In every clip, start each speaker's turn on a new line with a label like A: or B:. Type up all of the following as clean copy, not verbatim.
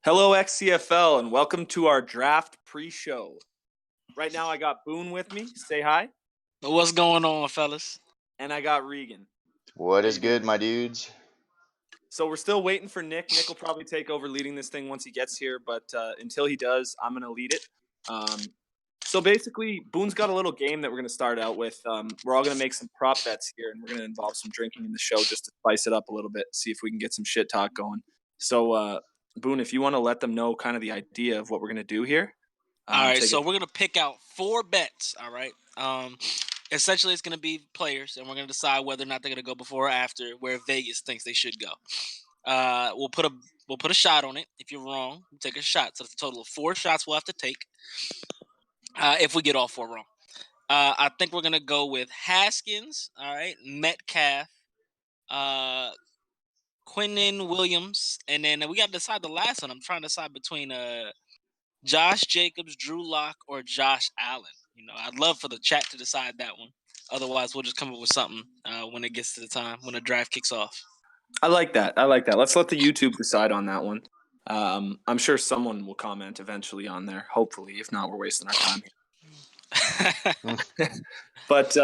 A: Hello, XCFL, and welcome to our draft pre-show. Right now, I got Boone with me. Say hi.
B: What's going on, fellas?
A: And I got Regan.
C: What is good, my dudes?
A: So we're still waiting for Nick. Nick will probably take over leading this thing once he gets here, but until he does, I'm going to lead it. So basically, Boone's got a little game that we're going to start out with. We're all going to make some prop bets here, and we're going to involve some drinking in the show just to spice it up a little bit, see if we can get some shit talk going. So, Boone, if you want to let them know kind of the idea of what we're going to do here.
B: All right, so we're going to pick out 4 bets, all right? Essentially, it's going to be players, and we're going to decide whether or not they're going to go before or after where Vegas thinks they should go. We'll put a shot on it. If you're wrong, we'll take a shot. So it's a total of 4 shots we'll have to take if we get all 4 wrong. I think we're going to go with Haskins, all right, Metcalf, Quinnen Williams, and then we got to decide the last one. I'm trying to decide between Josh Jacobs, Drew Lock, or Josh Allen. You know, I'd love for the chat to decide that one. Otherwise, we'll just come up with something when it gets to the time, when the draft kicks off.
A: I like that. Let's let the YouTube decide on that one. I'm sure someone will comment eventually on there. Hopefully, if not, we're wasting our time here. But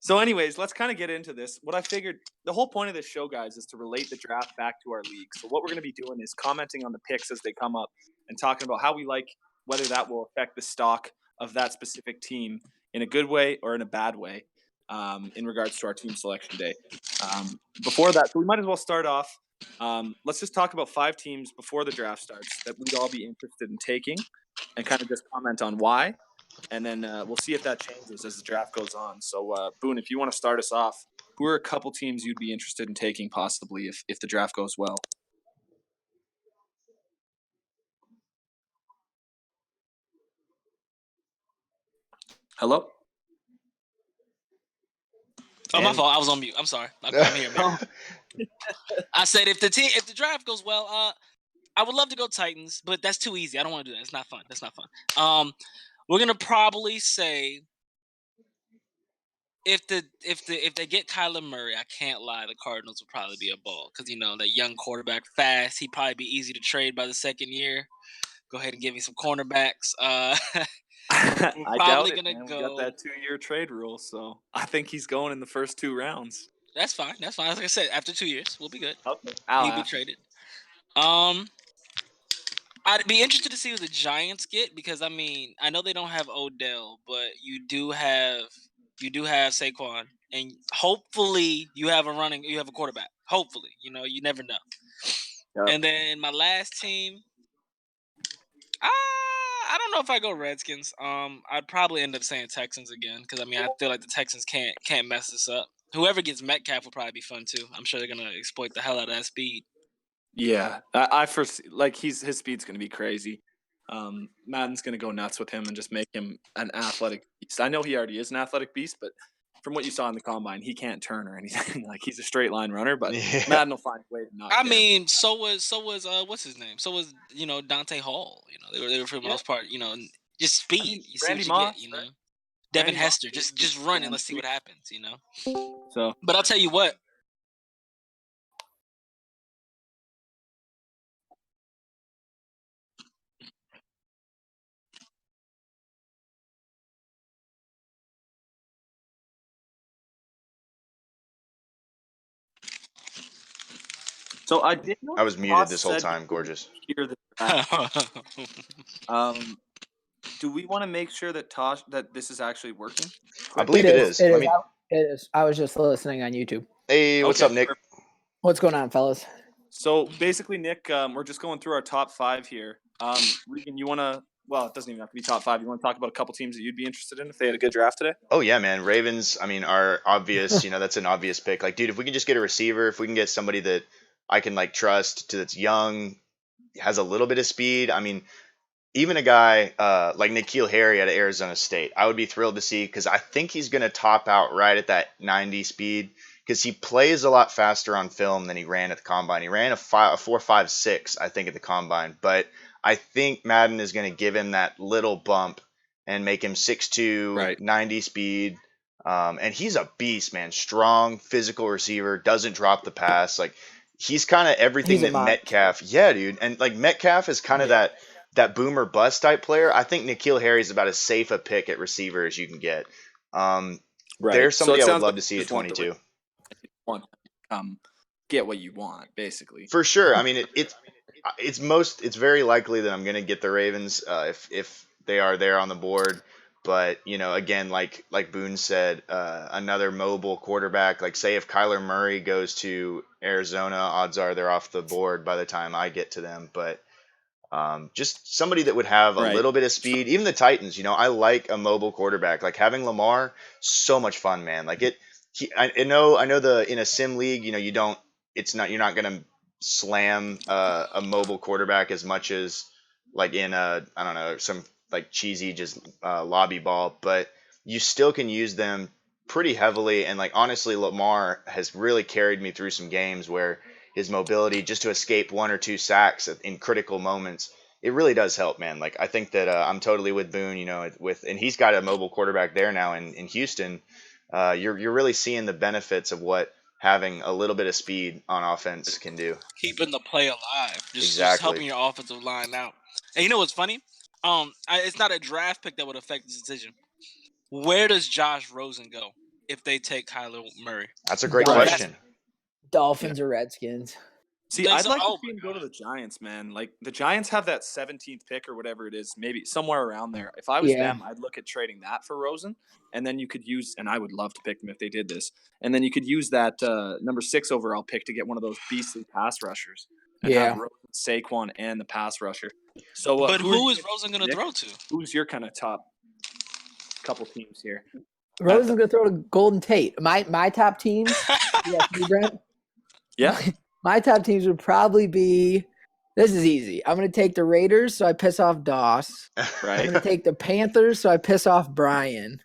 A: so anyways, let's kind of get into this. What I figured, the whole point of this show, guys, is to relate the draft back to our league. So what we're going to be doing is commenting on the picks as they come up and talking about how we like whether that will affect the stock of that specific team in a good way or in a bad way in regards to our team selection day. Before that, so we might as well start off. Let's just talk about 5 teams before the draft starts that we'd all be interested in taking and kind of just comment on why. And then we'll see if that changes as the draft goes on. So, Boone, if you want to start us off, who are a couple teams you'd be interested in taking possibly if the draft goes well? Hello?
B: Oh, my fault. I was on mute. I'm sorry. I'm here, man. I said if the draft goes well, I would love to go Titans, but that's too easy. I don't want to do that. It's not fun. That's not fun. We're gonna probably say if they get Kyler Murray, I can't lie, the Cardinals will probably be a ball because that young quarterback, fast. He'd probably be easy to trade by the second year. Go ahead and give me some cornerbacks.
A: I doubt it, man. We got that 2-year trade rule, so I think he's going in the first 2 rounds.
B: That's fine. Like I said, after 2 years, we'll be good.
A: Okay.
B: He'll be traded. I'd be interested to see who the Giants get because I know they don't have Odell, but you do have Saquon, and hopefully you have a quarterback. Hopefully, you never know. Yep. And then my last team, I don't know if I go Redskins. I'd probably end up saying Texans again because I feel like the Texans can't mess this up. Whoever gets Metcalf will probably be fun too. I'm sure they're gonna exploit the hell out of that speed.
A: Yeah, I first his speed's gonna be crazy. Madden's gonna go nuts with him and just make him an athletic beast. I know he already is an athletic beast, but from what you saw in the combine, he can't turn or anything. He's a straight line runner, but Madden will find a way to not.
B: So was what's his name? So was Dante Hall. They were for the most part. Just speed. You see
A: Randy
B: what you
A: Moss,
B: get. Devin Hester. Just run and let's see what happens.
A: So,
B: but I'll tell you what.
A: So I did.
C: I was muted this whole time. Gorgeous.
A: Do we want to make sure that that this is actually working?
C: I believe it is.
D: It is. I was just listening on YouTube.
C: Hey, what's up, Nick?
D: What's going on, fellas?
A: So basically, Nick, we're just going through our top 5 here. Regan, you want to? Well, it doesn't even have to be top 5. You want to talk about a couple teams that you'd be interested in if they had a good draft today?
C: Oh yeah, man. Ravens. Are obvious. That's an obvious pick. Dude, if we can just get a receiver, if we can get somebody that I can trust, that's young, has a little bit of speed. Even a guy like N'Keal Harry out of Arizona State, I would be thrilled to see because I think he's going to top out right at that 90 speed because he plays a lot faster on film than he ran at the combine. He ran a 4.56, I think, at the combine, but I think Madden is going to give him that little bump and make him 6'2", right. 90 speed. And he's a beast, man. Strong, physical receiver, doesn't drop the pass. he's kind of everything
D: He's a
C: that
D: monster.
C: Metcalf. Yeah, dude, and like Metcalf is kind of that boomer bust type player. I think N'Keal Harry's about as safe a pick at receiver as you can get. There's
A: So
C: somebody
A: it
C: I would
A: sounds
C: love
A: like
C: to see
A: you
C: at
A: just want the
C: 22.
A: want get what you want, basically.
C: For sure. I mean, it's very likely that I'm going to get the Ravens if they are there on the board. But again, like Boone said, another mobile quarterback. Like, say if Kyler Murray goes to Arizona, odds are they're off the board by the time I get to them. But just somebody that would have a
A: Right.
C: little bit of speed. Even the Titans, I like a mobile quarterback. Like having Lamar, so much fun, man. Like I know in a sim league, you don't. You're not gonna slam a mobile quarterback as much as like in I don't know, some like cheesy just lobby ball, but you still can use them pretty heavily. And like honestly, Lamar has really carried me through some games where his mobility just to escape one or two sacks in critical moments, it really does help, man. Like I think that I'm totally with Boone, and he's got a mobile quarterback there now in Houston. You're really seeing the benefits of what having a little bit of speed on offense can do.
B: Keeping the play alive, just
C: Exactly.
B: helping your offensive line out. And you know what's funny? It's not a draft pick that would affect this decision. Where does Josh Rosen go if they take Kyler Murray?
C: That's a great
D: Dolphins.
C: question.
D: Dolphins or Redskins.
A: See, I'd like to see him go to the Giants, man. Like the Giants have that 17th pick or whatever it is, maybe somewhere around there. If I was them, I'd look at trading that for Rosen, and then you could use. And I would love to pick them if they did this. And then you could use that number 6 overall pick to get one of those beastly pass rushers. And have Rosen, Saquon, and the pass rusher. So,
B: but who is Rosen going to throw to?
A: Who's your kind of top couple teams here?
D: Rosen's going to throw to Golden Tate. My top teams. Brent?
A: Yeah.
D: My top teams would probably be. This is easy. I'm going to take the Raiders, so I piss off Doss.
C: Right.
D: I'm going to take the Panthers, so I piss off Brian.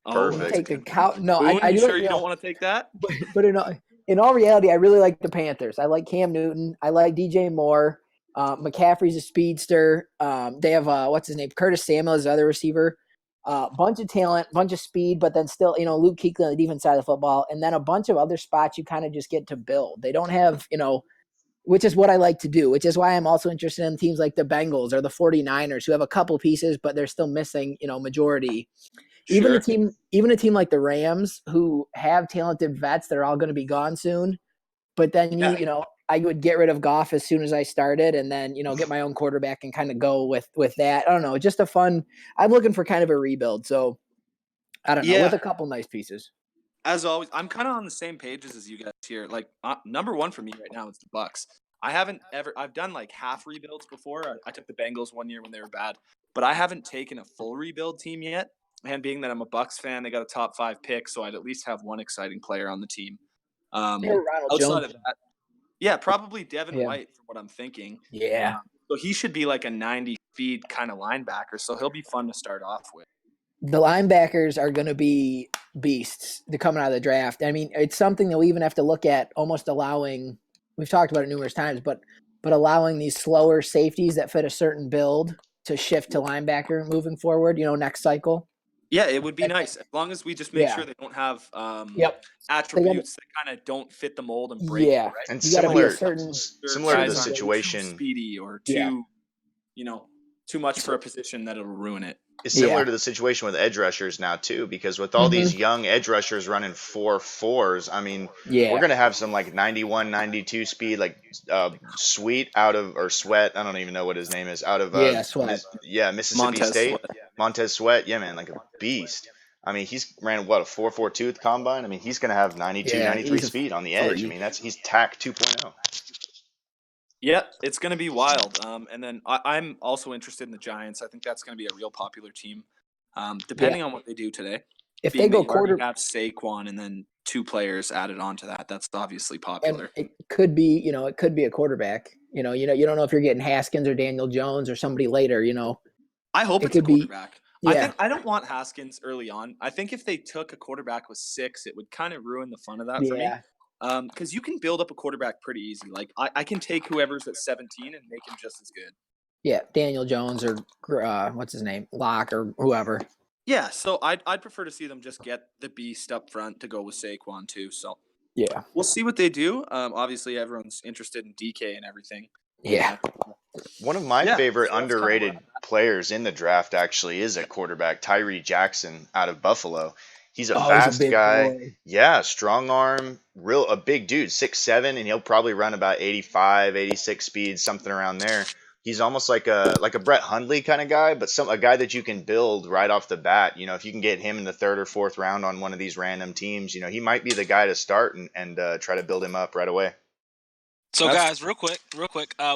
C: Perfect.
D: I'm going to take the cow. No,
A: Boone,
D: I
A: you
D: do.
A: Sure, you don't want to take that?
D: But in all reality, I really like the Panthers. I like Cam Newton. I like DJ Moore. McCaffrey's a speedster. They have what's his name? Curtis Samuel is the other receiver. Bunch of talent, bunch of speed, but then still, Luke Kuechly on the defense side of the football, and then a bunch of other spots you kind of just get to build. They don't have, which is what I like to do, which is why I'm also interested in teams like the Bengals or the 49ers who have a couple pieces, but they're still missing, majority. Sure. Even a team like the Rams who have talented vets that are all going to be gone soon, but then I would get rid of Goff as soon as I started and then, get my own quarterback and kind of go with that. I don't know. Just I'm looking for kind of a rebuild. So I don't know, with a couple nice pieces.
A: As always, I'm kind of on the same pages as you guys here. Like number one for me right now is the Bucks. I've done like half rebuilds before. I took the Bengals one year when they were bad, but I haven't taken a full rebuild team yet. And being that I'm a Bucks fan, they got a top 5 pick, so I'd at least have one exciting player on the team. Outside
D: Jones.
A: of that, yeah, probably Devin White from what I'm thinking.
D: Yeah.
A: So he should be like a 90 speed kind of linebacker, so he'll be fun to start off with.
D: The linebackers are going to be beasts coming out of the draft. I mean, it's something that we even have to look at almost allowing – we've talked about it numerous times, but allowing these slower safeties that fit a certain build to shift to linebacker moving forward, next cycle.
A: Yeah, it would be nice as long as we just make sure they don't have attributes that kind of don't fit the mold and break.
D: Yeah,
A: right?
C: And
D: you
C: similar
A: to
C: the situation,
A: too speedy or too, too much for a position that it'll ruin it.
C: It's similar to the situation with edge rushers now too, because with all these young edge rushers running 4.4s, I mean, we're gonna have some like 91, 92 speed, like Sweat or Sweat, I don't even know what his name is, out of
D: Sweat.
C: Mississippi State, Montez Sweat, yeah, man, like a beast. I mean, he's ran a 4.42 at the combine. I mean, he's gonna have 92, 93 speed on the edge. I mean, he's TAC 2.0.
A: Yeah, it's going to be wild. And then I'm also interested in the Giants. I think that's going to be a real popular team, depending on what they do today.
D: If they go
A: have Saquon and then 2 players added onto that, that's obviously popular.
D: And it could be, it could be a quarterback. You don't know if you're getting Haskins or Daniel Jones or somebody later.
A: I hope it's a quarterback.
D: Yeah.
A: I don't want Haskins early on. I think if they took a quarterback with 6, it would kind of ruin the fun of that for me. Because you can build up a quarterback pretty easy. Like I can take whoever's at 17 and make him just as good.
D: Yeah, Daniel Jones or what's his name, Locke or whoever.
A: Yeah, so I'd prefer to see them just get the beast up front to go with Saquon too. So
D: Yeah.
A: We'll see what they do. Obviously, everyone's interested in DK and everything.
D: Yeah.
C: One of my
A: Yeah,
C: favorite
A: so that's kinda where
C: underrated players in the draft actually is at quarterback, Tyree Jackson out of Buffalo. He's a
D: Oh, he's a
C: fast
D: big
C: guy.
D: boy.
C: Yeah, strong arm, a big dude, 6'7", and he'll probably run about 85, 86 speed, something around there. He's almost like a Brett Hundley kind of guy, but a guy that you can build right off the bat. You know, if you can get him in the 3rd or 4th round on one of these random teams, you know, he might be the guy to start and try to build him up right away.
B: So, guys, real quick,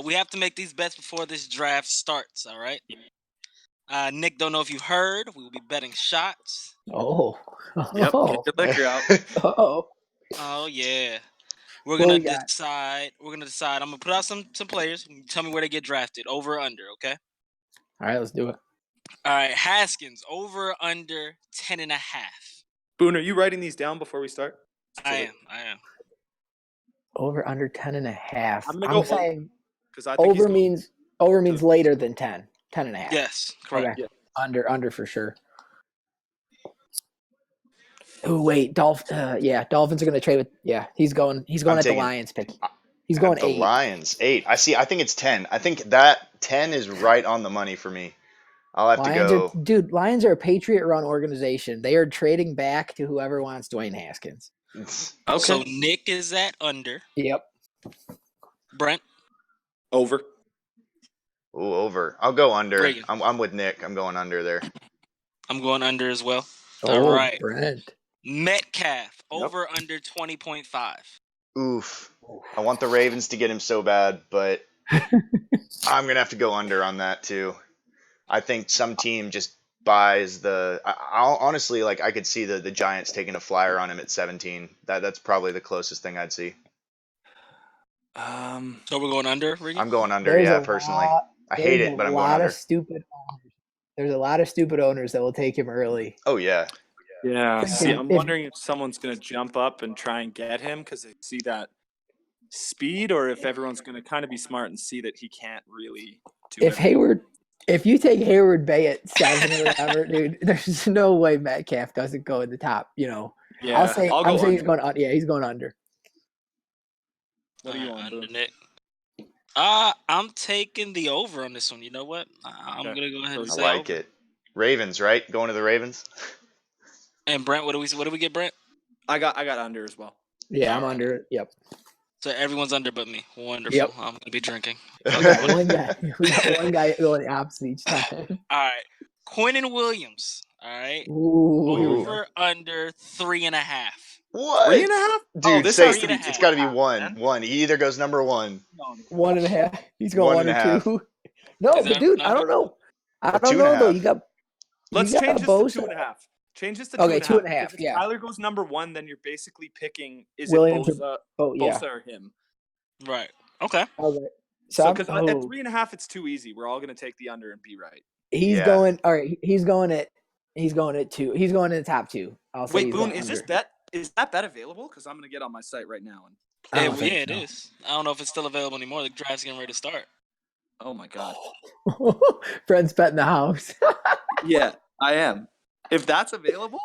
B: we have to make these bets before this draft starts. All right. Nick, don't know if you heard. We will be betting shots.
D: Oh.
A: Yep,
D: Oh.
A: get your liquor out.
D: Oh.
B: Oh yeah. We're
D: What
B: gonna
D: we got?
B: decide. I'm gonna put out some players. Tell me where they get drafted. Over or under. Okay.
D: All right, let's do it.
B: All right. Haskins over or under 10.5.
A: Boone, are you writing these down before we start?
B: I am.
D: Over under 10.5.
A: I'm gonna go
D: saying
A: because I think
D: over means later than 10. 10.5.
B: Yes. Correct.
D: Okay.
A: Yeah.
D: Under for sure. Oh wait, Dolphins are gonna trade with he's going at the Lions pick. He's going
C: the
D: 8.
C: Lions 8. I think it's 10. I think that 10 is right on the money for me. I'll have to go.
D: Lions are a Patriot-run organization. They are trading back to whoever wants Dwayne Haskins.
A: Okay.
B: So Nick is at under.
D: Yep.
B: Brent?
A: Over.
C: Ooh, over. I'll go under.
B: Reagan.
C: I'm with Nick. I'm going under there.
B: I'm going under as well.
D: Oh,
B: all right.
D: Brent.
B: Metcalf over under 20.5.
C: Oof. I want the Ravens to get him so bad, but I'm going to have to go under on that too. I think some team just buys I'll honestly, like, I could see the Giants taking a flyer on him at 17. That's probably the closest thing I'd see.
B: So we're going under, Regan?
C: I'm going under, personally. I hate it, but I'm going under.
D: There's a lot of stupid owners that will take him early.
C: Oh, yeah.
A: Yeah. See, I'm wondering if someone's going to jump up and try and get him because they see that speed, or if everyone's going to kind of be smart and see that he can't really do it.
D: If you take Hayward Bay at 7 or whatever, dude, there's no way Metcalf doesn't go in the top. You know,
A: Yeah,
D: I'm saying he's going. Yeah, he's going under.
A: What do you want,
B: under, Nick? I'm taking the over on this one. You know what? I'm gonna go ahead and say
C: I like
B: over.
C: it. Ravens, right? Going to the Ravens.
B: And Brent, what do we get, Brent?
A: I got under as well.
D: Yeah, I'm under it. Yep.
B: So everyone's under but me. Wonderful.
D: Yep.
B: I'm gonna be drinking.
D: We got one guy going the opposite each time.
B: All right. Quinnen Williams. All right.
D: Ooh.
B: Over under 3.5.
C: What?
A: 3.5?
C: Dude, it's got to be
A: 2.5,
C: 1. He either goes number 1.
D: 1.5. He's going 1 or 2. No, but dude, I don't know. I don't know though.
A: Let's change this to 2.5. Change this to 2.5.
D: Okay, 2.5.
A: If Tyler goes number 1, then you're basically picking
D: Williams
A: it Bosa or him.
B: Right. Okay.
A: So because at 3.5, it's too easy. We're all going to take the under and be right.
D: He's going. All right. He's going at 2. He's going in the top 2. I'll say.
A: Wait, Boone, is that bet available? Because I'm going to get on my site right now and.
B: It is. I don't know if it's still available anymore. The draft's getting ready to start.
A: Oh my god.
D: Fred's betting the house.
A: Yeah, I am. If that's available,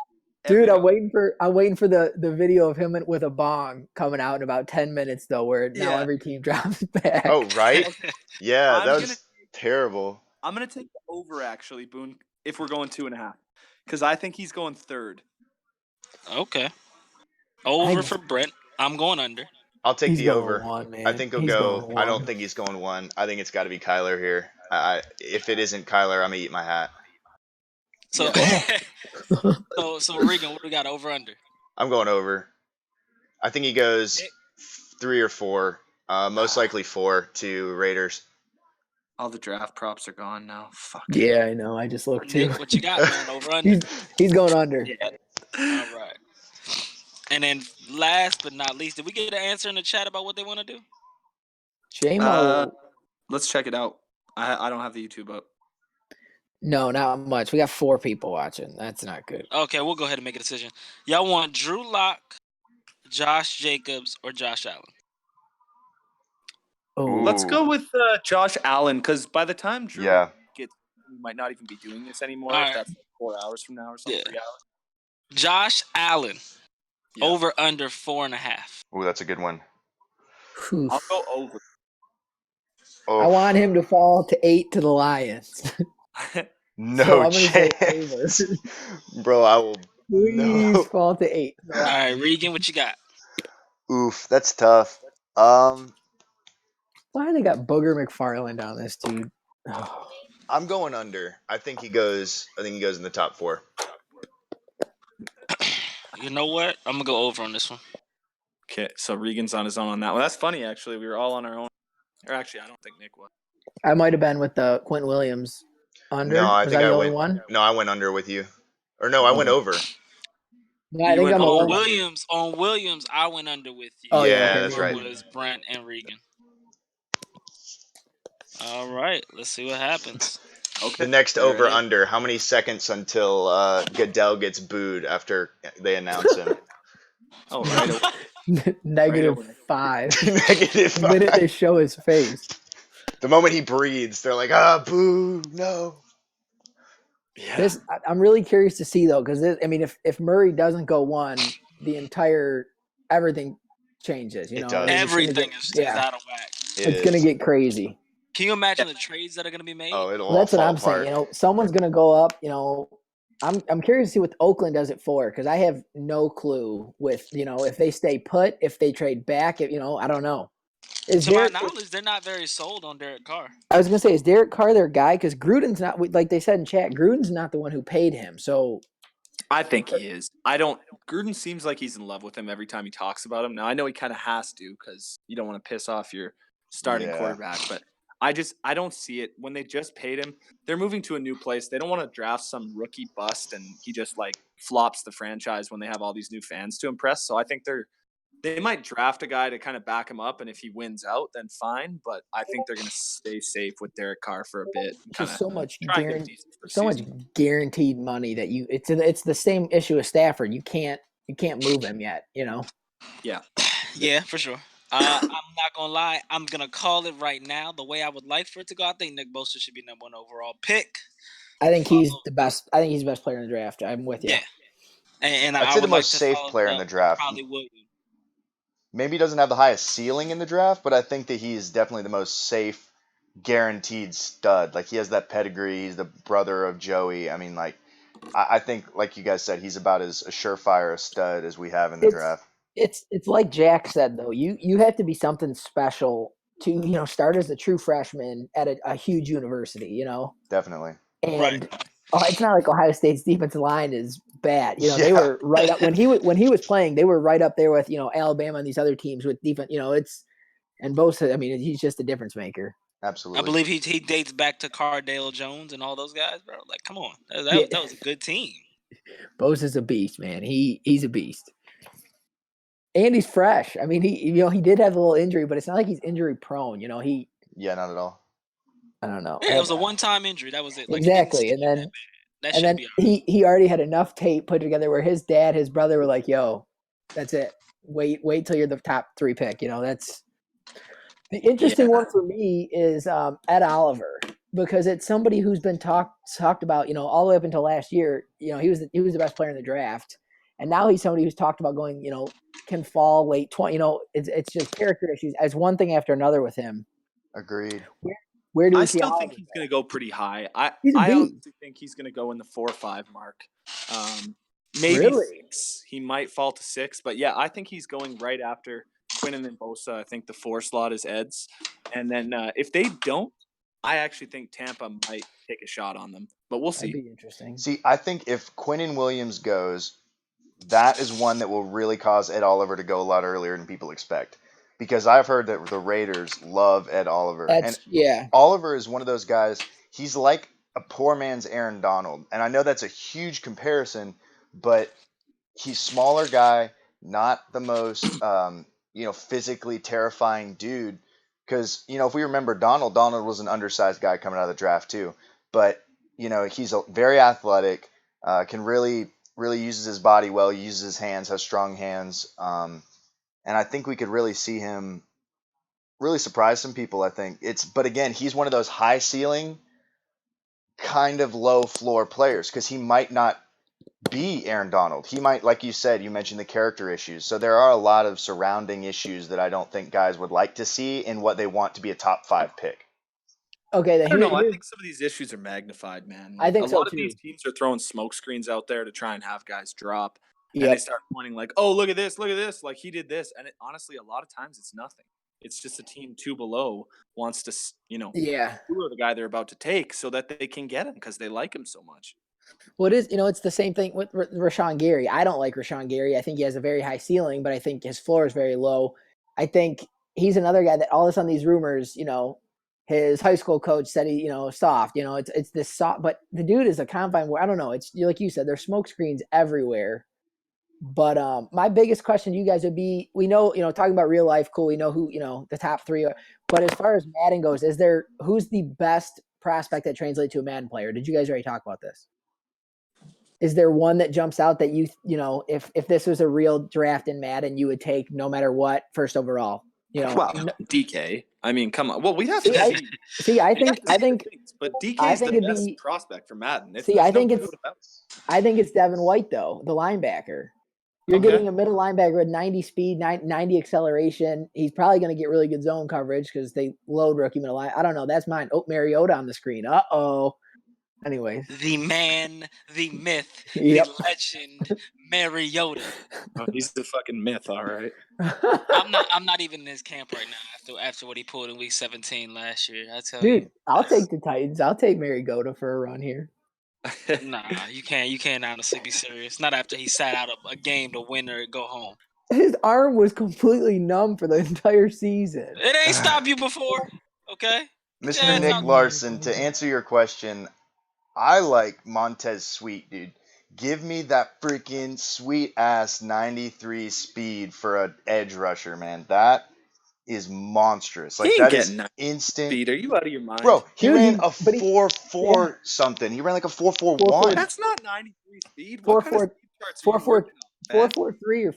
D: dude, I'm waiting for the video of him with a bong coming out in about 10 minutes though, where now every team drops back.
C: Oh, right? Yeah, that was terrible.
A: I'm gonna take the over actually, Boone, if we're going 2.5, because I think he's going 3rd.
B: Okay. Over for Brent. I'm going under.
C: I'll take the over.
D: 1,
C: I think he'll go. I don't think he's going 1. I think it's got to be Kyler here. If it isn't Kyler, I'm gonna eat my hat.
B: So, so Regan, what do we got? Over under?
C: I'm going over. I think he goes 3 or 4. Most likely 4 to Raiders.
A: All the draft props are gone now. Fuck.
D: Yeah, I know. I just looked too.
B: Nick, what you got, man? Over under?
D: He's going under.
A: Yeah.
B: All right. And then last but not least, did we get an answer in the chat about what they want to do?
D: J-Mo.
A: Let's check it out. I don't have the YouTube up.
D: No, not much. We got 4 people watching. That's not good.
B: Okay, we'll go ahead and make a decision. Y'all want Drew Lock, Josh Jacobs, or Josh Allen?
D: Oh,
A: let's go with Josh Allen, because by the time Drew gets, we might not even be doing this anymore. If that's 4 hours from now or something. 3 hours.
B: Josh Allen
A: Yeah.
B: Over under 4.5.
C: Ooh, that's a good one.
D: Oof.
A: I'll go over.
D: I want him to fall to 8 to the Lions.
C: No
D: So I'm gonna say
C: chance. Bro, I will.
D: Please
C: No.
D: fall to 8 to the
B: All right,
D: Lions.
B: Regan, what you got?
C: Oof, that's tough.
D: Why they got Booger McFarland on this dude? Oh.
C: I'm going under. I think he goes in the top 4.
B: You know what? I'm gonna go over on this one.
A: Okay, so Regan's on his own on that one. That's funny, actually. We were all on our own. Or actually, I don't think Nick was.
D: I might have been with the Quentin Williams under.
C: No, I
D: Was
C: think
D: I
C: I
D: the only
C: went.
D: one?
C: No, I went under with you. Or no, I went
D: Okay.
C: over.
D: No, I
A: You
D: think
A: went
D: I'm
A: over.
D: alone.
B: On Williams, I went under with you.
D: Oh, yeah,
C: Yeah,
D: okay,
C: that's
B: Over
C: right.
B: was Brent and Regan. All right, let's see what happens.
A: Okay.
C: The next
A: there it
C: over
A: is.
C: under. How many seconds until Goodell gets booed after they announce him?
A: Oh, right away.
D: Negative
A: Right away.
D: 5.
C: Negative
D: The minute they
C: 5.
D: show his face.
C: The moment he breathes, they're like, boo, no.
A: Yeah.
D: I'm really curious to see though, because I mean, if Murray doesn't go 1, the entire everything changes. You
C: It
D: know,
C: does.
D: I mean, it's gonna
B: Everything
D: get
B: is out of whack.
D: it's gonna get crazy.
B: Can you imagine the trades that are gonna be made?
C: Oh, it'll
D: Well,
C: all
D: that's what
C: fall
D: I'm saying.
C: apart.
D: You know, someone's gonna go up. You know, I'm curious to see what Oakland does it for because I have no clue with if they stay put, if they trade back. If, I don't know.
B: To my knowledge, they're not very sold on Derek Carr.
D: I was gonna say, is Derek Carr their guy? Because Gruden's not, like they said in chat, Gruden's not the one who paid him. So
A: I think he is. Gruden seems like he's in love with him every time he talks about him. Now, I know he kind of has to because you don't want to piss off your starting quarterback, but I don't see it. When they just paid him, they're moving to a new place. They don't want to draft some rookie bust and he just like flops the franchise when they have all these new fans to impress. So I think they might draft a guy to kind of back him up, and if he wins out, then fine. But I think they're going to stay safe with Derek Carr for a bit and kind
D: just
A: of try and get a decent first
D: so much
A: season.
D: guaranteed money that it's the same issue with Stafford. You can't move him yet.
A: Yeah.
B: Yeah, for sure. I'm not gonna lie. I'm gonna call it right now. The way I would like for it to go, I think Nick Bosa should be number 1 overall pick.
D: I think he's the best. I think he's the best player in the draft. I'm with you.
B: Yeah, and
C: I'd
B: I
C: say the
B: would like
C: most
B: to
C: safe
B: follow
C: player
B: it
C: in the
B: up with
C: draft.
B: probably Williams.
C: Maybe he doesn't have the highest ceiling in the draft, but I think that he's definitely the most safe, guaranteed stud. Like he has that pedigree. He's the brother of Joey. I mean, like I think, like you guys said, he's about as a surefire a stud as we have in the draft.
D: It's like Jack said though. You have to be something special to start as a true freshman at a huge university.
C: Definitely.
D: And it's not like Ohio State's defensive line is bad. They
C: Yeah.
D: were right up when he was playing. They were right up there with Alabama and these other teams with defense. And Bosa. I mean, he's just a difference maker.
C: Absolutely.
B: I believe he dates back to Cardale Jones and all those guys, bro. Like, come on, that was a good team.
D: Bosa's a beast, man. He's a beast. And he's fresh. I mean, he did have a little injury, but it's not like he's injury prone.
C: Yeah, not at all.
D: I don't know.
B: Yeah, it was a one-time injury. That was it. Like,
D: exactly.
B: It didn't
D: and
B: should
D: then
B: be all right.
D: he already had enough tape put together where his dad, his brother were like, "Yo, that's it. Wait till you're the top 3 pick." That's the interesting one for me is Ed Oliver, because it's somebody who's been talked about, all the way up until last year. He was the best player in the draft, and now he's somebody who's talked about going, can fall late 20. It's just character issues as one thing after another with him.
C: Agreed.
D: Where do we
A: I
D: see
A: still think he's going to go pretty high.
D: He's a
A: I
D: beast.
A: honestly think he's going to go in the 4 or 5 mark. Maybe
D: Really?
A: 6. He might fall to 6, but yeah, I think he's going right after Quinnen and Bosa. I think the 4 slot is Ed's, and then if they don't, I actually think Tampa might take a shot on them, but we'll see.
D: That'd be interesting.
C: See, I think if Quinnen Williams goes, that is one that will really cause Ed Oliver to go a lot earlier than people expect. Because I've heard that the Raiders love Ed Oliver. Oliver is one of those guys, he's like a poor man's Aaron Donald. And I know that's a huge comparison, but he's smaller guy, not the most physically terrifying dude. Because, if we remember Donald was an undersized guy coming out of the draft too. But, he's very athletic, can really uses his body well, uses his hands, has strong hands. And I think we could really see him really surprise some people, I think. But again, he's one of those high ceiling, kind of low floor players because he might not be Aaron Donald. He might, like you said, you mentioned the character issues. So there are a lot of surrounding issues that I don't think guys would like to see in what they want to be a top 5 pick.
D: Okay, then
A: I don't know. I
D: here's
A: think some of these issues are magnified, man.
D: I
A: Like
D: think
A: a
D: so
A: lot of
D: too.
A: these teams are throwing smoke screens out there to try and have guys drop, and
D: Yep.
A: they start pointing like, "Oh, look at this! Look at this! Like he did this." And honestly, a lot of times it's nothing. It's just a team two below wants to,
D: Yeah.
A: lure the guy they're about to take so that they can get him because they like him so much.
D: Well, it is, it's the same thing with Rashawn Gary. I don't like Rashawn Gary. I think he has a very high ceiling, but I think his floor is very low. I think he's another guy that all of a sudden these rumors, his high school coach said he, soft. It's this soft, but the dude is a combine where I don't know. It's like you said, there's smoke screens everywhere. But my biggest question to you guys would be: we know, talking about real life, cool. We know who, the top three are. But as far as Madden goes, who's the best prospect that translates to a Madden player? Did you guys already talk about this? Is there one that jumps out that if this was a real draft in Madden, you would take no matter what first overall?
A: Well, DK. I mean, come on. Well, we have
D: See,
A: to
D: I
A: we have
D: think,
A: to see the things, but DK is the
D: it'd
A: best
D: be.
A: prospect for Madden.
D: See, I think
A: it's
D: Devin White though, the linebacker. You're getting a middle linebacker with 90 speed, 90 acceleration. He's probably going to get really good zone coverage because they load rookie middle line. I don't know. That's mine. Oh, Mariota on the screen. Uh-oh. Anyways.
B: The man, the myth,
D: Yep.
B: the legend, Mariota.
A: Oh, he's the fucking myth, all right.
B: I'm not even in his camp right now after what he pulled in week 17 last year. I tell you.
D: Dude, I'll take the Titans. I'll take Mariota for a run here.
B: Nah, you can't honestly be serious. Not after he sat out a game to win or go home.
D: His arm was completely numb for the entire season.
B: It ain't stopped you before, okay?
C: Mr. Nick Larson, to answer your question, I like Montez Sweet, dude. Give me that freaking sweet ass 93 speed for an edge rusher, man. That is monstrous. Like that is instant
A: speed. Are you out of your mind?
C: Bro, he ran a 4.4 something. He ran like a 4.41.
A: That's not 93 speed.
D: 4.43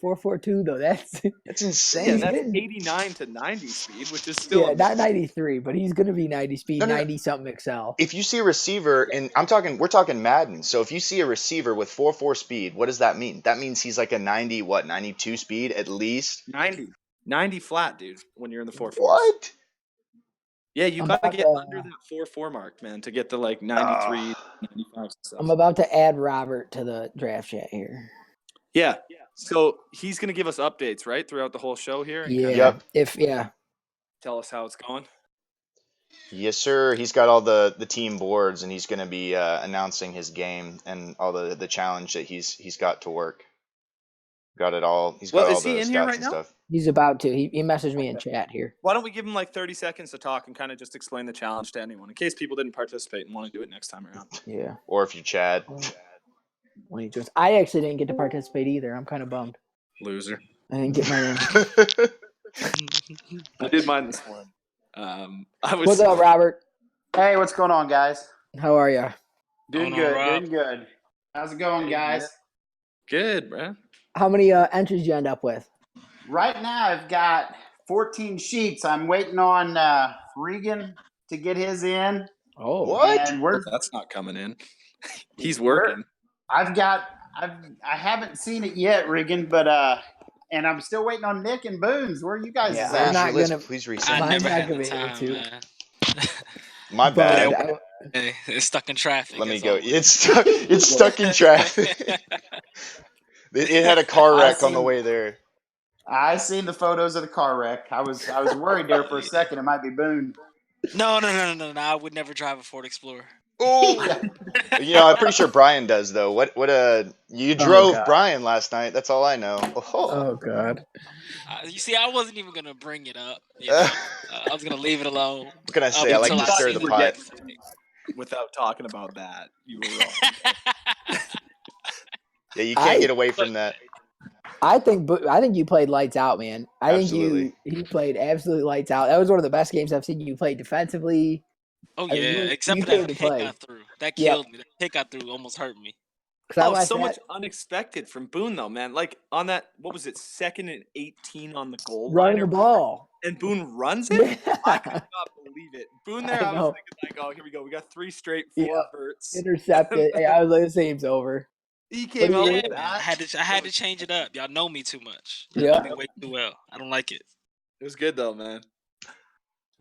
D: or 4.42 though. That's
C: insane.
A: Yeah, that's 89 to 90 speed, which is still
D: not 93, but he's gonna be 90 speed,
C: No.
D: 90 something excel.
C: If you see a receiver, and we're talking Madden. So if you see a receiver with 4.4 speed, what does that mean? That means he's like a 92 speed at least.
A: 90 flat, dude. When you're in the 4.4.
C: What?
A: Yeah, you gotta get under that 4.4 mark, man, to get the 93, 95 stuff.
D: I'm about to add Robert to the draft chat here.
A: Yeah. So he's gonna give us updates, right, throughout the whole show here. And
C: Yep.
A: Tell us how it's going.
C: Yes, sir. He's got all the team boards, and he's gonna be announcing his game and all the challenge that he's got to work. Got it all. He's got all the stats and stuff.
D: He's about to. He messaged me in chat here.
A: Why don't we give him 30 seconds to talk and kind of just explain the challenge to anyone in case people didn't participate and want to do it next time around.
D: Yeah.
C: Or if you're Chad.
D: I actually didn't get to participate either. I'm kind of bummed.
A: Loser.
D: I didn't get mine.
A: I did mine this morning.
D: What's up, Robert?
E: Hey, what's going on, guys?
D: How are you?
E: Doing good. How's it going, guys?
A: Good, bro.
D: How many entries did you end up with?
E: Right now, I've got 14 sheets. I'm waiting on Regan to get his in.
D: Oh,
C: what?
E: And
A: that's not coming in. He's working.
E: I haven't seen it yet, Regan, but and I'm still waiting on Nick and Boone's. Where are you guys at?
D: I'm not gonna.
C: Please
B: I never had
D: gonna
B: the
D: be able
B: time,
D: to.
B: man.
C: My bad.
B: It's stuck in traffic.
C: Let me go. It's stuck in traffic. It had a car wreck on the way there.
E: I seen the photos of the car wreck. I was worried there for a second. It might be Boone.
B: No. I would never drive a Ford Explorer.
C: Oh, I'm pretty sure Brian does though. You drove Brian last night? That's all I know.
D: Oh God.
B: You see, I wasn't even gonna bring it up. I was gonna leave it alone.
C: What can I say? I like to stir the pot.
A: Without talking about that, you were wrong.
C: Yeah, you can't get away from that.
D: I think you played lights out, man. He played absolutely lights out. That was one of the best games I've seen you play defensively.
B: Oh yeah, except for that pick I threw. That killed me. That pick I threw almost hurt me.
A: So much unexpected from Boone though, man. Like on that, what was it, 2nd and 18 on the goal line?
D: Running the ball.
A: And Boone runs it? I could not believe it. Boone there, I was thinking oh, here we go. We got 3 straight 4 verts.
D: Intercepted. I was like, this game's over.
A: He came out
B: Yeah,
A: with
B: man. I
A: that.
B: had to change it up. Y'all know me too much.
D: Yeah.
B: Y'all know me way too well. I don't like it.
A: It was good though, man.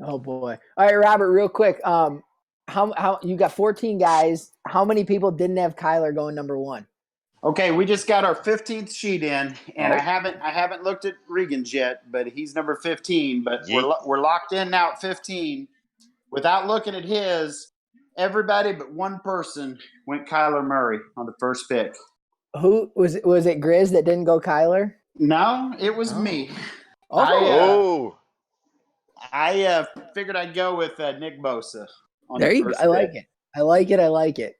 D: Oh boy. All right, Robert, real quick. How you got 14 guys? How many people didn't have Kyler going number 1?
E: Okay, we just got our 15th sheet in, and
D: Oh.
E: I haven't looked at Regan's yet, but he's number 15. But
C: Yeet.
E: we're locked in now at 15. Without looking at his, everybody but one person went Kyler Murray on the first pick.
D: Who was it? Was it Grizz that didn't go Kyler?
E: No, it was
D: Oh.
E: me.
D: Oh,
E: I figured I'd go with Nick Bosa on
D: there
E: the
D: you go.
E: first
D: I like
E: pick.
D: it. I like it. I like it.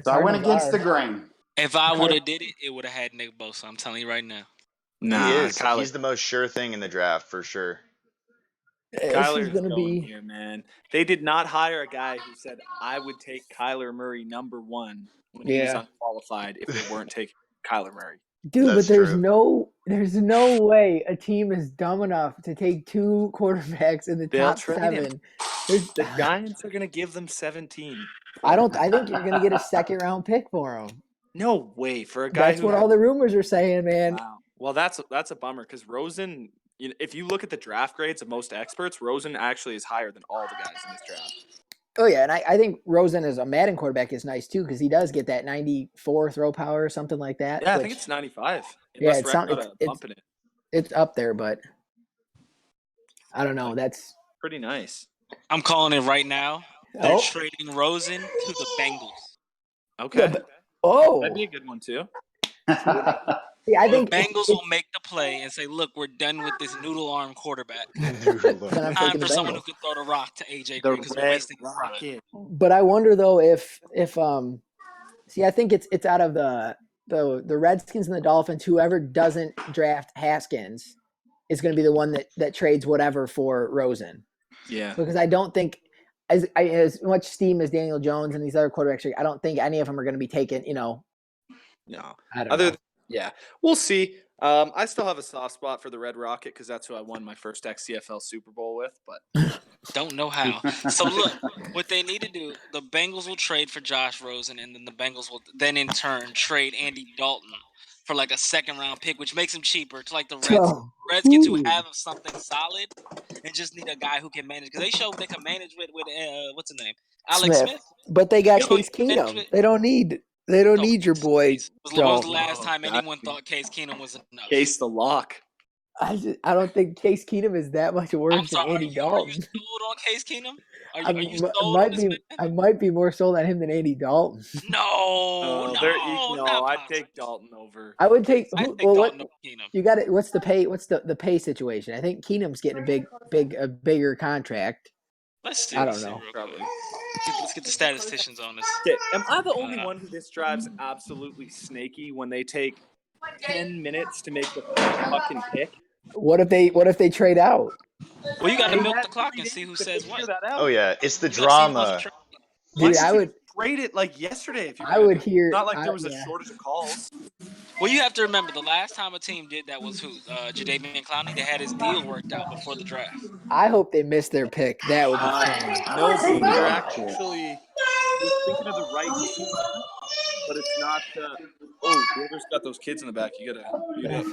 E: So I went
D: Cardinals
E: against the
D: are.
E: grain.
B: If I would have did it, it would have had Nick Bosa. I'm telling you right now.
A: Nah,
C: He is.
A: Kyler.
C: He's the most sure thing in the draft for sure.
D: This is
A: Kyler's
D: gonna
A: going
D: be.
A: here, man. They did not hire a guy who said I would take Kyler Murray number 1 when he was
D: Yeah.
A: unqualified if they weren't taking Kyler Murray.
D: Dude,
C: That's
D: but there's
C: true.
D: no way a team is dumb enough to take 2 quarterbacks in the
A: They'll
D: top
A: trade him.
D: 7. There's,
A: The Giants are going to give them 17.
D: I think you're gonna get a second round pick for him.
A: No way for a guy
D: That's
A: who
D: what all the rumors are saying, man.
A: Wow. Well, that's a bummer because Rosen. You know, if you look at the draft grades of most experts, Rosen actually is higher than all the guys in this draft.
D: Oh yeah, and I think Rosen as a Madden quarterback is nice too because he does get that 94 throw power or something like that.
A: Yeah, I think it's 95.
D: Yeah,
A: Unless Rex got a bump in it.
D: It's up there, but I don't know. That's
A: pretty nice.
B: I'm calling it right now. They're
D: Oh.
B: trading Rosen to the Bengals.
A: Okay.
D: Yeah, but-
A: That'd be a good one too.
D: Yeah, I think
B: the Bengals will make the play and say, "Look, we're done with this noodle arm quarterback.
D: Then I'm
B: Time
D: taking
B: for
D: the
B: someone who
D: Bengals.
B: can throw the rock to AJ
A: The
B: Green because we're
A: Red
B: wasting his time."
A: Rocket.
D: But I wonder though if see, I think it's out of the Redskins and the Dolphins. Whoever doesn't draft Haskins is going to be the one that trades whatever for Rosen.
A: Yeah.
D: Because I don't think as much steam as Daniel Jones and these other quarterbacks, I don't think any of them are going to be taken.
A: No.
D: I don't know.
A: Yeah, we'll see. I still have a soft spot for the Red Rocket because that's who I won my first XCFL Super Bowl with. But
B: Don't know how. So look, what they need to do, the Bengals will trade for Josh Rosen, and then the Bengals will then in turn trade Andy Dalton for like a second round pick, which makes him cheaper to like the Redskins.
D: Oh,
B: Redskins who
D: ooh.
B: have something solid and just need a guy who can manage because they showed they can manage with what's his name, Alex Smith.
D: But they got
B: You know,
D: Case Keenum.
B: manage
D: They don't need your boy.
B: When was the
D: Dalton.
B: last time
A: God.
B: anyone thought Case Keenum was enough?
A: Case the lock.
D: I don't think Case Keenum is that much
B: I'm
D: worse than
B: sorry,
D: Andy
B: are you
D: Dalton.
B: sold on Case Keenum? Are
D: I
B: you sold on this man?
D: I might be more sold on him than Andy Dalton.
B: No,
A: I'd take Dalton over.
D: I would take.
B: I
D: Who,
B: take
D: well,
B: Dalton
D: what
B: over Keenum.
D: you got? What's the pay? What's the pay situation? I think Keenum's getting a bigger contract.
B: Let's see.
D: I don't
B: Let's see
D: know.
B: real quick. Let's get the statisticians on this.
A: Okay, am I the only one who this drives absolutely snaky when they take 10 minutes to make the fucking pick?
D: What if they trade out?
B: Well, you got to
A: They
B: milk
A: had
B: the clock
A: 3
B: and see
A: days
B: who
A: to
B: says
A: figure
B: what.
A: that out.
C: Oh yeah, it's the
B: You gotta see who wants to
C: drama.
B: trade.
D: Dude,
A: Why
D: I
A: did
D: would.
A: you trade it like yesterday. If you
D: I would hear.
A: It's not like there was a
D: yeah.
A: shortage of calls.
B: Well, you have to remember the last time a team did that was who? Jadeveon Clowney. They had his deal worked out before the draft.
D: I hope they missed their pick. That would be funny.
A: No, Boone, you're actually thinking of the right team, but it's not. Whoever's got those kids in the back, you gotta mute up.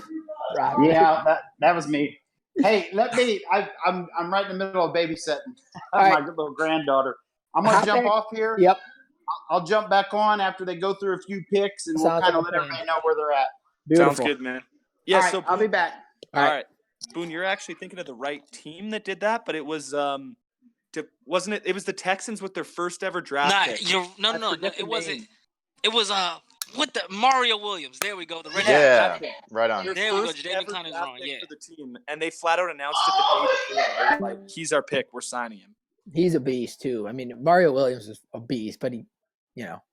D: Robert.
E: Yeah, that was me. Hey, I'm right in the middle of babysitting my little granddaughter. I'm gonna jump off here.
D: Yep.
E: I'll jump back on after they go through a few picks, and we'll
D: Sounds
E: kind of
D: like
E: let
D: a plan.
E: everybody know where they're at.
D: Beautiful.
A: Sounds good, man. Yeah,
E: All right,
A: so
E: I'll be back.
A: All right, Boone, you're actually thinking of the right team that did that, but it was wasn't it? It was the Texans with their first ever draft pick.
B: No. It wasn't. It was what the Mario Williams. There we go. The red.
C: Yeah, right on.
A: Their
B: There we go.
A: first
B: Jadeveon
A: ever
B: Clowney's
A: draft
B: wrong.
A: pick
B: Yeah.
A: for the team, and they flat out announced it the day before. They were like, "He's our pick. We're signing him."
D: He's a beast too. I mean, Mario Williams is a beast, but he,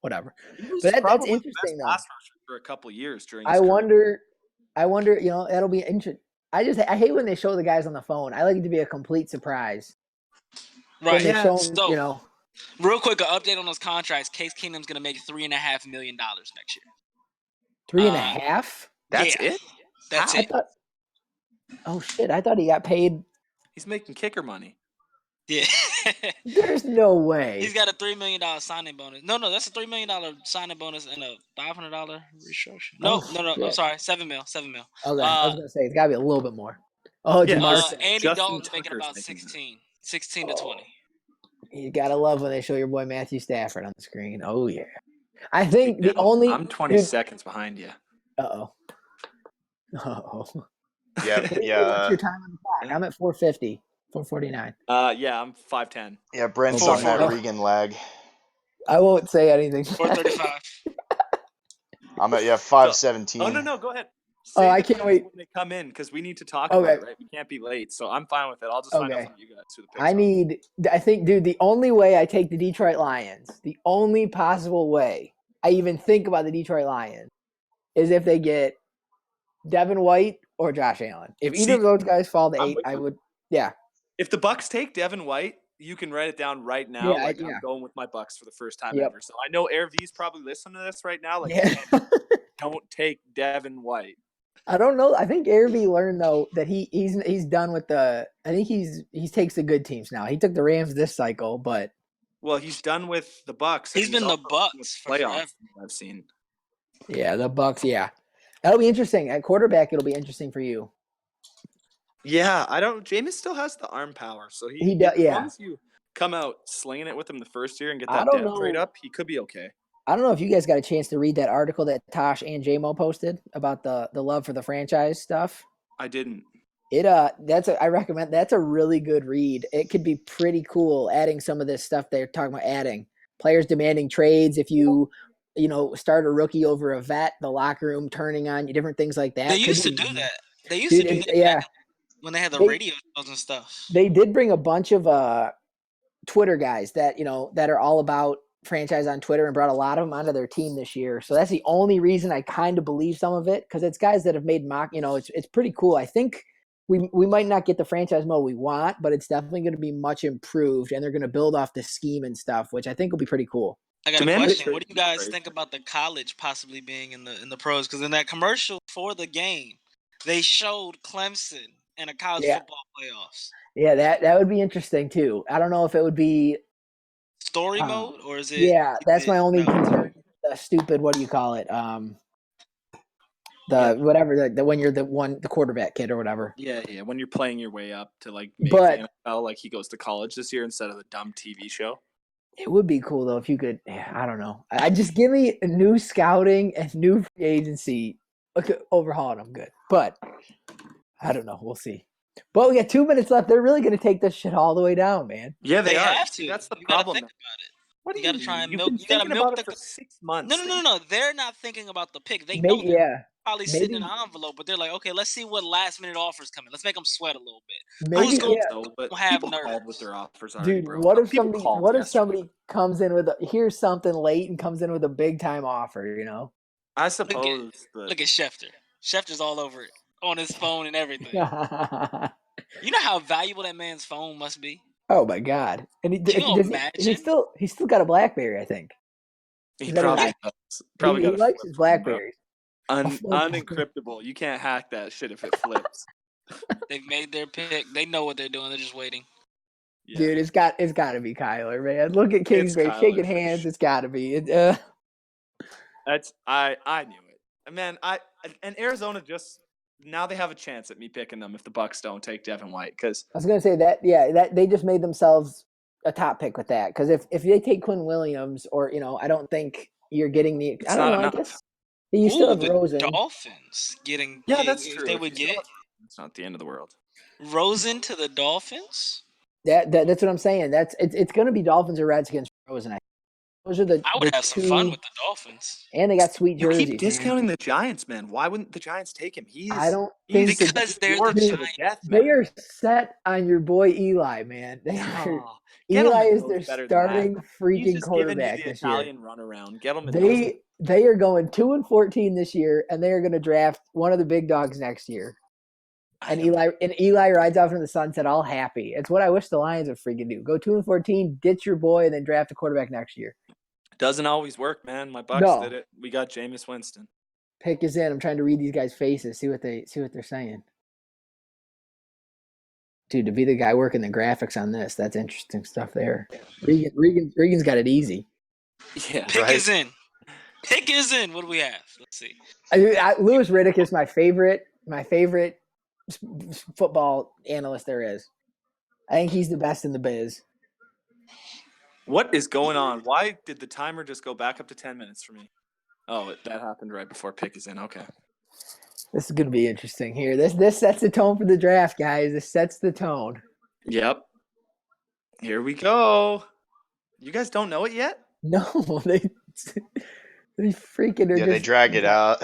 D: whatever.
A: He was
D: But that's
A: probably the
D: interesting
A: best
D: though.
A: pass rusher for a couple years during. His
D: I
A: career.
D: wonder. That'll be interesting. I hate when they show the guys on the phone. I like it to be a complete surprise.
B: Right.
D: When they show 'em,
B: So, real quick, an update on those contracts. Case Keenum's going to make $3.5 million next year.
D: 3.5.
A: That's
B: yeah.
A: it.
B: That's
A: How?
B: it.
D: Oh shit! I thought he got paid.
A: He's making kicker money.
B: Yeah.
D: There's no way.
B: He's got a $3 million signing bonus. No, that's a $3 million signing bonus and a $500 restructure. No, I'm
D: shit.
B: sorry, $7 million.
D: Okay, I was gonna say it's gotta be a little bit more. Oh,
A: Yeah,
D: Jamar.
B: Andy
A: Justin
B: Dalton's making
A: Tucker's
B: about
A: making that.
B: 16 to 20.
D: You gotta love when they show your boy Matthew Stafford on the screen. Oh yeah. I think the only
A: I'm 20 seconds behind you.
D: Uh-oh.
C: Yeah,
D: What's
C: yeah,
D: your time on the clock? I'm at 450, 449.
A: Yeah, I'm 5'10".
C: yeah. Brent's
D: Oh,
C: on that
B: 440.
C: Regan lag.
D: I won't say anything.
B: 435.
C: I'm at 517.
A: Oh no, go ahead.
D: Oh,
A: Say
D: I
A: the
D: can't
A: times
D: wait.
A: when they come in because we need to talk
D: Okay.
A: about it, right? We can't be late, so I'm fine with it. I'll just find out
D: Okay.
A: from you guys who the picks are.
D: I think, dude, the only way I take the Detroit Lions, the only possible way I even think about the Detroit Lions is if they get Devin White or Josh Allen. If either of those guys fall to
A: I'm
D: 8,
A: with
D: I
A: you.
D: would, yeah.
A: If the Bucks take Devin White, you can write it down right now.
D: Yeah,
A: I'm going with my Bucks for the first time
D: Yep.
A: ever. So I know Air V's probably listening to this right now. Like,
D: Yeah.
A: man, don't take Devin White.
D: I don't know. I think Airby learned though that he's done with the. I think he takes the good teams now. He took the Rams this cycle, but
A: Well, he's done with the Bucks. And
B: He's been the
A: also done with
B: Bucks for
A: playoffs.
B: forever.
A: I've seen.
D: yeah, the Bucks. Yeah, that'll be interesting. At quarterback, it'll be interesting for you.
A: Yeah, I don't. Jameis still has the arm power, so
D: He does.
A: as
D: Yeah,
A: long as you come out slinging it with him the first year and get
D: I
A: that
D: don't
A: depth rate
D: know.
A: up, he could be okay.
D: I don't know if you guys got a chance to read that article that Tosh and JMO posted about the love for the franchise stuff.
A: I didn't.
D: I recommend. That's a really good read. It could be pretty cool adding some of this stuff they're talking about adding. Players demanding trades if you start a rookie over a vet, the locker room turning on you, different things like that.
B: They used to do that. They used
D: Dude,
B: to do that
D: yeah.
B: when they had the radio shows and stuff.
D: They did bring a bunch of Twitter guys that that are all about franchise on Twitter and brought a lot of them onto their team this year. So that's the only reason I kind of believe some of it, because it's guys that have made mock. It's pretty cool. I think we might not get the franchise mode we want, but it's definitely going to be much improved, and they're going to build off the scheme and stuff, which I think will be pretty cool.
B: I got a question. What do you guys think about the college possibly being in the pros? Because in that commercial for the game, they showed Clemson in a college football playoffs.
D: Yeah, that would be interesting too. I don't know if it would be
B: story mode or is it?
D: Yeah, that's my only concern. The stupid, what do you call it? Whatever the when you're the quarterback kid or whatever.
A: Yeah. When you're playing your way up to like make the NFL, like he goes to college this year instead of the dumb TV show.
D: It would be cool though if you could. I don't know. I just give me a new scouting and new free agency. Okay, overhauling them good, but I don't know. We'll see. But we got 2 minutes left. They're really going to take this shit all the way down, man.
A: Yeah, they are.
B: Have to.
A: That's the
B: you
A: problem.
B: Gotta think about it.
A: What
B: you got to try and
A: You've
B: milk.
A: been
B: You got to
A: thinking
B: milk
A: about it for 6 months.
B: No. They're not thinking about the pick. They know they're probably sitting in an envelope, but they're like, okay, let's see what last minute offers come in. Let's make them sweat a little bit.
D: Maybe
A: but
B: have
A: people
B: nerves
A: called with their offers already,
D: dude.
A: bro.
D: What if somebody comes in with here's something late and comes in with a big time offer?
A: I suppose.
B: Look at Schefter. Schefter's all over it on his phone and everything. You know how valuable that man's phone must be.
D: Oh my god! And he still got a BlackBerry, I think.
A: He probably does. Probably
D: he likes his BlackBerries.
A: Unencryptable. You can't hack that shit if it flips.
B: They've made their pick. They know what they're doing. They're just waiting.
D: Yeah. Dude, it's got to be Kyler, man. Look at Kingsbury shaking hands. It's got to be.
A: That's I knew it, man. And Arizona now they have a chance at me picking them if the Bucks don't take Devin White. Because
D: I was gonna say that they just made themselves a top pick with that. Because if they take Quinn Williams or I don't think you're getting the. I don't know. I guess you still have Rosen.
B: Dolphins getting.
A: Yeah, that's true.
B: They would get.
A: It's not the end of the world.
B: Rosen to the Dolphins.
D: That's what I'm saying. It's going to be Dolphins or Redskins for Rosen. Those are
B: I would have some fun with the Dolphins.
D: And they got sweet jerseys.
A: You keep discounting the Giants, man. Why wouldn't the Giants take him?
D: I don't think
B: because they're the Giants.
D: They are set on your boy Eli, man. Eli is their starting freaking quarterback this year.
A: Italian runaround. Get him.
D: They are going 2-14 this year, and they are going to draft one of the big dogs next year. And Eli rides off into the sunset all happy. It's what I wish the Lions would freaking do. Go 2-14, ditch your boy, and then draft a quarterback next year.
A: Doesn't always work, man. My Bucks did it. We got Jameis Winston.
D: Pick is in. I'm trying to read these guys' faces, see what they're saying. Dude, to be the guy working the graphics on this, that's interesting stuff there. Regan's got it easy.
A: Yeah.
B: Pick
C: Right.
B: is in. Pick is in. What do we have? Let's see.
D: Louis Riddick is my favorite football analyst there is. I think he's the best in the biz.
A: What is going on? Why did the timer just go back up to 10 minutes for me? Oh, that happened right before pick is in. Okay.
D: This is going to be interesting here. This sets the tone for the draft, guys. This sets the tone.
A: Yep. Here we go. You guys don't know it yet?
D: No, they freaking are
C: Yeah,
D: just
C: they drag it out.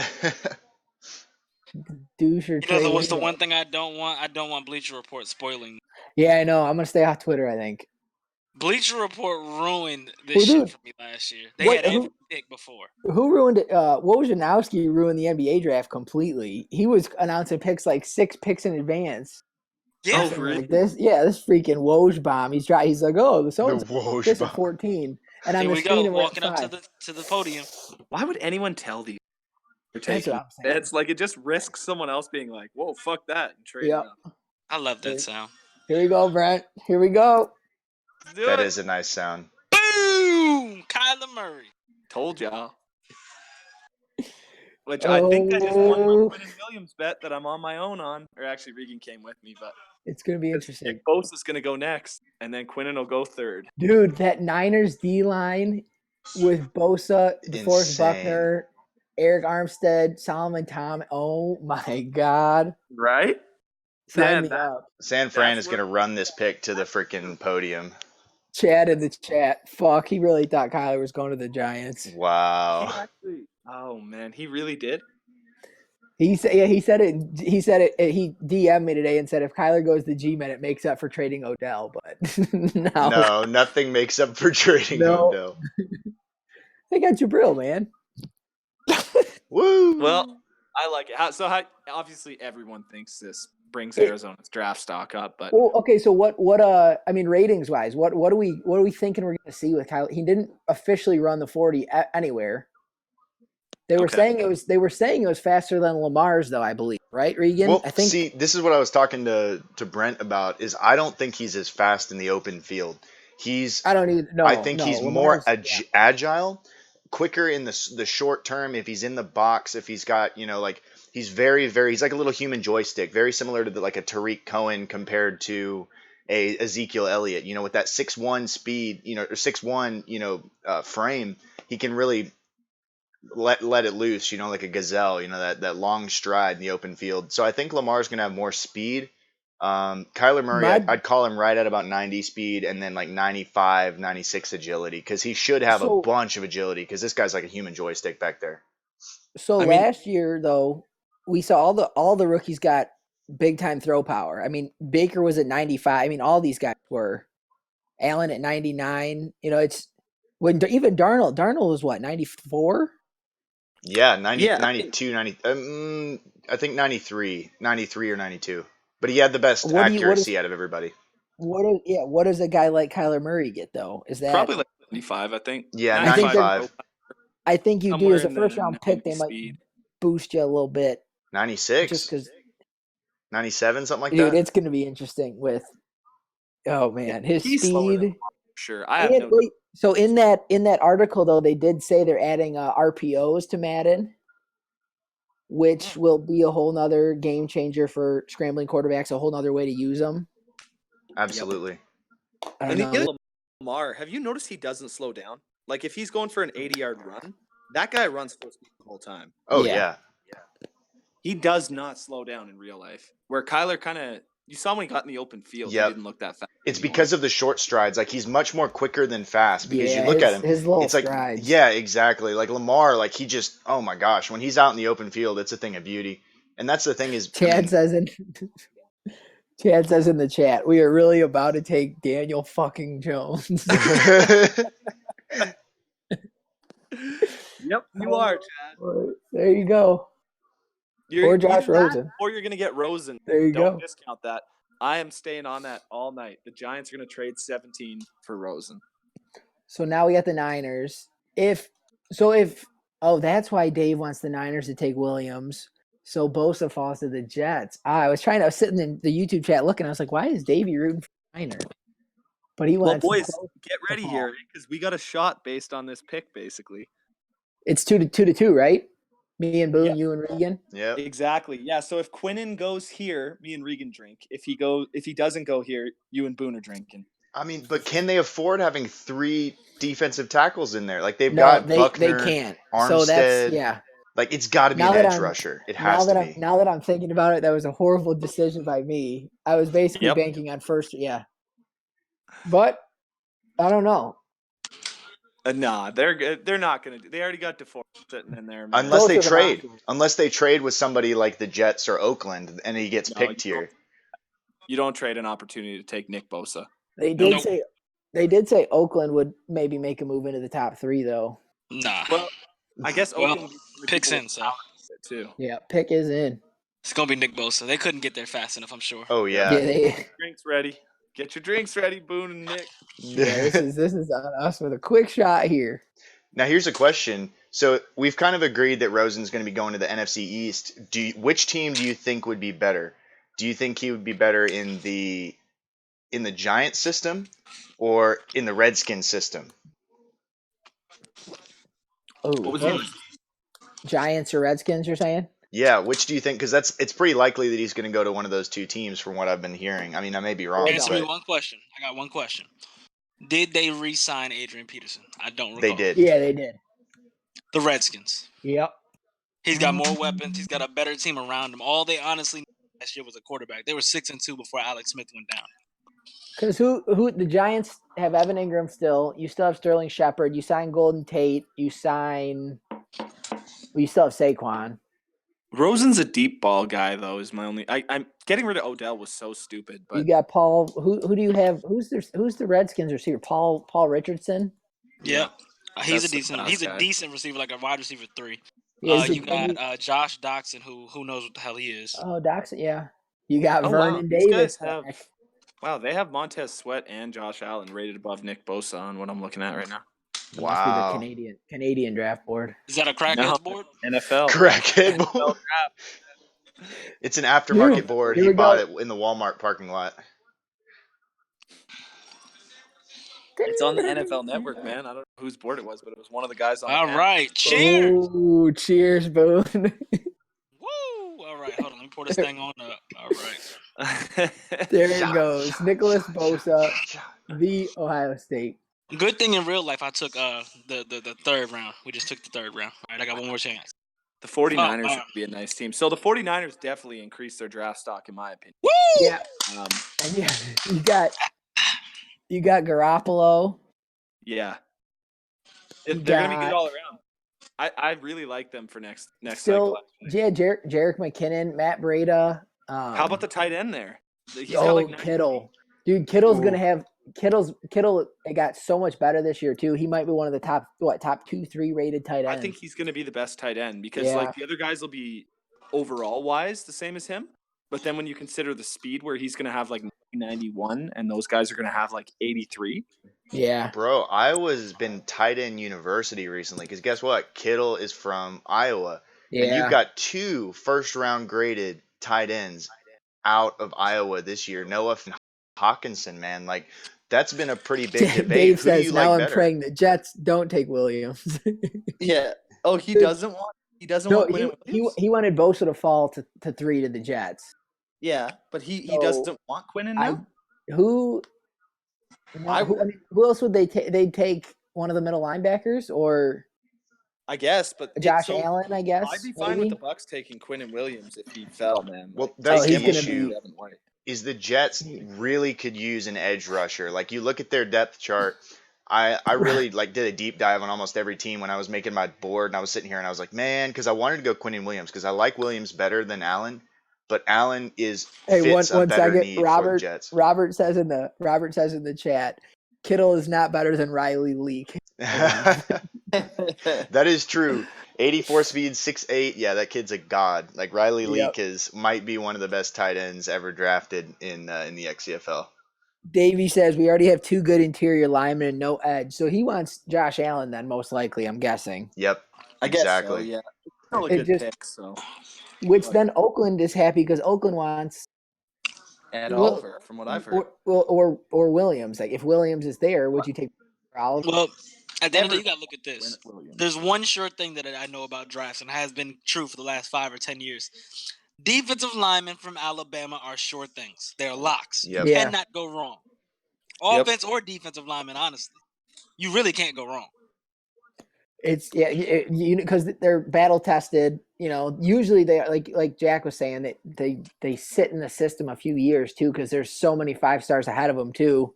D: douche or
B: You know what's the
D: trade.
B: one thing I don't want? I don't want Bleacher Report spoiling.
D: Yeah, I know. I'm going to stay off Twitter, I think.
B: Bleacher Report ruined this
D: Well,
B: shit
D: dude,
B: for me last year. They had every pick before.
D: Who ruined it? Wojnarowski ruined the NBA draft completely. He was announcing picks like 6 picks in advance.
B: Yeah.
A: Oh, really?
D: Like this freaking Woj bomb. He's like, oh, so
C: The Woj
D: this at
C: bomb.
D: 14, and on
B: Here
D: the
B: we
D: screen
B: go,
D: we're at
B: walking up
D: 5.
B: to the podium.
A: Why would anyone tell these?
D: That's what I'm saying.
A: It's like it just risks someone else being like, "Whoa, fuck that," and trading
D: Yep.
A: up.
B: I love that sound.
D: Here we go, Brent. Here we go.
A: Do
C: That
A: it.
C: is a nice sound.
B: Boom! Kyler Murray.
A: Told y'all. Which I think I just won my Quinn and Williams bet that I'm on my own on. Or actually, Regan came with me, but
D: It's gonna be interesting.
A: Nick Bosa's gonna go next, and then Quinnen will go third.
D: Dude, that Niners D line with Bosa, DeForest
C: Insane.
D: Buckner, Eric Armstead, Solomon Tom. Oh my God!
A: Right?
D: Sign
A: Yeah,
D: me up.
C: San Fran
A: That's
C: is going to run this pick to the freaking podium.
D: Chad in the chat. Fuck, he really thought Kyler was going to the Giants.
C: Wow.
A: Oh man, he really did.
D: He said it. He said it. He DM'd me today and said if Kyler goes to G-Men, it makes up for trading Odell. But no,
C: No, nothing makes up for trading
D: No.
C: Odell.
D: they got Jabril, man.
C: Woo!
A: Well, I like it. Obviously, everyone thinks this brings Arizona's draft stock up, but
D: Well, okay. So what? I mean, ratings wise, what are we thinking we're going to see with Kyler? He didn't officially run the 40 anywhere. They were saying it was faster than Lamar's, though, I believe, right, Regan?
C: Well,
D: I think.
C: see, this is what I was talking to Brent about. Is I don't think he's as fast in the open field.
D: I don't even know.
C: I think he's more
D: Lamar's,
C: agile, quicker in the short term. If he's in the box, if he's got like he's very he's like a little human joystick, very similar to like a Tariq Cohen compared to a Ezekiel Elliott. With that 6'1" speed, or 6'1", frame, he can really let it loose, like a gazelle, that long stride in the open field. So I think Lamar's going to have more speed. Kyler Murray, I'd call him right at about 90 speed and then like 95, 96 agility because he should have a bunch of agility because this guy's like a human joystick back there.
D: So last year, though, we saw all the rookies got big time throw power. I mean, Baker was at 95. I mean, all these guys were. Allen at 99. It's when even Darnold was what, 94?
C: Yeah, 92, 90. I think 93 or 92. But he had the best accuracy out of everybody.
D: What does a guy like Kyler Murray get though? Is that
A: probably like 95, I think.
C: Yeah, 95.
D: I think you do as a first round pick, they might boost you a little bit.
C: 96.
D: Just because
C: 97, something like
D: that. Dude, it's gonna be interesting with his speed.
A: Sure. I have
D: So in that article though, they did say they're adding RPOs to Madden, which will be a whole nother game changer for scrambling quarterbacks, a whole nother way to use them.
C: Absolutely.
A: And Lamar, have you noticed he doesn't slow down? Like if he's going for an 80-yard run, that guy runs full speed the whole time.
C: Oh yeah.
A: He does not slow down in real life. Where Kyler kind of, you saw when he got in the open field, he didn't look that fast.
C: It's because of the short strides. Like he's much more quicker than fast because you look at him.
D: His little
C: it's like,
D: strides.
C: Yeah, exactly. Like Lamar, like he just, oh my gosh, when he's out in the open field, it's a thing of beauty. And that's the thing is,
D: Chad says in the chat, we are really about to take Daniel fucking Jones.
A: Yep, you are, Chad.
D: There you go. Or Josh Rosen.
A: Or you're going to get Rosen.
D: There you go.
A: Don't discount that. I am staying on that all night. The Giants are going to trade 17 for Rosen.
D: So now we got the Niners. That's why Dave wants the Niners to take Williams. So Bosa falls to the Jets. I was sitting in the YouTube chat looking. I was like, why is Davey rooting for the Niners? But he
A: Well,
D: wants
A: boys,
D: Bosa
A: get
D: to
A: ready
D: fall.
A: here because we got a shot based on this pick, basically.
D: It's 2-2, right? Me and Boone,
A: Yep.
D: you and Regan.
C: Yep.
A: Exactly. Yeah. So if Quinnen goes here, me and Regan drink. If he doesn't go here, you and Boone are drinking.
C: I mean, but can they afford having 3 defensive tackles in there? Like they've
D: No,
C: got
D: they
C: Buckner,
D: can't.
C: Armstead.
D: So that's
C: Like it's got to be
D: Now
C: an
D: that
C: edge
D: I'm-
C: rusher. It has
D: now
C: to
D: that
C: be.
D: now that I'm thinking about it, that was a horrible decision by me. I was basically
A: Yep.
D: banking on first, yeah. But I don't know.
A: Nah, they're not gonna. They already got DeForest sitting in there, man.
C: Unless they
D: Bosa's a
C: trade.
D: monster.
C: Unless they trade with somebody like the Jets or Oakland and he gets
A: No,
C: picked here.
A: You don't trade an opportunity to take Nick Bosa.
D: They did
B: Nope.
D: say Oakland would maybe make a move into the top 3 though.
B: Nah.
A: Well, I guess
B: Well,
A: Oakland
B: picks in, so
A: too.
D: Yeah, pick is in.
B: it's gonna be Nick Bosa. They couldn't get there fast enough, I'm sure.
C: Oh
D: Yeah,
C: yeah.
A: Drinks ready. Get your drinks ready, Boone and Nick.
D: this is on us with a quick shot here.
C: Now here's a question. So we've kind of agreed that Rosen's going to be going to the NFC East. Which team do you think would be better? Do you think he would be better in the Giants system or in the Redskins system?
A: What
D: Oh,
A: was
D: hey.
A: yours?
D: Giants or Redskins, you're saying?
C: Yeah, which do you think? Because it's pretty likely that he's going to go to one of those 2 teams from what I've been hearing. I mean, I may be wrong,
B: Answer me
C: but
B: one question. I got one question. Did they re-sign Adrian Peterson? I don't recall.
C: they did.
D: Yeah, they did.
B: The Redskins.
D: Yep.
B: He's got more weapons. He's got a better team around him. All they honestly needed last year was a quarterback. They were 6-2 before Alex Smith went down.
D: Because who the Giants have Evan Ingram still. You still have Sterling Shepard. You sign Golden Tate. You still have Saquon.
A: Rosen's a deep ball guy, though. Is my only. I'm getting rid of Odell was so stupid, but
D: You got Paul. Who do you have? Who's the Redskins receiver? Paul Richardson.
B: Yep. He's
A: That's the
B: a
A: fast guy.
B: decent receiver, like a wide receiver 3.
D: Yeah,
B: You got Josh Doxson, who knows what the hell he is.
D: Oh, Doxson. Yeah. You got
A: Oh, wow.
D: Vernon
A: These
D: Davis.
A: guys have. Wow, they have Montez Sweat and Josh Allen rated above Nick Bosa on what I'm looking at right now.
D: It must be
C: Wow.
D: the Canadian draft board.
B: Is that a crackhead's board?
A: NFL.
C: Crackhead board. It's an aftermarket
D: Dude,
C: board.
D: here
C: He
D: we
C: bought
D: go.
C: it in the Walmart parking lot.
A: It's on the NFL Network, man. I don't know whose board it was, but it was one of the guys on.
B: All
A: the
B: right. Cheers.
D: Oh, cheers, Boone.
B: Woo. All right. Hold on. Let me pour this thing on up. All right.
D: There it goes. Nicholas Bosa, the Ohio State.
B: Good thing in real life I took the third round. We just took the third round. All right. I got one more chance.
A: The 49ers would be a nice team. So the 49ers definitely increased their draft stock, in my opinion.
B: Woo.
D: Yeah. And yeah, you got Garoppolo.
A: Yeah. They're going to be good all around. I really like them for next
D: Still,
A: cycle.
D: yeah, Jerick McKinnon, Matt Breida.
A: How about the tight end there? He's
D: got
A: like
D: Kittle. Dude, Kittle's going to have Kittle. It got so much better this year too. He might be one of the top 2-3 rated tight ends.
A: I think he's going to be the best tight end because
D: Yeah.
A: the other guys will be overall wise the same as him. But then when you consider the speed where he's going to have 91 and those guys are going to have 83.
D: Yeah.
C: Bro, Iowa's been tight end university recently because guess what? Kittle is from Iowa.
D: Yeah.
C: And you've got 2 first-round graded tight ends out of Iowa this year. Noah and Hawkinson, man. That's been a pretty big debate.
D: Dave
C: Who do
D: says,
C: you
D: now
C: like
D: I'm
C: better?
D: praying the Jets don't take Williams.
A: Yeah. Oh, he doesn't want Quinnen Williams?
D: he wanted Bosa to fall to 3 to the Jets.
A: Yeah, but he
D: So,
A: doesn't want Quinnen now?
D: Who else would they take? They'd take one of the middle linebackers or
A: I guess, but
D: Josh Allen, I guess.
A: I'd be fine with the Bucks taking Quinnen Williams if he fell, man.
C: Well, that's
D: he's
C: the
D: gonna
C: issue.
D: be-
C: Is the Jets really could use an edge rusher. You look at their depth chart. I really did a deep dive on almost every team when I was making my board, and I was sitting here and I was like, man, because I wanted to go Quinnen Williams because I like Williams better than Allen, but Allen fits a better need for the Jets.
D: Robert says in the chat, Kittle is not better than Riley Leak.
C: That is true. 84 speed, 6'8". Yeah, that kid's a god. Riley Leak might be one of the best tight ends ever drafted in the XCFL.
D: Davey says we already have 2 good interior linemen and no edge, so he wants Josh Allen then most likely. I'm guessing.
C: Yep,
A: I
C: exactly.
A: guess so, yeah. Still a good pick. So
D: Which then Oakland is happy because Oakland wants
A: Ed Oliver, from what I've heard.
D: or Williams. Like if Williams is there, would you take Oliver?
B: Well, at the end of the day, you got to look at this.
A: Williams.
B: There's one sure thing that I know about drafts and has been true for the last 5 or 10 years. Defensive linemen from Alabama are sure things. They're locks.
C: Yep.
B: You
D: Yeah.
B: cannot go wrong. Offense or defensive linemen, honestly. You really can't go wrong.
D: It's because they're battle tested. You know, usually they like Jack was saying that they sit in the system a few years too because there's so many 5 stars ahead of them too,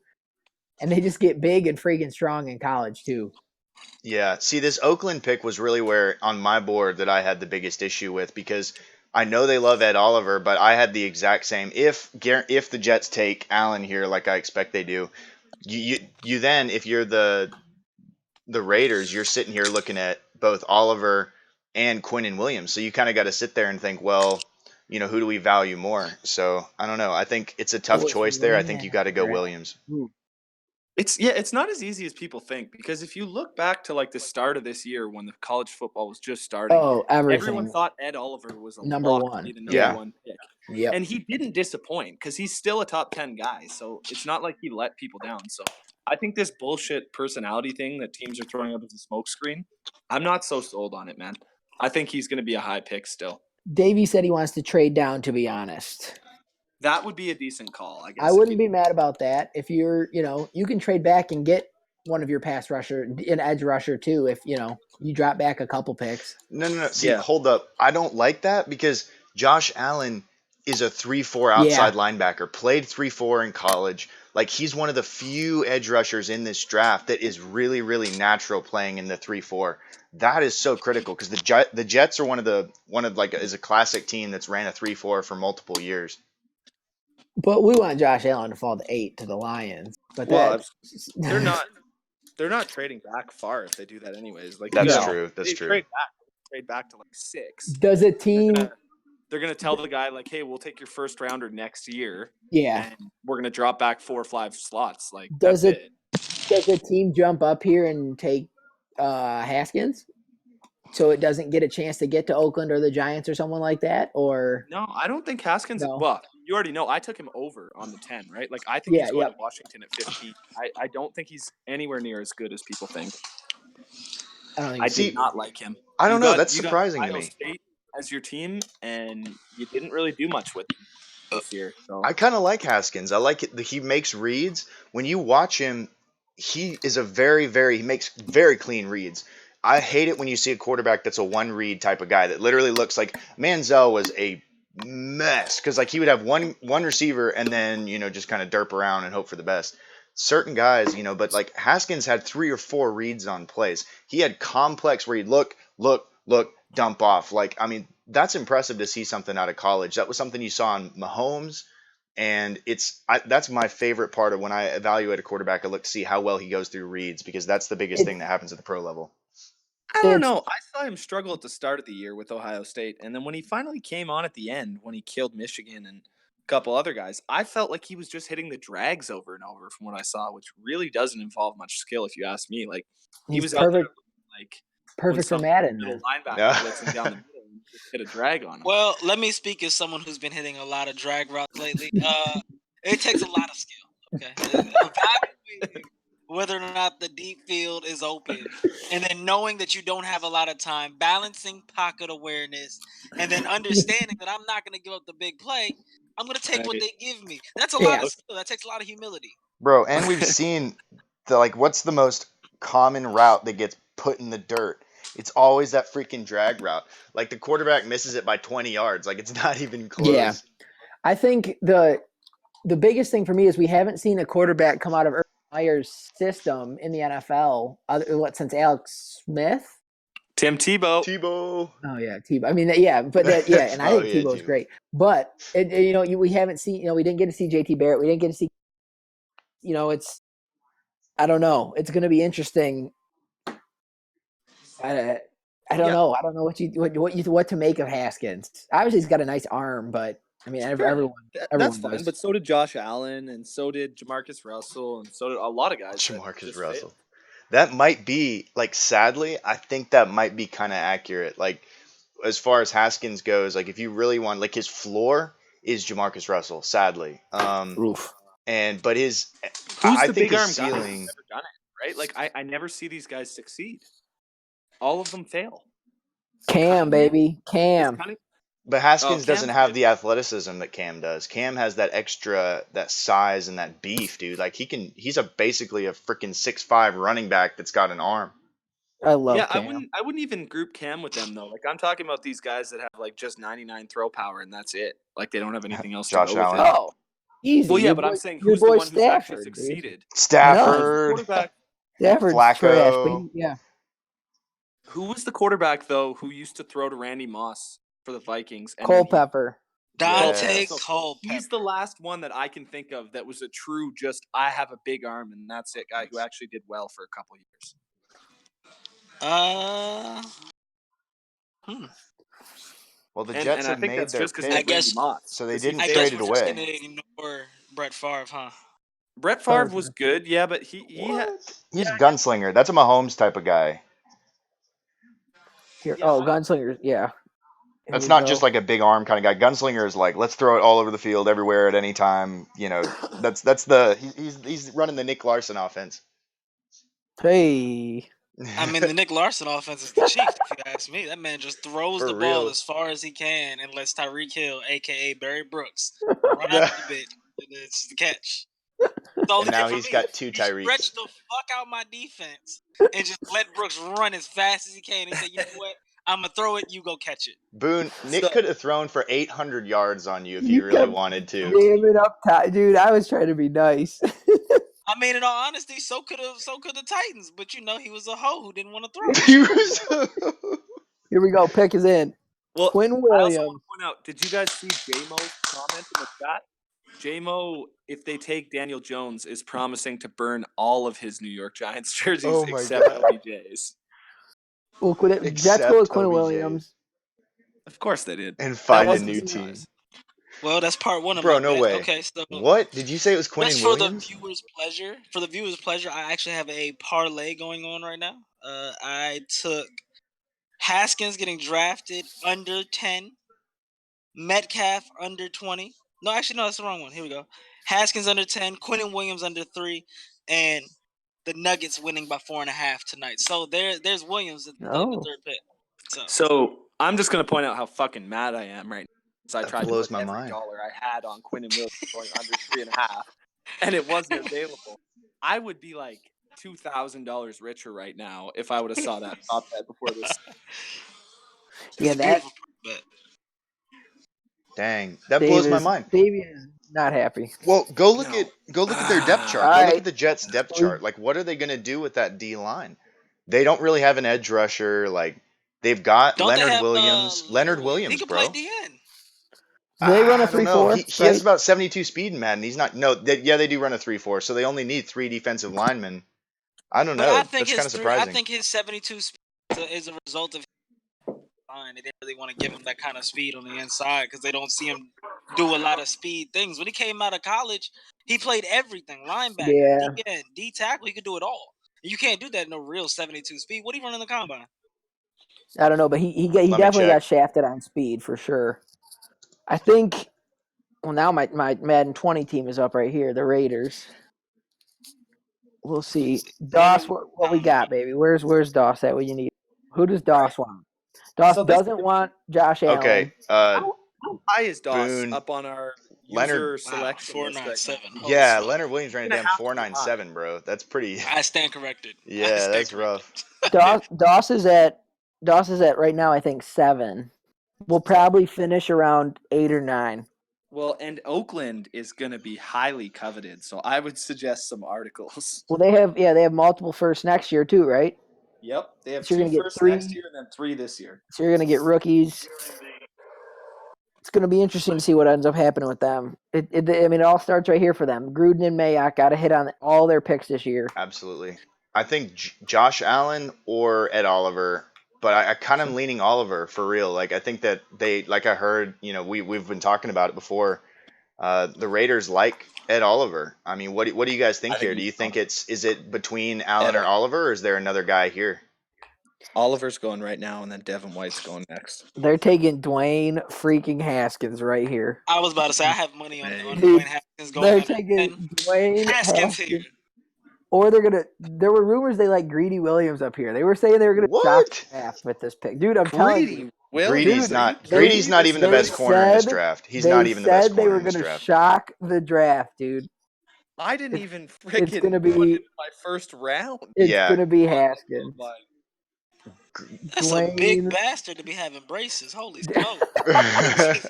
D: and they just get big and freaking strong in college too.
C: Yeah. See, this Oakland pick was really where on my board that I had the biggest issue with because I know they love Ed Oliver, but I had the exact same. If the Jets take Allen here, like I expect they do, you then if you're the Raiders, you're sitting here looking at both Oliver and Quinnen Williams. So you kind of got to sit there and think, well, you know, who do we value more? So I don't know. I think it's a tough choice there. I think you got to go Williams.
A: It's not as easy as people think because if you look back to like the start of this year when the college football was just starting, everyone thought Ed Oliver was a
D: number
A: lock
D: one,
A: to be the number one pick.
D: Yeah,
A: and he didn't disappoint because he's still a top 10 guy. So it's not like he let people down. So I think this bullshit personality thing that teams are throwing up as a smokescreen, I'm not so sold on it, man. I think he's going to be a high pick still.
D: Davey said he wants to trade down. To be honest,
A: that would be a decent call, I guess.
D: I wouldn't be mad about that. If you're, you can trade back and get one of your pass rusher, an edge rusher too. If you drop back a couple picks.
C: No. See, hold up. I don't like that because Josh Allen is a 3-4 outside linebacker. Played 3-4 in college. Like he's one of the few edge rushers in this draft that is really, really natural playing in the 3-4. That is so critical because the Jets are one of like is a classic team that's ran a 3-4 for multiple years.
D: But we want Josh Allen to fall to 8 to the Lions. But
A: they're not trading back far if they do that anyways. Like
C: that's true. That's true.
A: Trade back to like 6.
D: Does a team?
A: They're gonna tell the guy like, "Hey, we'll take your first rounder next year.
D: Yeah,
A: and we're gonna drop back 4 or 5 slots." Like,
D: does a team jump up here and take Haskins? So it doesn't get a chance to get to Oakland or the Giants or someone like that, or
A: no, I don't think Haskins.
D: No.
A: Well, you already know I took him over on the 10, right? Like I think he's going to Washington at 15. I don't think he's anywhere near as good as people think. I did not like him.
C: I don't know. That's surprising to me.
A: State as your team, and you didn't really do much with him this year. So.
C: I kind of like Haskins. I like it. He makes reads. When you watch him, he is he makes very clean reads. I hate it when you see a quarterback that's a one read type of guy that literally looks like Manziel was a mess because like he would have one receiver and then just kind of derp around and hope for the best. Certain guys, but like Haskins had 3 or 4 reads on plays. He had complex where he'd look, dump off. Like I mean, that's impressive to see something out of college. That was something you saw on Mahomes. And that's my favorite part of when I evaluate a quarterback. I look to see how well he goes through reads because that's the biggest thing that happens at the pro level.
A: I don't know. I saw him struggle at the start of the year with Ohio State. And then when he finally came on at the end, when he killed Michigan and a couple other guys, I felt like he was just hitting the drags over and over from what I saw, which really doesn't involve much skill if you ask me. Like he was out there like
D: perfect for Madden.
A: Linebacker blitzing down the middle and just hit a drag on him.
B: Well, let me speak as someone who's been hitting a lot of drag routes lately. It takes a lot of skill. Okay. Evaluating whether or not the deep field is open, and then knowing that you don't have a lot of time, balancing pocket awareness, and then understanding that I'm not going to give up the big play. I'm going to take what they give me. That's a lot of skill. That takes a lot of humility.
C: Bro, and we've seen what's the most common route that gets put in the dirt? It's always that freaking drag route. Like the quarterback misses it by 20 yards. Like it's not even close.
D: Yeah. I think the biggest thing for me is we haven't seen a quarterback come out of Urban Meyer's system in the NFL since Alex Smith?
A: Tim Tebow.
D: Oh yeah, Tebow. I mean, but and I think Tebow's great. But we haven't seen. We didn't get to see JT Barrett. We didn't get to see. It's. I don't know. It's going to be interesting. I don't know. I don't know what to make of Haskins. Obviously, he's got a nice arm, but I mean, everyone
A: that's fine.
D: does.
A: But so did Josh Allen, and so did Jamarcus Russell, and so did a lot of guys.
C: Jamarcus Russell. That might be sadly, I think that might be kind of accurate. Like as far as Haskins goes, like if you really want, like his floor is Jamarcus Russell, sadly.
D: Oof.
C: But
A: Who's
C: I
A: the
C: think
A: big
C: his
A: arm guy who's
C: ceiling.
A: never done it, right? Like I never see these guys succeed. All of them fail.
D: Cam, baby.
A: It's
D: Cam.
A: kind of
C: But Haskins doesn't
A: Cam's
C: have
A: good.
C: the athleticism that Cam does. Cam has that extra, that size and that beef, dude. Like he's basically a freaking 6'5" running back that's got an arm.
D: I love
A: Yeah,
D: Cam.
A: I wouldn't even group Cam with them though. Like I'm talking about these guys that have like just 99 throw power and that's it. Like they don't have anything else to
C: Josh
A: go with
C: Allen.
A: it.
D: Oh, easy.
A: Well, yeah,
D: Your
A: but
D: boy,
A: I'm saying
D: your
A: who's the
D: boy
A: one who's actually
D: Stafford, dude.
A: succeeded? Who's the
C: Stafford,
A: quarterback?
D: Stafford's trash, but
C: Flacco.
D: yeah.
A: Who was the quarterback though who used to throw to Randy Moss for the Vikings? And
D: Culpepper.
B: Dante
C: Yes.
B: Culpepper.
A: He's the last one that I can think of that was a true just I have a big arm and that's it guy who actually did well for a couple years.
C: Well, the
A: And
C: Jets
A: I
C: have
A: think
C: made
A: that's
C: their
A: just because
B: I
C: pick,
A: Randy
B: guess
A: Moss.
C: so they
A: 'cause he
C: didn't
B: I
A: failed
B: guess
C: trade
B: we're
C: it
B: just
C: away.
B: gonna ignore Brett Favre, huh?
A: Brett Favre was good, yeah, but he had
C: He's a gunslinger. That's a Mahomes type of guy.
D: Here,
A: Yeah,
D: Gunslingers. Yeah. Here
C: That's
D: we
C: not
D: go.
C: just like a big arm kind of guy. Gunslinger is like, let's throw it all over the field, everywhere, at any time. You know, he's running the Nick Larson offense.
D: Hey.
B: I mean, the Nick Larson offense is the Chiefs, if you ask me. That man just throws
C: For
B: the ball
C: real.
B: as far as he can and lets Tyreek Hill, a.k.a. Barry Brooks, run out the bit. And it's the catch. The only
C: And now
B: thing for
C: he's
B: me,
C: got two
B: he
C: Tyreeks.
B: stretched the fuck out my defense and just let Brooks run as fast as he can. He said, you know what? I'm going to throw it. You go catch it.
C: Boone, Nick
A: So-
C: could have thrown for 800 yards on you if he
D: You
C: really
D: kept
C: wanted to.
D: jamming up, dude. I was trying to be nice.
B: I mean, in all honesty, so could the Titans. But, you know, he was a hoe who didn't want to throw.
C: He was-
D: Here we go. Pick is in.
A: Well,
D: Quinn
A: I also want
D: Williams.
A: to point out, did you guys see J-Mo's comment in the chat? J-Mo, if they take Daniel Jones, is promising to burn all of his New York Giants jerseys
C: Oh my
A: except
C: God.
A: OBJ's.
D: Well, Jets
C: Except
D: go with Quinn
C: OBJ.
D: Williams.
A: Of course they did.
C: And
A: That
C: find a
A: wasn't
C: new
A: surprise.
C: team.
B: Well, that's part one of
C: Bro,
B: my
C: no
B: bet.
C: way.
B: Okay, so
C: What? Did you say it was Quinn
B: just
C: Williams?
B: for the viewers' pleasure, I actually have a parlay going on right now. I took Haskins getting drafted under 10, Metcalf under 20. No, actually, no, that's the wrong one. Here we go. Haskins under 10, Quentin Williams under 3, and the Nuggets winning by 4.5 tonight. So there's Williams at the third pick.
A: So I'm just going to point out how fucking mad I am right now. So I
C: That
A: tried to
C: blows
A: put
C: my
A: every
C: mind.
A: dollar I had on Quinn and Williams going under 3.5, and it wasn't available. I would be like $2,000 richer right now if I would have saw that top bet before this.
D: Yeah, that
B: bet.
C: Dang, that blows my mind.
D: Davey is not happy.
C: Well, go look
A: No.
C: at their depth chart.
D: All
C: Go look
D: right.
C: at the Jets depth chart. Like, what are they gonna do with that D line? They don't really have an edge rusher. Like, they've got
B: Don't they
C: Leonard
B: have
C: Williams. Leonard
B: He
C: Williams,
B: could
C: bro.
B: play DN.
D: Do they run a
C: I don't know.
D: 3-4?
C: He has about 72 speed in Madden. He's not. No, they do run a 3-4, so they only need 3 defensive linemen. I don't
B: But
C: know.
B: I think
C: That's kind of surprising.
B: his 72 speed is a result of line. They didn't really want to give him that kind of speed on the inside because they don't see him do a lot of speed things. When he came out of college, he played everything: linebacker,
D: Yeah.
B: DN, D tackle. He could do it all. You can't do that in a real 72 speed. What do you run in the combine?
D: I don't know, but he
C: Let me
D: definitely
C: check.
D: got shafted on speed for sure. I think. Well, now my Madden 20 team is up right here, the Raiders. We'll see. Doss, what we got, baby? Where's Doss at? What you need? Who does Doss want? Doss
A: So this-
D: doesn't want Josh Allen.
C: Okay.
A: How high is Doss
C: Boone,
A: up on our
C: Leonard-
A: user selection list right now?
B: 497. Holy
C: Yeah,
B: fuck.
C: Leonard Williams ran a
A: Gonna
C: damn
A: have to be
C: 4.97, bro. That's pretty.
B: I stand corrected.
C: Yeah, that's rough.
D: Doss is at right now, I think 7. We'll probably finish around 8 or 9.
A: Well, and Oakland is going to be highly coveted, so I would suggest some articles.
D: Well, they have multiple firsts next year too, right?
A: Yep, they have
D: So you're
A: 2
D: gonna get
A: firsts
D: 3
A: next year and then 3 this year.
D: So you're gonna get rookies. It's gonna be interesting to see what ends up happening with them. It all starts right here for them. Gruden and Mayock got to hit on all their picks this year.
C: Absolutely. I think Josh Allen or Ed Oliver, but I kind of am leaning Oliver for real. Like, I think that they, like I heard, we've been talking about it before. The Raiders like Ed Oliver. I mean, what do you guys think
A: I think
C: here? Do you
A: he's
C: think
A: fine.
C: is it between Allen or Oliver, or is there another guy here?
A: Oliver's going right now, and then Devin White's going next.
D: They're taking Dwayne freaking Haskins right here.
B: I was about to say I have money on
D: Dude,
B: Dwayne Haskins going.
D: They're taking Dwayne
B: Haskins
D: Haskins.
B: here.
D: Or there were rumors they like Greedy Williams up here. They were saying they were going to shock
C: What?
D: the draft with this pick. Dude, I'm telling you.
C: Greedy's
D: Dude,
C: not.
D: they-
C: Greedy's not even the
D: they
C: best corner in this
D: said-
C: draft. He's
D: they
C: not even the best
D: said they
C: corner
D: were
C: in this
D: going to
C: draft.
D: shock the draft, dude.
A: I didn't
D: It's-
A: even
D: it's
A: freaking
D: gonna be-
A: put it in my first round.
D: It's
C: Yeah.
D: going to be Haskins.
B: That's a big
D: Dwayne-
B: bastard to be having braces. Holy smoke. Jesus Christ.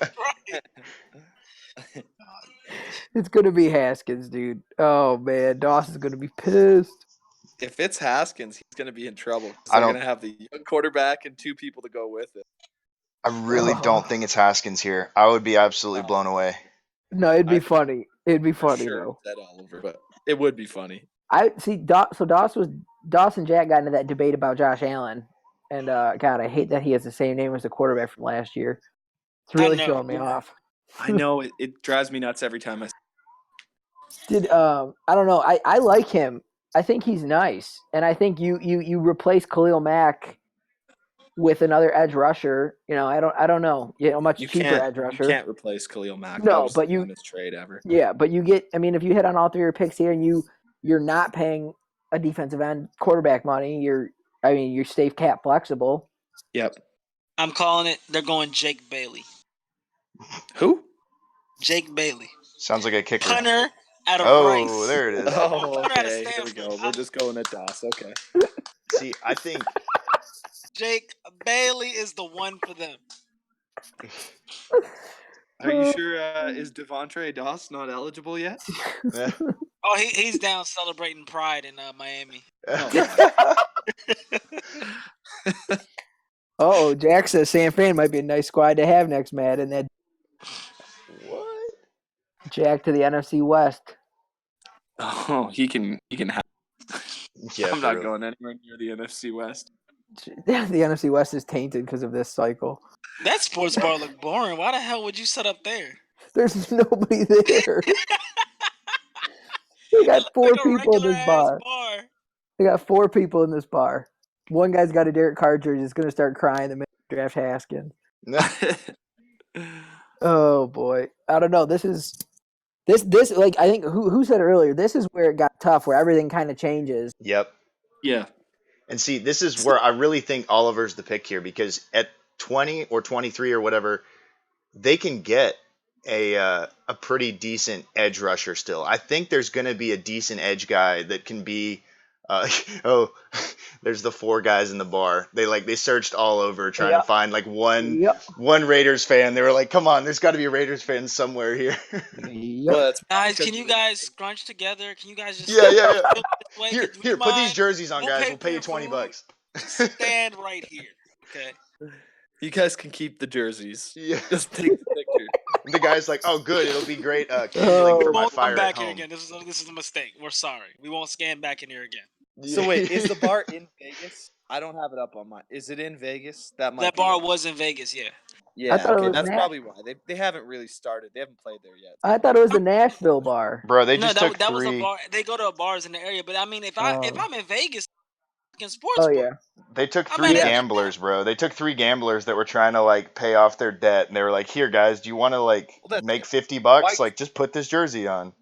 D: It's going to be Haskins, dude. Oh, man. Dawson's going to be pissed.
A: If it's Haskins, he's going to be in trouble. 'Cause
C: I
A: they're
C: don't-
A: going to have the young quarterback and 2 people to go with it.
C: I really don't think it's Haskins here. I would be absolutely
A: No.
C: blown away.
D: No, it'd be
A: I-
D: funny. It'd be
A: For
D: funny,
A: sure
D: though.
A: said Oliver, but it would be funny.
D: I see. So Dawson Jack got into that debate about Josh Allen, and God, I hate that he has the same name as the quarterback from last year. It's really
B: know.
D: throwing me off.
A: I know it drives me nuts every time I.
D: I don't know. I like him. I think he's nice, and I think you replace Khalil Mack with another edge rusher. You know, I don't know. You know, much
A: You
D: cheaper edge rusher.
A: can't replace Khalil Mack.
D: No,
A: That was
D: but
A: the
D: you-
A: dumbest trade ever.
D: Yeah, but you get. I mean, if you hit on all 3 of your picks here, and you're not paying a defensive end quarterback money, you stay cap flexible.
A: Yep.
B: I'm calling it. They're going Jake Bailey.
A: Who?
B: Jake Bailey.
C: Sounds like a kicker.
B: Punter out of
C: Oh,
B: Rice.
C: there it is.
A: Oh,
B: Punter out of
A: okay. Here we
B: Stanford.
A: go. We're just going at DOS. Okay.
C: See, I think
B: Jake Bailey is the one for them.
A: Are you sure? Is Devontre Doss not eligible yet?
B: Oh, he's down celebrating Pride in Miami.
D: Oh, Jack says San Fran might be a nice squad to have next, Matt, and that
C: What?
D: Jack to the NFC West.
A: Oh, he can have.
C: Yeah,
A: I'm
C: for
A: not
C: real.
A: going anywhere near the NFC West.
D: The NFC West is tainted because of this cycle.
B: That sports bar looked boring. Why the hell would you set up there?
D: There's nobody there. They got 4
B: Like a
D: people in this
B: regular-ass
D: bar. They got 4 people in this bar. One guy's got a Derek Carr jersey. He's going to start crying the minute they draft Haskins. Oh boy, I don't know. This like I think who said it earlier. This is where it got tough, where everything kind of changes.
C: Yep.
A: Yeah.
C: And see, this is where I really think Oliver's the pick here, because at 20 or 23 or whatever, they can get a pretty decent edge rusher still. I think there's going to be a decent edge guy that can be there's the 4 guys in the bar. They searched all over trying to find like one Raiders fan. They were like, "Come on, there's got to be a Raiders fan somewhere here."
D: Yep.
A: Well, it's
B: Guys,
A: because
B: can you guys scrunch together? Can you guys just
C: Yeah.
B: this way?
C: Here,
B: Do you
C: here, put these
B: mind?
C: jerseys on,
B: We'll
C: guys.
B: pay
C: We'll
B: for
C: pay you
B: your
C: $20
B: food.
C: bucks.
B: Stand right here, okay?
A: you guys can keep the jerseys.
C: Yeah.
A: Just take the picture.
C: The guy's like, "Oh, good, it'll be great
D: Oh.
C: kindling
B: We
C: for my
B: won't come
C: fire
B: back
C: at
B: here
C: home."
B: again. This is a mistake. We're sorry. We won't scan back in here again.
A: So wait, is the bar in Vegas? I don't have it up on my. Is it in Vegas? That might.
B: That
A: be
B: bar
A: why.
B: was in Vegas, yeah.
A: Yeah.
D: I thought it
A: Okay,
D: was
A: that's
D: Nat-
A: probably why they haven't really started. They haven't played there yet.
D: I thought it was the Nashville bar.
C: Bro, they
B: No,
C: just
B: that,
C: took
B: that was a
C: 3.
B: bar. They go to bars in the area, but I mean, if
D: Oh.
B: I'm in Vegas, in sports
D: Oh
B: book,
D: yeah,
C: They took
B: I'm
C: 3
B: at it.
C: gamblers, bro. They took 3 gamblers that were trying to like pay off their debt, and they were like, "Here, guys, do you want to like
A: Well, that's
C: make
A: it.
C: $50?
A: Why-
C: Like, just put this jersey on."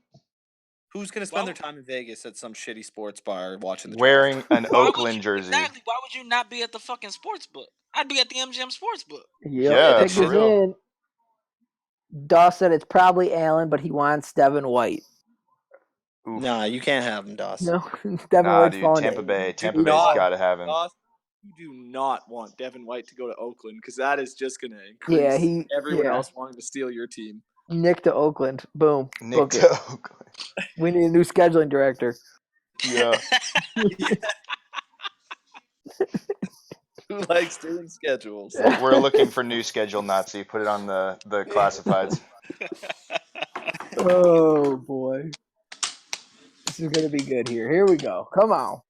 A: Who's gonna spend
B: Well-
A: their time in Vegas at some shitty sports bar watching the
C: Wearing an
B: Why would
C: Oakland
B: you-
C: jersey.
B: Exactly. Why would you not be at the fucking sports book? I'd be at the MGM sports book.
D: yep.
C: Yeah,
D: Pick
C: for
D: this
C: real.
D: in. Doss said it's probably Allen, but he wants Devin White.
C: Oof.
A: Nah, you can't have him, Dawson.
D: No, Devin
C: Nah,
D: White's
C: dude,
D: falling.
C: Tampa Bay. Tampa
A: Do
C: Bay's
A: not-
C: got to have him.
A: Dawson, you do not want Devin White to go to Oakland because that is just gonna increase
D: Yeah,
A: everyone
D: yeah.
A: else wanting to steal your team.
D: Nick to Oakland. Boom.
C: Nick
D: Book it.
C: to Oakland.
D: We need a new scheduling director.
C: Yeah.
A: Who likes doing schedules?
C: We're looking for new schedule, Nazi. Put it on the classifieds.
D: Oh boy, this is gonna be good here. Here we go. Come on.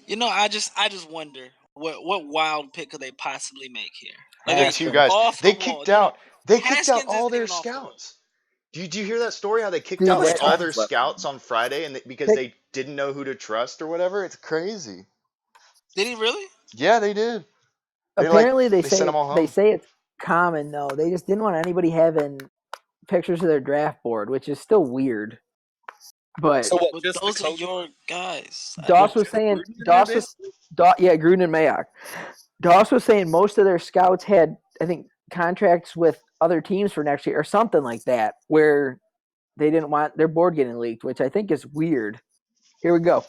B: You know, I just wonder what wild pick could they possibly make here?
C: The
D: Haskins.
C: 2 guys.
B: Off
C: They
B: the wall,
C: kicked
B: you know,
C: out. They kicked out
B: Haskins
C: all
B: isn't
C: their
B: even off the wall.
C: scouts. Did you hear that story? How they kicked
D: Dude,
C: out like
D: that-
C: all their
A: Left.
C: scouts on Friday, and because
D: Pick-
C: they didn't know who to trust or whatever? It's crazy.
B: Did he really?
C: Yeah, they did.
D: Apparently, they
C: sent them all home.
D: say it's common though. They just didn't want anybody having pictures of their draft board, which is still weird. But
A: So what?
B: But
A: Just the
B: those are
A: coach?
B: your guys.
D: Doss was saying
A: Gruden in there,
D: Doss was yeah, Gruden and Mayock. Doss was saying most of their scouts had, I think, contracts with other teams for next year or something like that, where they didn't want their board getting leaked, which I think is weird. Here we go.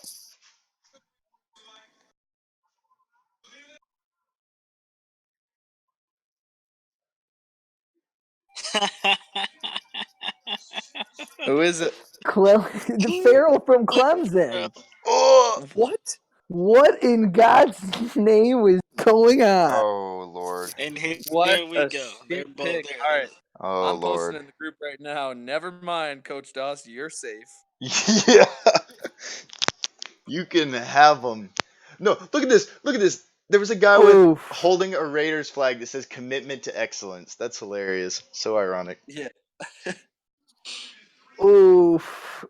A: Who is it?
D: The Farrell from Clemson.
C: Oh,
A: What?
D: What in God's name was going on?
C: oh Lord.
B: And here
A: What
B: we
A: a
B: go. They're
A: shit
B: both
A: pick.
B: there.
A: All right.
C: Oh
A: I'm posting
C: Lord.
A: in the group right now. Never mind, Coach Doss. You're safe.
C: Yeah. You can have them. No, look at this. Look at this. There was a guy with
D: Oof.
C: holding a Raiders flag that says commitment to excellence. That's hilarious. So ironic.
A: Yeah.
D: Oof.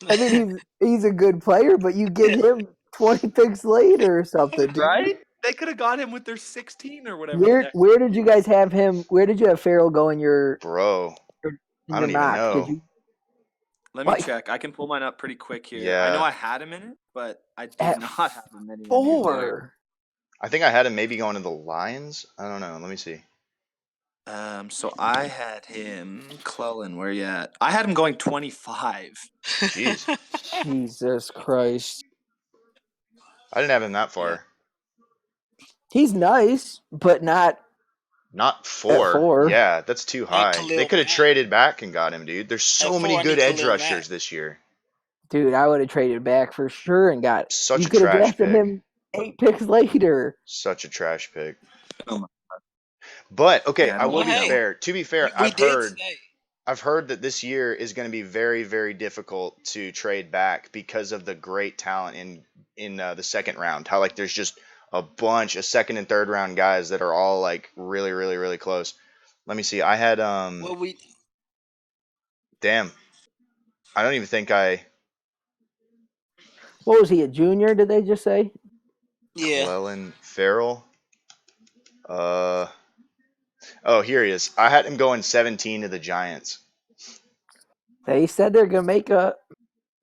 D: I mean, he's a good player, but you get him 20 picks later or something, dude.
A: Right? They could have got him with their 16 or whatever. the next
D: Where did you
A: year.
D: guys have him? Where did you have Farrell go in your
C: Bro. I don't even
D: mock?
C: know.
D: Did you?
A: Let me
D: Like,
A: check. I can pull mine up pretty quick here.
C: Yeah.
A: I know I had him in it, but I did
D: At
A: not have him anywhere near there.
D: 4?
C: I think I had him maybe going to the Lions. I don't know. Let me see.
A: So I had him, Clellan, where you at? I had him going 25.
C: Jeez.
D: Jesus Christ.
C: I didn't have him that far.
A: Yeah.
D: He's nice, but not
C: Not 4.
D: 4.
C: Yeah, that's too high.
B: Khalil
C: They could have
B: Mack.
C: traded back and got him, dude. There's so
B: At
C: many
B: 4, I
C: good
B: need
C: edge
B: Khalil
C: rushers
B: Mack.
C: this year.
D: Dude, I would have traded back for sure and got.
C: Such
D: You
C: a
D: could have
C: trash
D: drafted
C: pick.
D: him 8 picks later.
C: Such a trash pick.
A: Oh my.
C: But okay,
A: Yeah, I
C: I
A: don't
C: will
B: Well,
C: be
A: like that
B: hey,
A: one.
C: fair. To be fair,
B: we did say.
C: I've heard that this year is going to be very, very difficult to trade back because of the great talent in the second round. How like there's just a bunch of second and third round guys that are all like really, really, really close. Let me see. I had
B: Well, we
C: damn. I don't even think
D: What was he, a junior, did they just say?
B: yeah.
C: Clellan Farrell. Oh, here he is. I had him going 17 to the Giants.
D: They said they're going to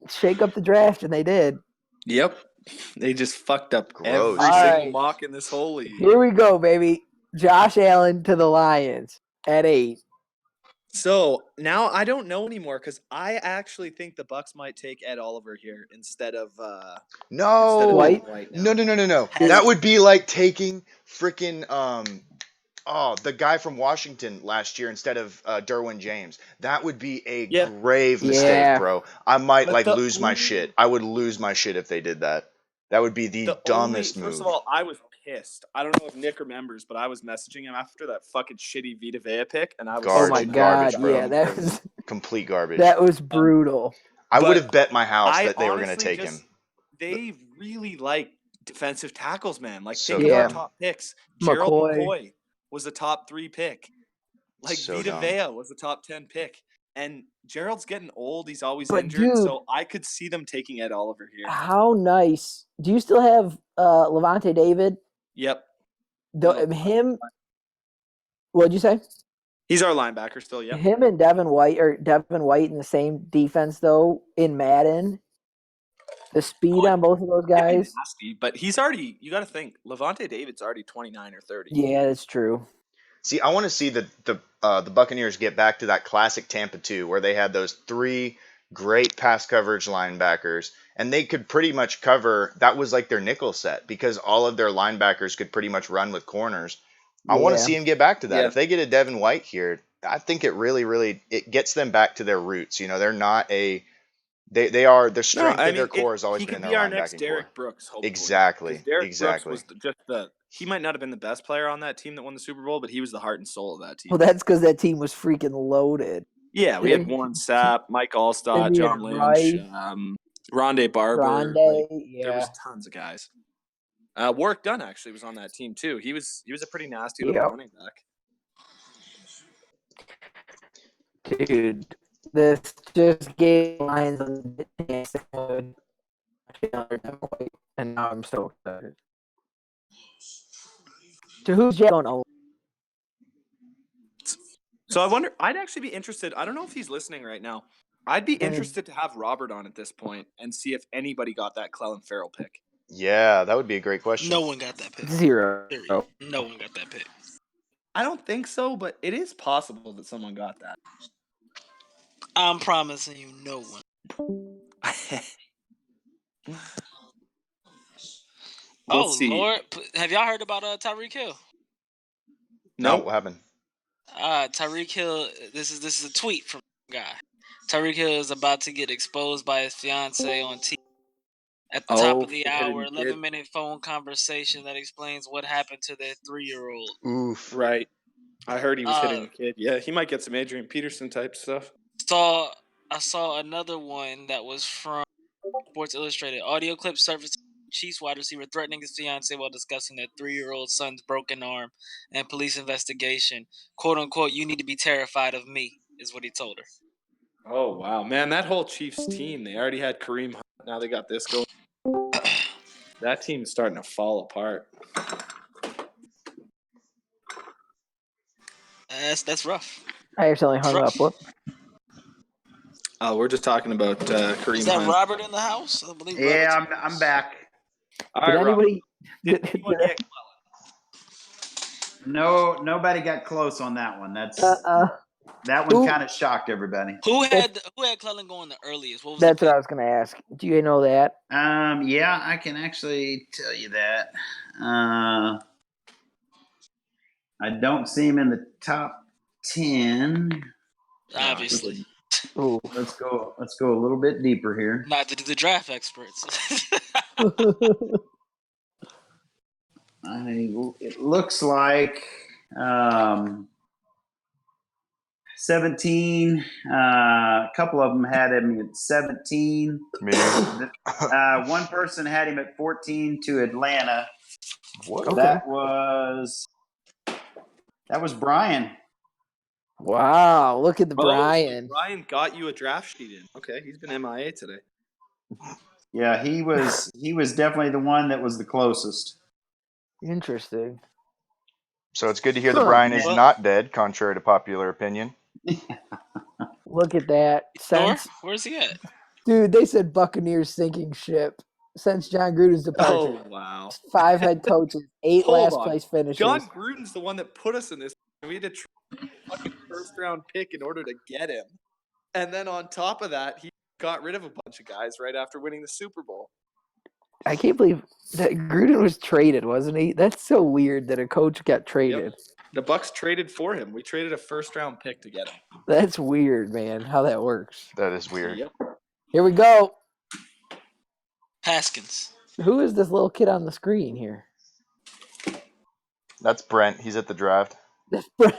D: shake up the draft, and they did.
A: Yep. They just fucked up every
C: Gross,
D: All
C: dude.
A: single
D: right.
A: mock in this whole league.
D: Here we go, baby. Josh Allen to the Lions at 8.
A: So now I don't know anymore because I actually think the Bucks might take Ed Oliver here instead of
C: No,
D: White?
A: White now.
C: no.
B: Has
C: That
B: he?
C: would be like taking freaking the guy from Washington last year instead of Derwin James. That would be a
A: Yeah.
C: grave mistake,
D: Yeah.
C: bro. I might
A: But
C: like
A: the
C: lose my
A: only-
C: shit. I would lose my shit if they did that. That would be the dumbest move.
A: First of all, I was pissed. I don't know if Nick remembers, but I was messaging him after that fucking shitty Vita Vea pick, and I was
D: Oh my
C: Garbage,
D: God!
C: bro.
D: Yeah, that was
C: Complete garbage.
D: that was brutal.
C: I would
A: but
C: have bet my house
A: I
C: that they were going to
A: honestly
C: take
A: just
C: him.
A: they really like defensive tackles, man. Like
C: So
A: think of our
D: dumb.
A: top picks. Gerald
D: McCoy.
A: McCoy was a top 3 pick. Like
C: So
A: Vita
C: dumb.
A: Vea was a top 10 pick. And Gerald's getting old. He's always
D: But,
A: injured.
D: dude-
A: So I could see them taking Ed Oliver here.
D: How nice. Do you still have Levante David?
A: Yep.
D: Him. What'd you say?
A: He's our linebacker still, yep.
D: Him and Devin White in the same defense though in Madden. The speed on both of those
A: It'd be
D: guys.
A: nasty, but he's already you gotta think, Levante David's already 29 or 30.
D: Yeah, that's true.
C: See, I want to see the Buccaneers get back to that classic Tampa 2 where they had those 3 great pass coverage linebackers and they could pretty much cover. That was like their nickel set because all of their linebackers could pretty much run with corners. I want to see him get back to that.
A: Yeah.
C: If they get a Devin White here, I think it really it gets them back to their roots. You know, they're not a they are their strength of their core has always
A: he
C: been in
A: could
C: their
A: be our
C: linebacking
A: next Derek
C: core.
A: Brooks, hopefully.
C: Exactly.
A: 'Cause Derek
C: Exactly.
A: Brooks was just he might not have been the best player on that team that won the Super Bowl, but he was the heart and soul of that team.
D: Well, that's because that team was freaking loaded.
A: Yeah, we had Warren Sapp, Mike Allstott, John Lynch, Rondé Barber. There was tons of guys. Warwick Dunn actually was on that team too. He was a pretty nasty little running back.
D: Dude, this just gave Lions a chance to and now I'm so excited. To who's Jack going? Oh,
A: So I wonder. I'd actually be interested. I don't know if he's listening right now. I'd be interested to have Robert on at this point and see if anybody got that Clellan Farrell pick.
C: Yeah, that would be a great question.
B: No one got that pick.
D: 0.
B: Period. No one got that pick.
A: I don't think so, but it is possible that someone got that.
B: I'm promising you, no one.
A: We'll see.
B: Lord, have y'all heard about Tyreek Hill?
C: No,
A: Nope.
C: what happened?
B: Tyreek Hill. This is a tweet from a guy. Tyreek Hill is about to get exposed by his fiance on TV. At the top of the
A: for hitting
B: hour,
A: the kid.
B: 11-minute phone conversation that explains what happened to their 3-year-old.
C: Oof.
A: Right. I heard he was hitting the kid. Yeah, he might get some Adrian Peterson type stuff.
B: I saw another one that was from Sports Illustrated. Audio clip surfaced. Chiefs wide receiver threatening his fiance while discussing their 3-year-old son's broken arm and police investigation. "Quote unquote, you need to be terrified of me," is what he told her.
A: Oh wow, man! That whole Chiefs team. They already had Kareem Hunt. Now they got this going. That team's starting to fall apart.
B: That's rough.
D: I accidentally hung up. Whoop.
A: Oh, we're just talking about Kareem
B: Is that
A: Hunt.
B: Robert in the house? I believe
E: Yeah,
B: Robert's
E: I'm back.
A: All
D: Did
A: right, Rob.
D: anybody?
A: Did anyone get
E: No, nobody got close on that one. That one
D: Who-
E: kind of shocked everybody.
B: Who had Clellan going the earliest? What was
D: That's
B: the
D: what
B: pick?
D: I was going to ask. Do you know that?
E: Yeah, I can actually tell you that. I don't see him in the top 10.
B: Obviously.
D: Ooh.
E: Let's go a little bit deeper here.
B: Not the draft experts.
E: It looks like 17. A couple of them had him at 17.
C: Me.
E: One person had him at 14 to Atlanta.
C: What?
D: Okay.
E: That was Brian.
D: Wow, look at the Brian.
A: So Brian got you a draft sheet in. Okay, he's been MIA today.
E: Yeah, he was definitely the one that was the closest.
D: Interesting.
C: So it's good to hear that Brian is
B: Well-
C: not dead, contrary to popular opinion.
D: Look at that.
B: Thor?
D: Since,
B: Where's he at?
D: dude, they said Buccaneers sinking ship. Since John Gruden's departure,
A: Oh wow!
D: 5 head coaches, 8
A: Hold
D: last
A: on.
D: place finishes.
A: John Gruden's the one that put us in this. We had to trade a fucking first-round pick in order to get him, and then on top of that, he got rid of a bunch of guys right after winning the Super Bowl.
D: I can't believe that Gruden was traded, wasn't he? That's so weird that a coach got traded.
A: The Bucks traded for him. We traded a first-round pick to get him.
D: That's weird, man, how that works.
C: That is weird.
A: Yep.
D: Here we go.
B: Haskins.
D: Who is this little kid on the screen here?
C: That's Brent. He's at the draft.
D: That's Brent.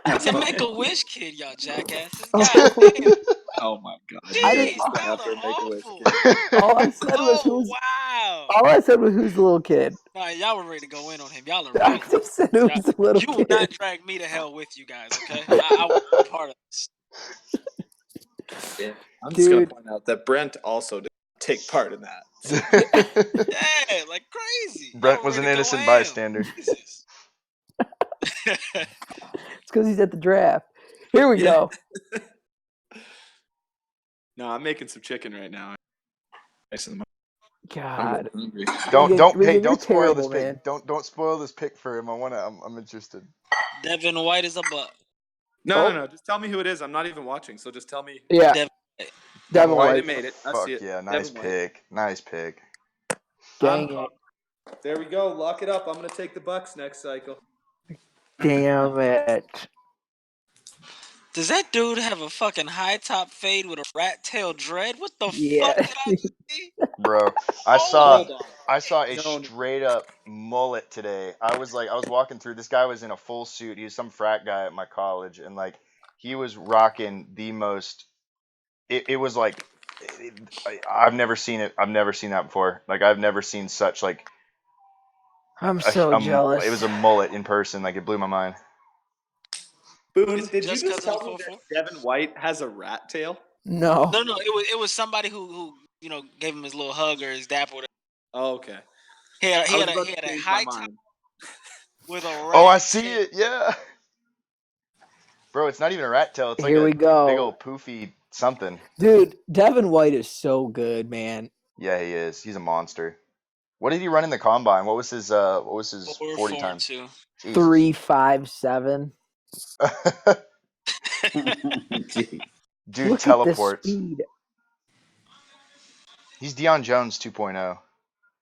B: It's a Make-A-Wish kid, y'all jackasses.
D: Oh.
B: God damn.
A: Oh my god!
D: I didn't-
B: Jeez,
A: Have
B: y'all
A: her
B: are
A: Make-A-Wish
B: awful.
A: kid.
D: All I said was
B: Oh,
D: who's.
B: wow.
D: All I said was who's the little kid.
B: Nah, y'all were ready to go in on him. Y'all are
D: I
B: right.
D: just said who's the little
B: You will
D: kid.
B: not drag me to hell with you guys, okay? I want no part of this.
A: Yeah. I'm just gonna
D: Dude.
A: point out that Brent also did take part in that.
B: Yeah, like crazy.
C: Brent
B: Y'all
C: was an
B: ready to go
C: innocent
B: ham.
C: bystander.
B: Jesus.
D: It's because he's at the draft. Here we go.
A: No, I'm making some chicken right now. I'm
D: God.
A: hungry.
C: Don't spoil this
D: terrible,
C: pick.
D: man.
C: Don't spoil this pick for him. I'm interested.
B: Devin White is a buck.
A: No. Just tell me who it is. I'm not even watching, so just tell me.
D: Yeah,
B: Devin
D: Devin
A: White.
D: White.
A: They made it. I
C: Fuck
A: see it.
C: yeah, nice
A: Devin White.
C: pick. Nice pick.
D: Dang it.
A: There we go. Lock it up. I'm gonna take the Bucks next cycle.
D: Damn it.
B: Does that dude have a fucking high top fade with a rat tail dread? What the
D: Yeah.
B: fuck did I just see?
C: Bro, I
B: Oh,
C: saw
A: Hold on.
C: a
A: No.
C: straight up mullet today. I was walking through. This guy was in a full suit. He was some frat guy at my college, and like he was rocking the most. It was like I've never seen it. I've never seen that before. Like I've never seen such like
D: I'm so jealous.
C: It was a mullet in person. Like it blew my mind.
A: Boone,
B: Is it
A: did you
B: just
A: just
B: 'cause I'm
A: tell me
B: 4'4"?
A: that Devin White has a rat tail?
D: No.
B: No, it was somebody who gave him his little hug or his dap or whatever.
A: Oh, okay.
B: He had
A: I was about
B: a
A: to change
B: high
A: my
B: top
A: mind.
B: with a rat.
C: Oh, I see
B: tail.
C: it. Yeah. Bro, it's not even a rat tail. It's like
D: Here
C: a
D: we go.
C: big old poofy something.
D: Dude, Devin White is so good, man.
C: Yeah, he is. He's a monster. What did he run in the combine? What was his
B: 4,
C: 40
B: 4,
C: time?
B: 2.
C: Jesus.
D: 3.57.
E: Gee.
C: Dude
D: Look
C: teleports.
D: at the speed.
C: He's Deion Jones 2.0.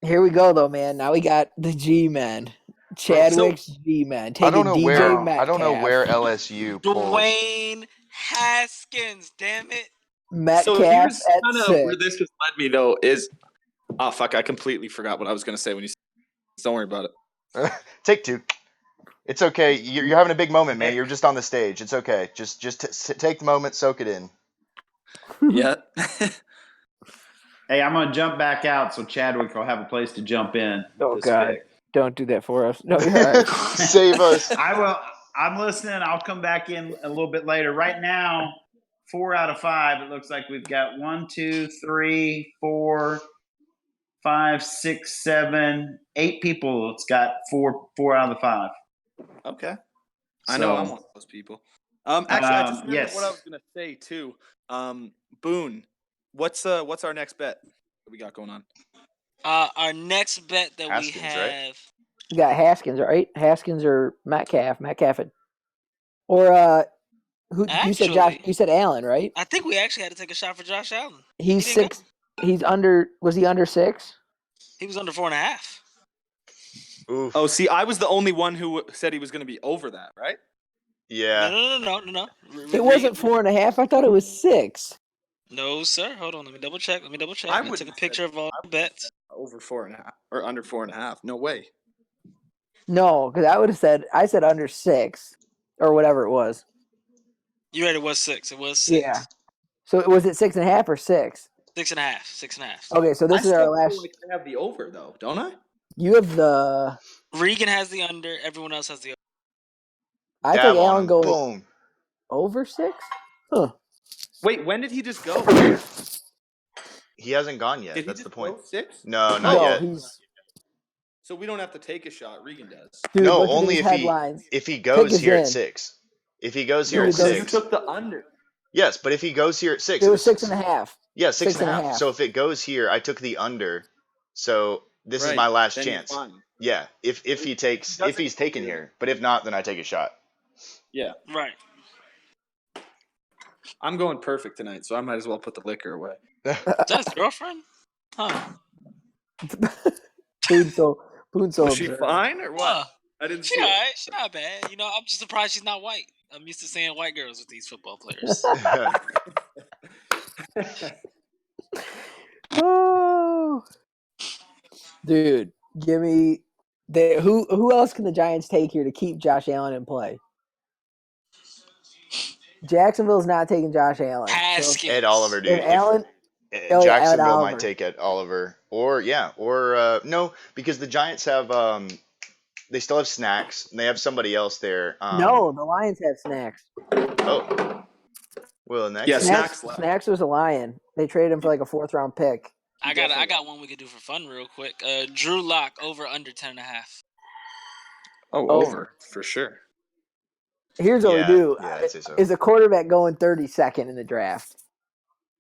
D: Here we go, though, man. Now we got the G-men. Chadwick's G-men.
C: I
D: Taking
C: don't know
D: DJ
C: where
D: Metcalf.
C: I don't know where LSU pulled.
B: Dwayne Haskins, damn it.
D: Metcalf
A: So here's
D: at
A: kind of
D: 6.
A: where this has led me, though, is – oh, fuck, I completely forgot what I was going to say when you said – don't worry about it.
C: Take 2. It's okay. You're having a big moment, man. You're just on the stage. It's okay. Just take the moment, soak it in.
A: Yeah.
E: Hey, I'm going to jump back out so Chadwick will have a place to jump in.
D: Oh,
E: this
D: God.
E: pick.
D: Don't do that for us. No, you're all right.
C: Save us.
E: I will. I'm listening. I'll come back in a little bit later. Right now, 4 out of 5. It looks like we've got 1, 2, 3, 4, 5, 6, 7, 8 people. It's got 4 out of the 5.
A: Okay. I know I'm one of those people. Actually, I just remembered what I was going to say, too. Boone, what's our next bet that we got going on?
B: Our next bet that
C: Haskins,
B: we have.
C: right?
D: You got Haskins, right? Haskins or Metcalf. Or who you said Josh?
B: Actually,
D: You said Allen, right?
B: I think we actually had to take a shot for Josh Allen.
D: He's
B: He didn't
D: 6. He's under. Was he under 6?
B: He was under 4.5.
C: Oof.
A: Oh, see, I was the only one who said he was going to be over that, right?
C: Yeah.
B: No.
D: It wasn't 4.5. I thought it was 6.
B: No, sir. Hold on. Let me double check.
A: I
B: I
A: wouldn't
B: took a
A: have
B: picture
A: said-
B: of all the bets.
A: Over 4.5 or under 4.5. No way.
D: No, because I said under 6 or whatever it was.
B: You read it was 6. It was 6.
D: Yeah. So was it 6.5 or 6?
B: 6.5. 6.5.
D: Okay, so this is our last.
A: Feel like I have the over though, don't I?
D: You have the.
B: Regan has the under. Everyone else has the over.
D: I
C: Dab
D: think
C: on
D: Allen
C: him.
D: going
C: Boom.
D: over 6. Huh.
A: Wait, when did he just go?
C: He hasn't gone yet.
A: Did he
C: That's
A: just
C: the point.
A: go 6?
C: No, not
D: No,
C: yet.
D: he's.
A: So we don't have to take a shot. Regan does.
D: Dude,
C: No,
D: look at
C: only
D: these
C: if
D: headlines.
C: he
D: Pick
C: goes
D: is
C: here
D: in.
C: at 6. If he goes
D: So
C: here
D: he
C: at
D: goes-
A: You
C: 6.
A: took the under.
C: Yes, but if he goes here at 6,
D: It was 6.5.
C: Yeah, 6.5.
D: 6.5.
C: So if it goes here, I took the under. So this is
A: Right,
C: my last
A: then you're
C: chance.
A: fine.
C: Yeah, if he's taken here, but if not, then I take a shot.
A: Yeah,
B: Right.
A: I'm going perfect tonight, so I might as well put the liquor away.
B: Is that his girlfriend? Huh.
D: Boone so
A: Was she
D: observant.
A: fine or what?
B: Huh.
A: I didn't
B: She
A: see
B: all
A: it.
B: right. She's not bad. You know, I'm just surprised she's not white. I'm used to seeing white girls with these football players.
D: Oh, dude, give me who else can the Giants take here to keep Josh Allen in play? Jacksonville's not taking Josh Allen. So
B: Haskins.
C: Ed Oliver, dude.
D: if Allen,
C: If
D: yeah, Ed
C: Jacksonville
D: Oliver.
C: might take Ed Oliver, or no, because the Giants have they still have Snacks, and they have somebody else there.
D: No, the Lions have Snacks.
C: Oh, well, in that
A: Yeah,
C: case,
A: Snacks left.
D: Snacks was a Lion. They traded him for like a 4th round pick.
B: I got one we could do for fun real quick. Drew Lock over under 10.5.
A: Oh,
D: Over.
A: over for sure.
D: Here's what we do.
C: Yeah, I'd say so.
D: Is a quarterback going 32nd in the draft?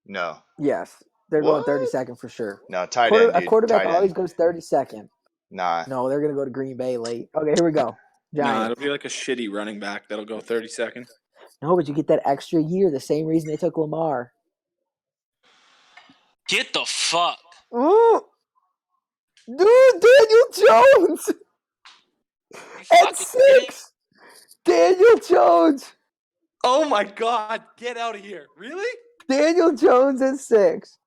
C: No,
D: Yes. They're going
C: What?
D: 32nd for sure.
C: no, tight end, dude.
D: A quarterback
C: Tight
D: always
C: end.
D: goes 32nd.
C: Nah,
D: No, they're going to go to Green Bay late. Okay, here we go.
A: No,
D: Giants.
A: it'll be like a shitty running back that'll go 32nd.
D: No, but you get that extra year, the same reason they took Lamar.
B: Get the fuck.
D: Ooh. Dude, Daniel Jones
B: You
D: at
B: fucking kidding?
D: 6. Daniel Jones.
A: Oh my God! Get out of here! Really?
D: Daniel Jones at 6.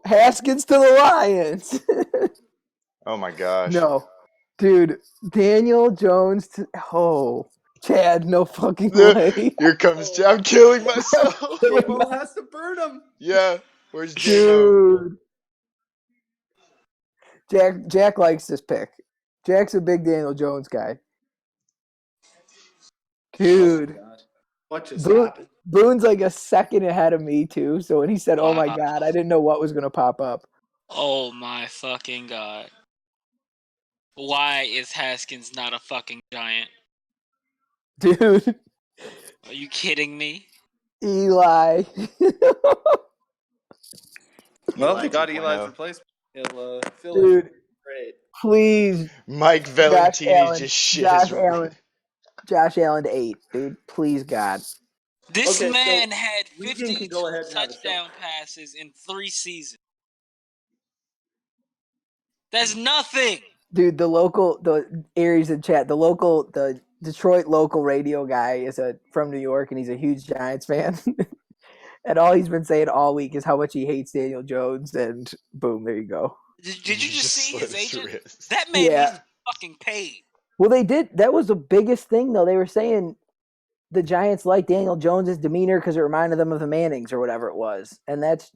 D: Haskins to the Lions.
C: oh my gosh.
D: No. Dude, Daniel Jones Chad, no fucking way.
C: Here comes I'm killing myself.
A: J-Mo has to burn him.
C: Yeah, where's J-Mo?
D: Dude. Jack likes this pick. Jack's a big Daniel Jones guy. Dude.
A: Oh my God. What just happened?
D: Boone's like a second ahead of me too. So when he said, "Oh my
B: Wow.
D: God," I didn't know what was gonna pop up.
B: Oh my fucking god. Why is Haskins not a fucking giant?
D: Dude,
B: Are you kidding me?
D: Eli.
A: Well,
C: Eli
A: they got
C: 2.0.
A: Eli's replacement. He'll fill in
D: Dude,
A: great.
D: please,
C: Mike
D: Josh
C: Valentini
D: Allen.
C: just shit
D: Josh
C: his
D: Allen. Josh Allen to 8, dude. Please, God.
B: This
A: Okay, so
B: man had
A: Regan
B: 52
A: can go ahead and have a shot.
B: touchdown passes in 3 seasons. That's nothing.
D: Dude, the Aries in chat, the Detroit local radio guy is from New York, and he's a huge Giants fan. And all he's been saying all week is how much he hates Daniel Jones, and boom, there you go.
B: Did you just see
C: slit
B: his agent?
C: wrist.
B: That man
D: Yeah.
B: needs fucking paid.
D: Well, they did. That was the biggest thing, though. They were saying the Giants liked Daniel Jones's demeanor because it reminded them of the Mannings or whatever it was, and that's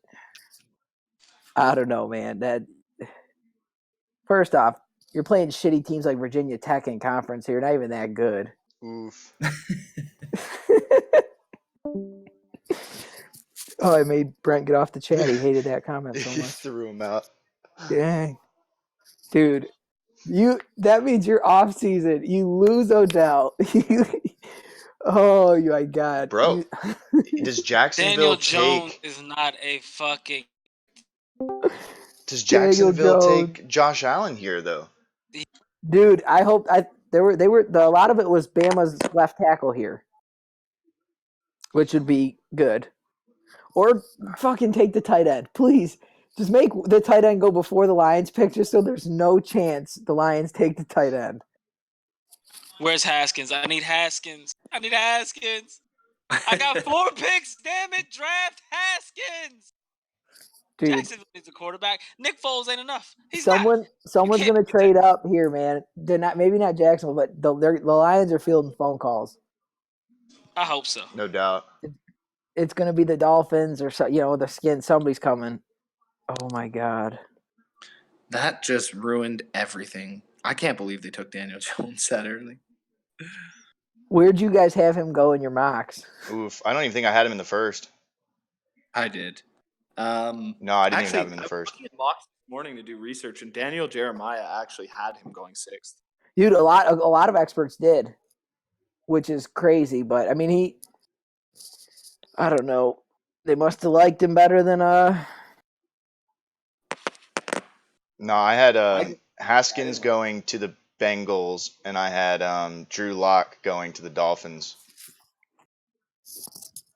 D: I don't know, man. That first off, you're playing shitty teams like Virginia Tech in conference here, not even that good.
C: Oof.
D: Oh, I made Brent get off the chat. He hated that comment so
C: He
D: much.
C: threw him out.
D: Dang. Dude, that means you're off season. You lose Odell. Oh my god.
C: Bro, does Jacksonville
B: Daniel Jones
C: take
B: is not a fucking.
C: does
D: Daniel
C: Jacksonville
D: Jones.
C: take Josh Allen here though?
D: Dude, I hope a lot of it was Bama's left tackle here. Which would be good. Or fucking take the tight end. Please. Just make the tight end go before the Lions pick just so there's no chance the Lions take the tight end.
B: Where's Haskins? I need Haskins. I got 4 picks. Damn it, draft Haskins.
D: Dude,
B: Jacksonville needs a quarterback. Nick Foles ain't enough.
D: someone's
B: can't
D: gonna
B: do
D: trade up here, man. They're not maybe not Jacksonville, but the Lions are fielding phone calls.
B: I hope so.
C: No doubt.
D: It's gonna be the Dolphins or the Skins. Somebody's coming. Oh my god.
A: That just ruined everything. I can't believe they took Daniel Jones that early.
D: Where'd you guys have him go in your mocks?
C: Oof. I don't even think I had him in the first.
A: I did.
C: No, I didn't even have him in the
A: I was
C: first.
A: looking at mocks this morning to do research, and Daniel Jeremiah actually had him going 6th.
D: Dude, a lot of experts did, which is crazy. But I mean, I don't know. They must have liked him better than
C: No, I had Haskins going to the Bengals, and I had Drew Lock going to the Dolphins.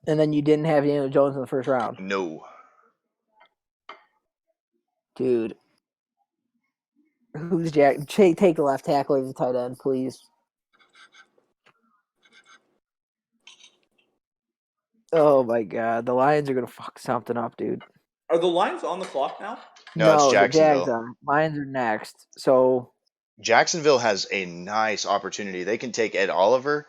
D: And then you didn't have Daniel Jones in the first round.
C: No.
D: Dude. Who's Jack? Take the left tackle or the tight end, please. Oh my god. The Lions are gonna fuck something up, dude.
A: Are the Lions on the clock now?
C: No, it's
D: the Jags
C: Jacksonville.
D: are. Lions are next. So
C: Jacksonville has a nice opportunity. They can take Ed Oliver,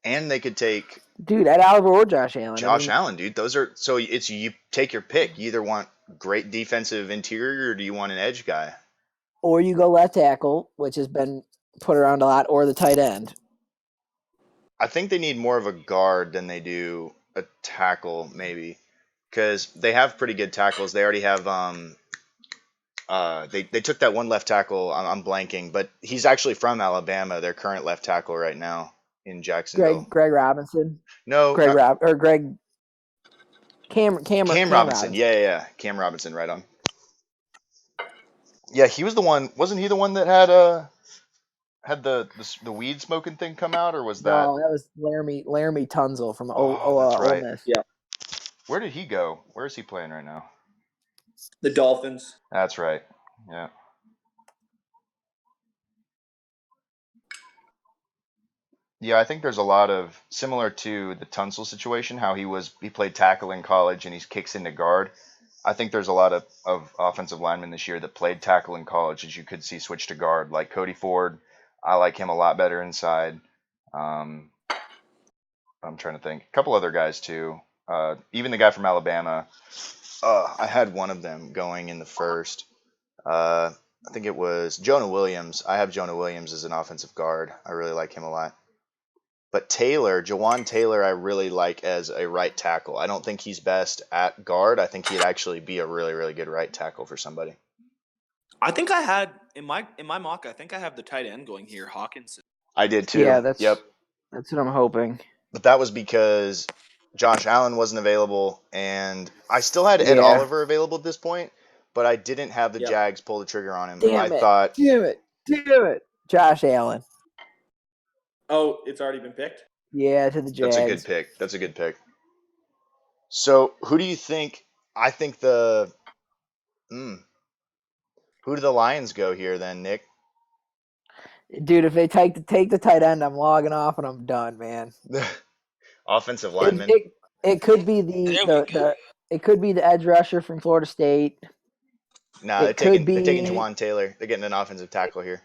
C: and they could take
D: dude, Ed Oliver or Josh Allen.
C: Josh Allen, dude. Those are so it's you take your pick. You either want great defensive interior or do you want an edge guy?
D: Or you go left tackle, which has been put around a lot, or the tight end.
C: I think they need more of a guard than they do a tackle, maybe, because they have pretty good tackles. They already have they took that one left tackle. I'm blanking, but he's actually from Alabama. Their current left tackle right now in Jacksonville.
D: Greg Robinson.
C: No,
D: Cam
C: Cam Robinson. Yeah. Cam Robinson, right on. Yeah, he was the one. Wasn't he the one that had the weed smoking thing come out, or was that?
D: No, that was Laramie Tunzel from
C: that's
D: Ole
C: right.
D: Miss.
A: Yeah.
C: Where did he go? Where is he playing right now?
A: The Dolphins.
C: That's right. Yeah. Yeah, I think there's a lot of similar to the Tunsil situation, how he played tackle in college and he kicks into guard. I think there's a lot of offensive linemen this year that played tackle in college that you could see switch to guard, like Cody Ford. I like him a lot better inside. I'm trying to think. A couple other guys too. Even the guy from Alabama. I had one of them going in the first. I think it was Jonah Williams. I have Jonah Williams as an offensive guard. I really like him a lot. But Jawan Taylor, I really like as a right tackle. I don't think he's best at guard. I think he'd actually be a really, really good right tackle for somebody.
A: I think I had in my mock. I think I have the tight end going here, Hawkinson.
C: I did too.
D: Yeah, that's
C: Yep.
D: what I'm hoping.
C: But that was because Josh Allen wasn't available, and I still had Ed
D: Yeah.
C: Oliver available at this point, but I didn't have the
A: Yep.
C: Jags pull the trigger on him.
D: Damn
C: I
D: it!
C: thought
D: Damn it! Josh Allen.
A: Oh, it's already been picked.
D: Yeah, to the Jags.
C: that's a good pick. That's a good pick. So who do you think? I think the who do the Lions go here then, Nick?
D: Dude, if they take the tight end, I'm logging off and I'm done, man.
C: Offensive lineman.
D: It could be
B: There we go.
D: it could be the edge rusher from Florida State.
C: Nah, they're taking Juwan Taylor. They're getting an offensive tackle here.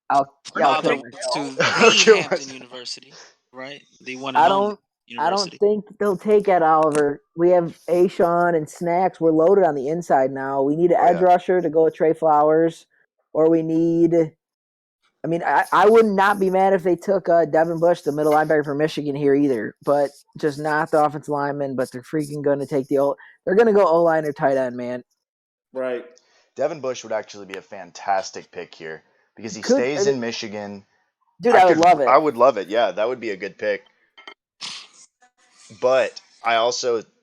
D: I'll
B: I'll
D: kill
B: take
D: myself.
B: to the
C: I'll kill
B: Hampton
C: myself.
B: University, right? The one and only
D: I don't
B: university.
D: think they'll take Ed Oliver. We have Ashawn and Snacks. We're loaded on the inside now. We need an edge rusher to go with Trey Flowers, or we need. I mean, I would not be mad if they took Devin Bush, the middle linebacker from Michigan, here either, but just not the offensive lineman. But they're freaking going to take they're going to go O-line or tight end, man.
A: Right.
C: Devin Bush would actually be a fantastic pick here because he stays in Michigan.
D: Dude, I would love it.
C: I would love it. Yeah, that would be a good pick. But I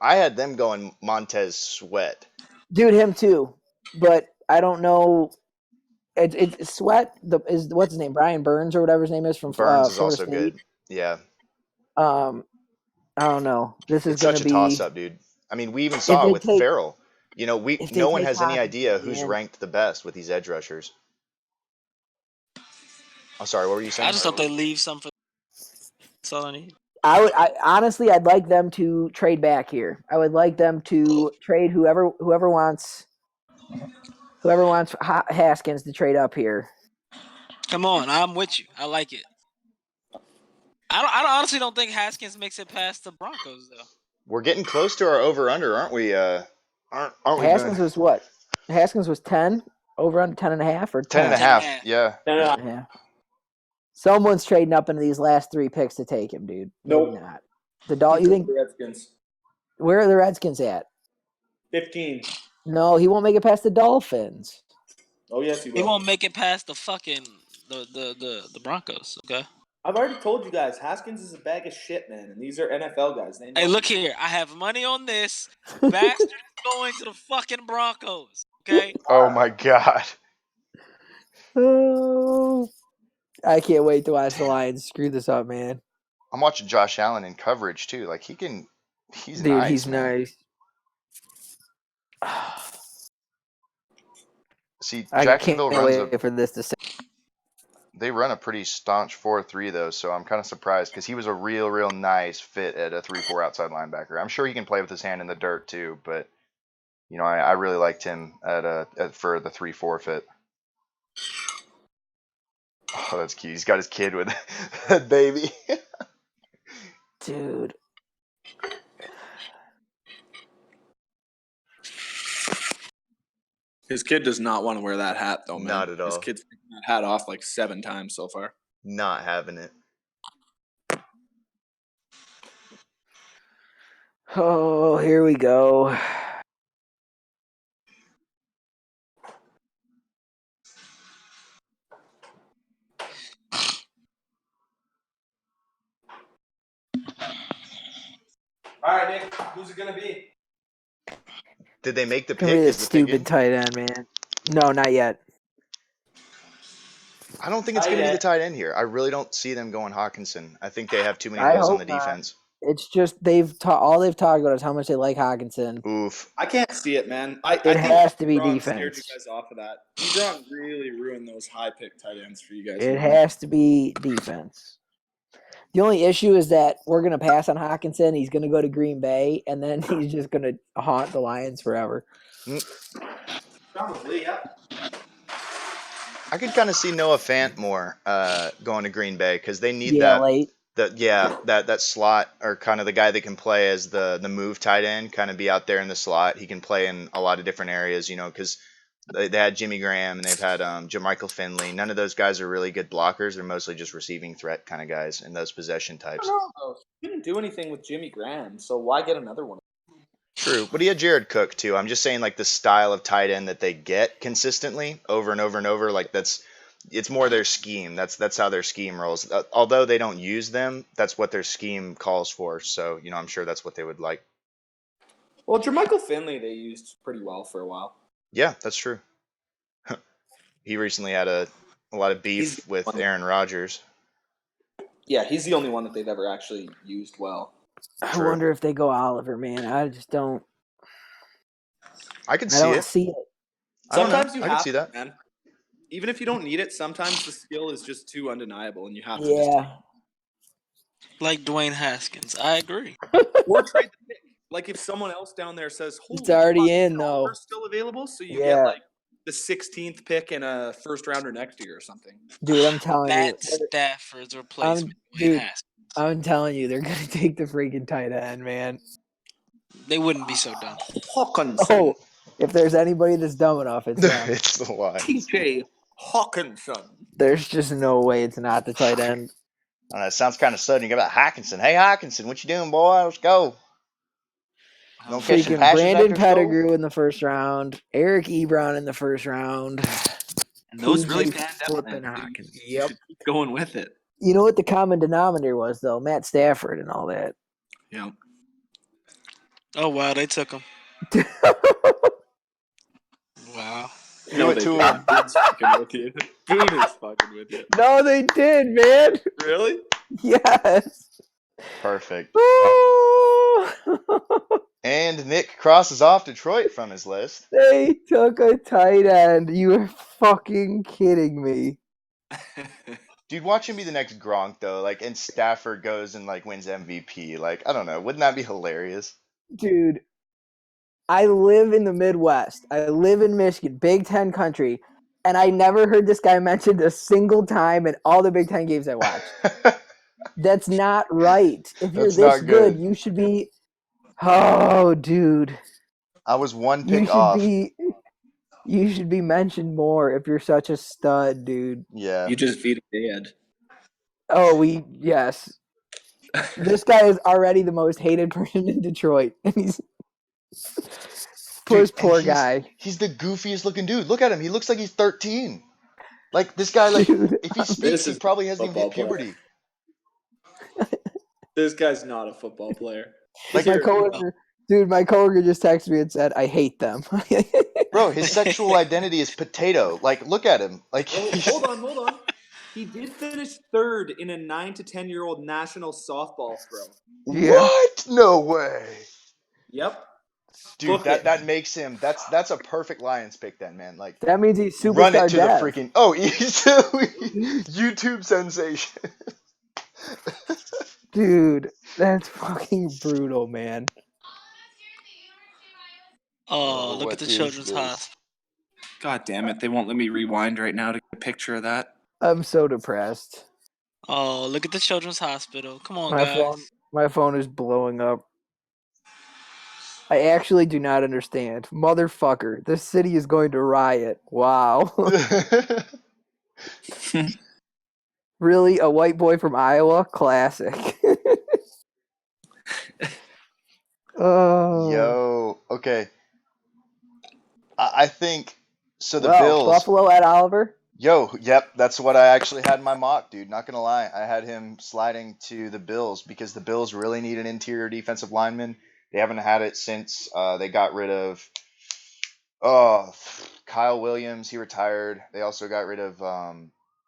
C: had them going Montez Sweat.
D: Dude, him too. But I don't know. It's Sweat. What's his name? Brian Burns or whatever his name is from
C: Burns is
D: Florida
C: also
D: State.
C: good. Yeah.
D: I don't know. This is
C: It's
D: going
C: such
D: to
C: a
D: be
C: toss-up, dude. I mean, we even saw it with Farrell. You know, no one has any idea who's ranked the best with these edge rushers. I'm sorry, what were you saying?
B: I just thought they'd leave some for. That's all I need.
D: Honestly, I'd like them to trade back here. I would like them to trade whoever wants Haskins to trade up here.
B: Come on, I'm with you. I like it. I honestly don't think Haskins makes it past the Broncos though.
C: We're getting close to our over/under, aren't we? Aren't we?
D: Haskins was what? Haskins was 10 over under 10.5 or 10.
C: 10.5. Yeah.
D: 10.5. Someone's trading up into these last 3 picks to take him, dude.
A: Nope.
D: Maybe not. You think
A: the Redskins?
D: Where are the Redskins at?
A: 15.
D: No, he won't make it past the Dolphins.
A: Oh yes, he will.
B: He won't make it past the fucking the Broncos. Okay.
A: I've already told you guys, Haskins is a bag of shit, man, and these are NFL guys.
B: Hey, look here. I have money on this. Bastard going to the fucking Broncos. Okay.
C: Oh my god.
D: Oh, I can't wait to watch the Lions screw this up, man.
C: I'm watching Josh Allen in coverage too. Like he's
D: Dude,
C: nice.
D: He's
C: man.
D: nice.
C: See,
D: I
C: Jacksonville
D: can't
C: runs
D: wait for this to say.
C: They run a pretty staunch 4-3 though, so I'm kind of surprised because he was a real nice fit at a 3-4 outside linebacker. I'm sure he can play with his hand in the dirt too, but you know I really liked him for the 3-4 fit. Oh, that's cute. He's got his kid with that baby.
D: Dude.
A: His kid does not want to wear that hat, though, man.
C: Not at all.
A: His kid's taken that hat off like 7 times so far.
C: Not having it.
D: Oh, here we go.
A: All right, Nick, who's it gonna be?
C: Did they make the
D: Gonna
C: pick?
D: be
C: Is
D: this
C: the pick
D: stupid
C: in?
D: tight end, man. No, not yet.
C: I don't think it's going to be the tight end here. I really don't see them going Hawkinson. I think they have too many
D: I
C: holes on
D: hope
C: the
D: not.
C: defense.
D: It's just all they've talked about is how much they like Hawkinson.
C: Oof.
A: I can't see it, man. I
D: It
A: think
D: has to be
A: Ebron scared
D: defense.
A: you guys off of that. Ebron really ruined those high pick tight ends for you guys.
D: It has to be defense. The only issue is that we're going to pass on Hawkinson. He's going to go to Green Bay, and then he's just going to haunt the Lions forever.
A: Probably, yeah.
C: I could kind of see Noah Fant more going to Green Bay because they need
D: late.
C: that slot or kind of the guy that can play as the move tight end, kind of be out there in the slot. He can play in a lot of different areas, you know, because they had Jimmy Graham and they've had Jermichael Finley. None of those guys are really good blockers. They're mostly just receiving threat kind of guys in those possession types.
A: I don't know. You didn't do anything with Jimmy Graham, so why get another one?
C: True, but he had Jared Cook too. I'm just saying, like the style of tight end that they get consistently over and over and over. Like it's more their scheme. That's how their scheme rolls. Although they don't use them, that's what their scheme calls for. So I'm sure that's what they would like.
A: Well, Jermichael Finley they used pretty well for a while.
C: Yeah, that's true. He recently had a lot of beef with Aaron Rodgers.
A: Yeah, he's the only one that they've ever actually used well.
D: I wonder if they go Oliver, man. I just don't.
C: I can
D: I don't see it.
A: Sometimes you
C: I
A: have
C: can see that,
A: man. Even if you don't need it, sometimes the skill is just too undeniable, and you have to
D: Yeah.
B: Like Dwayne Haskins. I agree.
A: or trade the pick. Like if someone else down there says, "Holy
D: It's already
A: fuck,
D: in, though."
A: Oliver's still available," so you get
D: Yeah.
A: like the 16th pick and a first rounder next year or something.
D: Dude, I'm telling
B: Matt
D: you.
B: Stafford's replacement. Dwayne
D: Dude,
B: Haskins.
D: I'm telling you, they're going to take the freaking tight end, man.
B: They wouldn't be so dumb.
A: Hawkinson.
D: Oh, if there's anybody that's dumb enough, it's them.
C: it's the Lions.
A: TJ Hawkinson.
D: There's just no way it's not the tight end.
C: I don't know, it sounds kind of sudden. You got about Hawkinson. Hey, Hawkinson, what you doing, boy? Let's go. Don't catch some
D: Freaking
C: passes
D: Brandon
C: after school?
D: Pettigrew in the first round. Eric Ebron in the first round.
A: And those really
D: TJ
A: panned out.
D: flipping
A: Man.
D: Hawkins.
A: You should keep going with it.
D: You know what the common denominator was, though? Matt Stafford and all that.
A: Yeah.
B: Oh, wow. They took him. Wow.
C: Do it to him.
A: Boone's fucking with you. Boone is fucking with you.
D: No, they did, man.
A: Really?
D: Yes.
C: Perfect.
D: Oh.
C: And Nick crosses off Detroit from his list.
D: They took a tight end. You are fucking kidding me.
C: Dude, watch him be the next Gronk though. Like, and Stafford goes and like wins MVP. Like, I don't know. Wouldn't that be hilarious?
D: Dude, I live in the Midwest. I live in Michigan, Big Ten country, and I never heard this guy mentioned a single time in all the Big Ten games I watched. That's not right. If you're
C: That's
D: this
C: not
D: good,
C: good.
D: you should be. Oh, dude.
C: I was one
D: You
C: pick
D: should
C: off.
D: You should be mentioned more if you're such a stud, dude.
C: Yeah.
A: You just beat a dead.
D: Oh, yes. This guy is already the most hated person in Detroit, and he's poor guy.
C: He's the goofiest looking dude. Look at him. He looks like he's 13. Like this guy, like
D: Dude,
C: if he speaks, he probably hasn't even hit puberty.
A: This guy's not a football player.
C: Like
D: my coworker just texted me and said, "I hate them."
C: Bro, his sexual identity is potato. Like, look at him. Like,
A: hold on. He did finish third in a 9 to 10-year-old national softball throw.
D: Yeah.
C: What? No way.
A: Yep.
C: Dude, that makes him. That's a perfect Lions pick then, man. Like
D: that means he's superstar.
C: Run it to
D: Dev.
C: the freaking. Oh, he's YouTube sensation.
D: Dude, that's fucking brutal, man.
B: Oh, look at the children's hospital.
A: God damn it. They won't let me rewind right now to get a picture of that.
D: I'm so depressed.
B: Oh, look at the children's hospital. Come on, guys.
D: My phone is blowing up. I actually do not understand. Motherfucker, this city is going to riot. Wow. Really? A white boy from Iowa? Classic. Oh.
C: Yo, okay. I think so. The
D: Well,
C: Bills.
D: Buffalo at Oliver?
C: Yep, that's what I actually had in my mock, dude. Not gonna lie, I had him sliding to the Bills because the Bills really need an interior defensive lineman. They haven't had it since they got rid of Kyle Williams. He retired. They also got rid of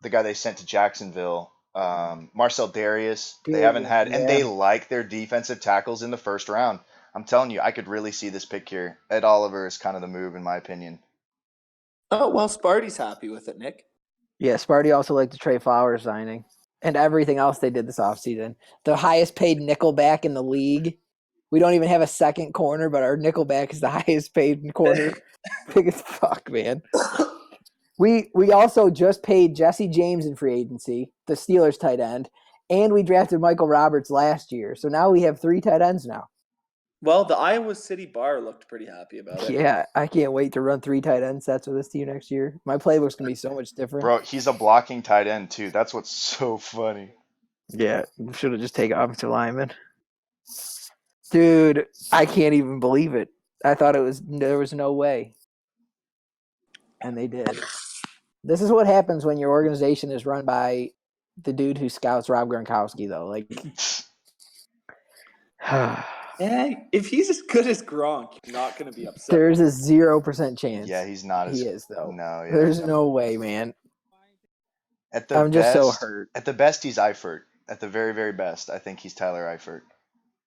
C: the guy they sent to Jacksonville, Marcel Darius. They haven't had, and they like their defensive tackles in the first round. I'm telling you, I could really see this pick here. Ed Oliver is kind of the move, in my opinion.
A: Oh, well, Sparty's happy with it, Nick.
D: Yeah, Sparty also liked the Trey Flowers signing and everything else they did this offseason. The highest paid nickelback in the league. We don't even have a second corner, but our nickelback is the highest paid corner. Big as fuck, man. We also just paid Jesse James in free agency, the Steelers tight end, and we drafted Michael Roberts last year. So now we have 3 tight ends now.
A: Well, the Iowa City Bar looked pretty happy about it.
D: Yeah, I can't wait to run 3 tight end sets with this team next year. My playbook's going to be so much different.
C: Bro, he's a blocking tight end, too. That's what's so funny.
D: Yeah, should have just taken offensive lineman. Dude, I can't even believe it. I thought there was no way. And they did. This is what happens when your organization is run by the dude who scouts Rob Gronkowski, though. Like,
A: If he's as good as Gronk, you're not going to be upset.
D: there's a 0% chance.
C: Yeah, he's not.
D: He is though.
C: No, yeah.
D: There's no way, man.
C: I'm
D: just so hurt.
C: At the best, he's Eifert. At the very, very best, I think he's Tyler Eifert.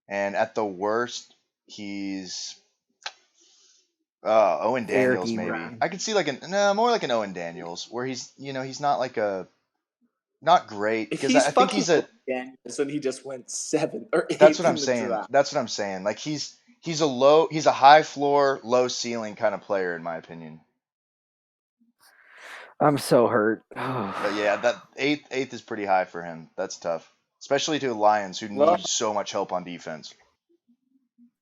C: And at the worst, he's Owen Daniels, maybe.
D: Ebron.
C: I could see more like an Owen Daniels, where he's not not great,
A: If
C: because
A: he's
C: I think he's a.
A: Daniels and he just went 7 or 8.
C: That's what I'm saying. That's what I'm saying. Like he's a high floor, low ceiling kind of player, in my opinion.
D: I'm so hurt.
C: But yeah, that eighth is pretty high for him. That's tough, especially to the Lions, who need so much help on defense.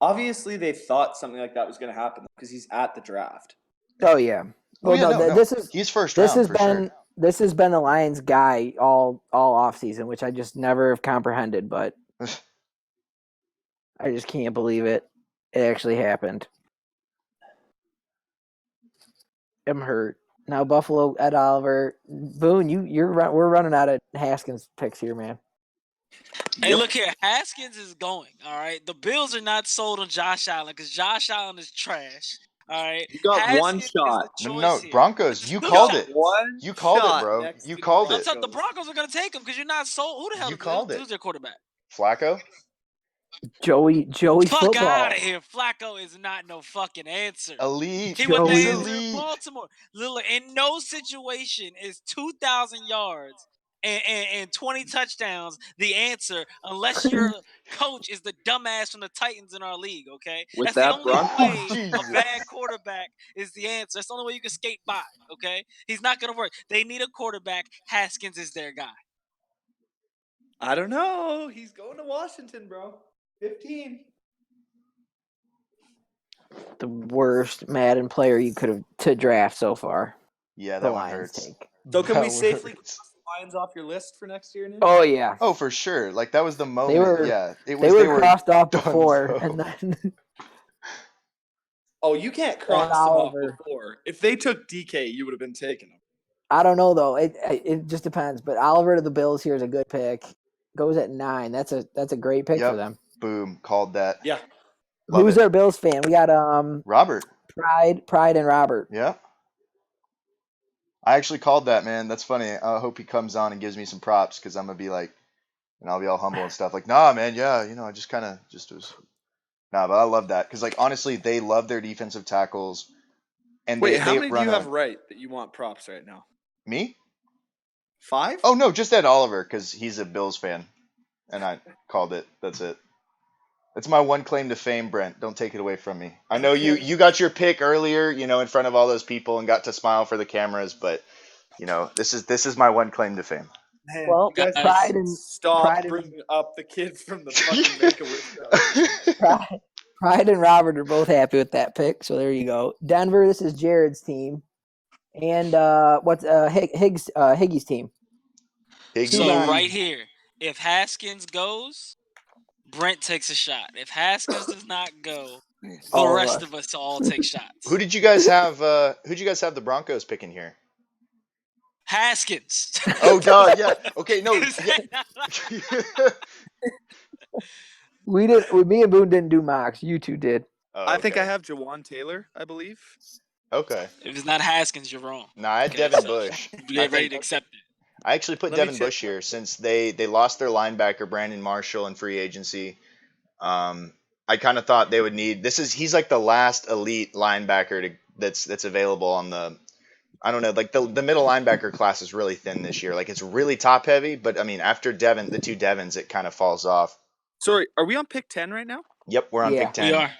A: Obviously, they thought something like that was going to happen because he's at the draft.
D: Oh yeah. Well,
C: he's first round.
D: This has been the Lions guy all off season, which I just never have comprehended, but I just can't believe it. It actually happened. I'm hurt. Now Buffalo, Ed Oliver, Boone, we're running out of Haskins picks here, man.
B: Hey, look here. Haskins is going, all right? The Bills are not sold on Josh Allen because Josh Allen is trash, all right?
A: You got
B: Haskins
A: one shot.
C: No, Broncos, you called it. You called it, bro. You called it.
B: I thought the Broncos were going to take him because you're not sold. Who the hell who's their quarterback?
C: Flacco?
D: Joey
B: Fuck
D: football.
B: out of here. Flacco is not no fucking answer.
C: Elite.
B: He was the answer in Baltimore. In no situation is 2,000 yards and 20 touchdowns the answer unless your coach is the dumbass from the Titans in our league, okay?
A: With
B: That's
A: that
B: the only way a bad quarterback is the answer. That's the only way you can skate by, okay? He's not going to work. They need a quarterback. Haskins is their guy.
A: I don't know. He's going to Washington, bro. 15.
D: The worst Madden player you could have to draft so far.
C: Yeah, that one hurts.
D: Take.
A: So can we safely cross the Lions off your list for next year, Nick?
D: Oh yeah.
C: Oh, for sure. Like that was the moment. They
D: were crossed off before, and then.
A: Oh, you can't cross them off before. If they took DK, you would have been taking them.
D: I don't know though. It just depends. But Oliver to the Bills here is a good pick. Goes at 9. That's a great pick for them.
C: Boom, called that.
A: Yeah.
D: Who's our Bills fan? We got
C: Robert.
D: Pride and Robert.
C: Yeah. I actually called that, man. That's funny. I hope he comes on and gives me some props because I'm gonna be like, and I'll be all humble and stuff. Like, nah, man, yeah, I just kind of was. Nah, but I love that because, like, honestly, they love their defensive tackles. And
A: wait, how many do you have right that you want props right now?
C: Me?
A: 5?
C: Oh no, just Ed Oliver because he's a Bills fan, and I called it. That's it. It's my one claim to fame, Brent. Don't take it away from me. I know you got your pick earlier, in front of all those people and got to smile for the cameras, but this is my one claim to fame.
A: Man,
D: well,
A: you guys stop bringing up the kids from the fucking Make-A-Wish show.
D: Pride and Robert are both happy with that pick, so there you go. Denver, this is Jared's team, and what's Higgy's team?
B: So right here, if Haskins goes, Brent takes a shot. If Haskins does not go, the rest of us all take shots.
C: Who did you guys have? Who'd you guys have the Broncos picking here?
B: Haskins.
C: Oh, duh, yeah. Okay, no.
D: We did. Me and Boone didn't do mocks. You two did.
C: Oh, okay.
A: I think I have Jawan Taylor, I believe.
C: Okay.
B: If it's not Haskins, you're wrong.
C: No, I had Devin Bush.
B: Get ready to accept it.
C: I actually put Devin Bush here since they lost their linebacker Brandon Marshall in free agency. I kind of thought they would need he's like the last elite linebacker that's available on the, I don't know, like the middle linebacker class is really thin this year. Like it's really top heavy, but I mean after the two Devins, it kind of falls off.
A: Sorry, are we on pick 10 right now?
C: Yep, we're on pick 10.
B: We are.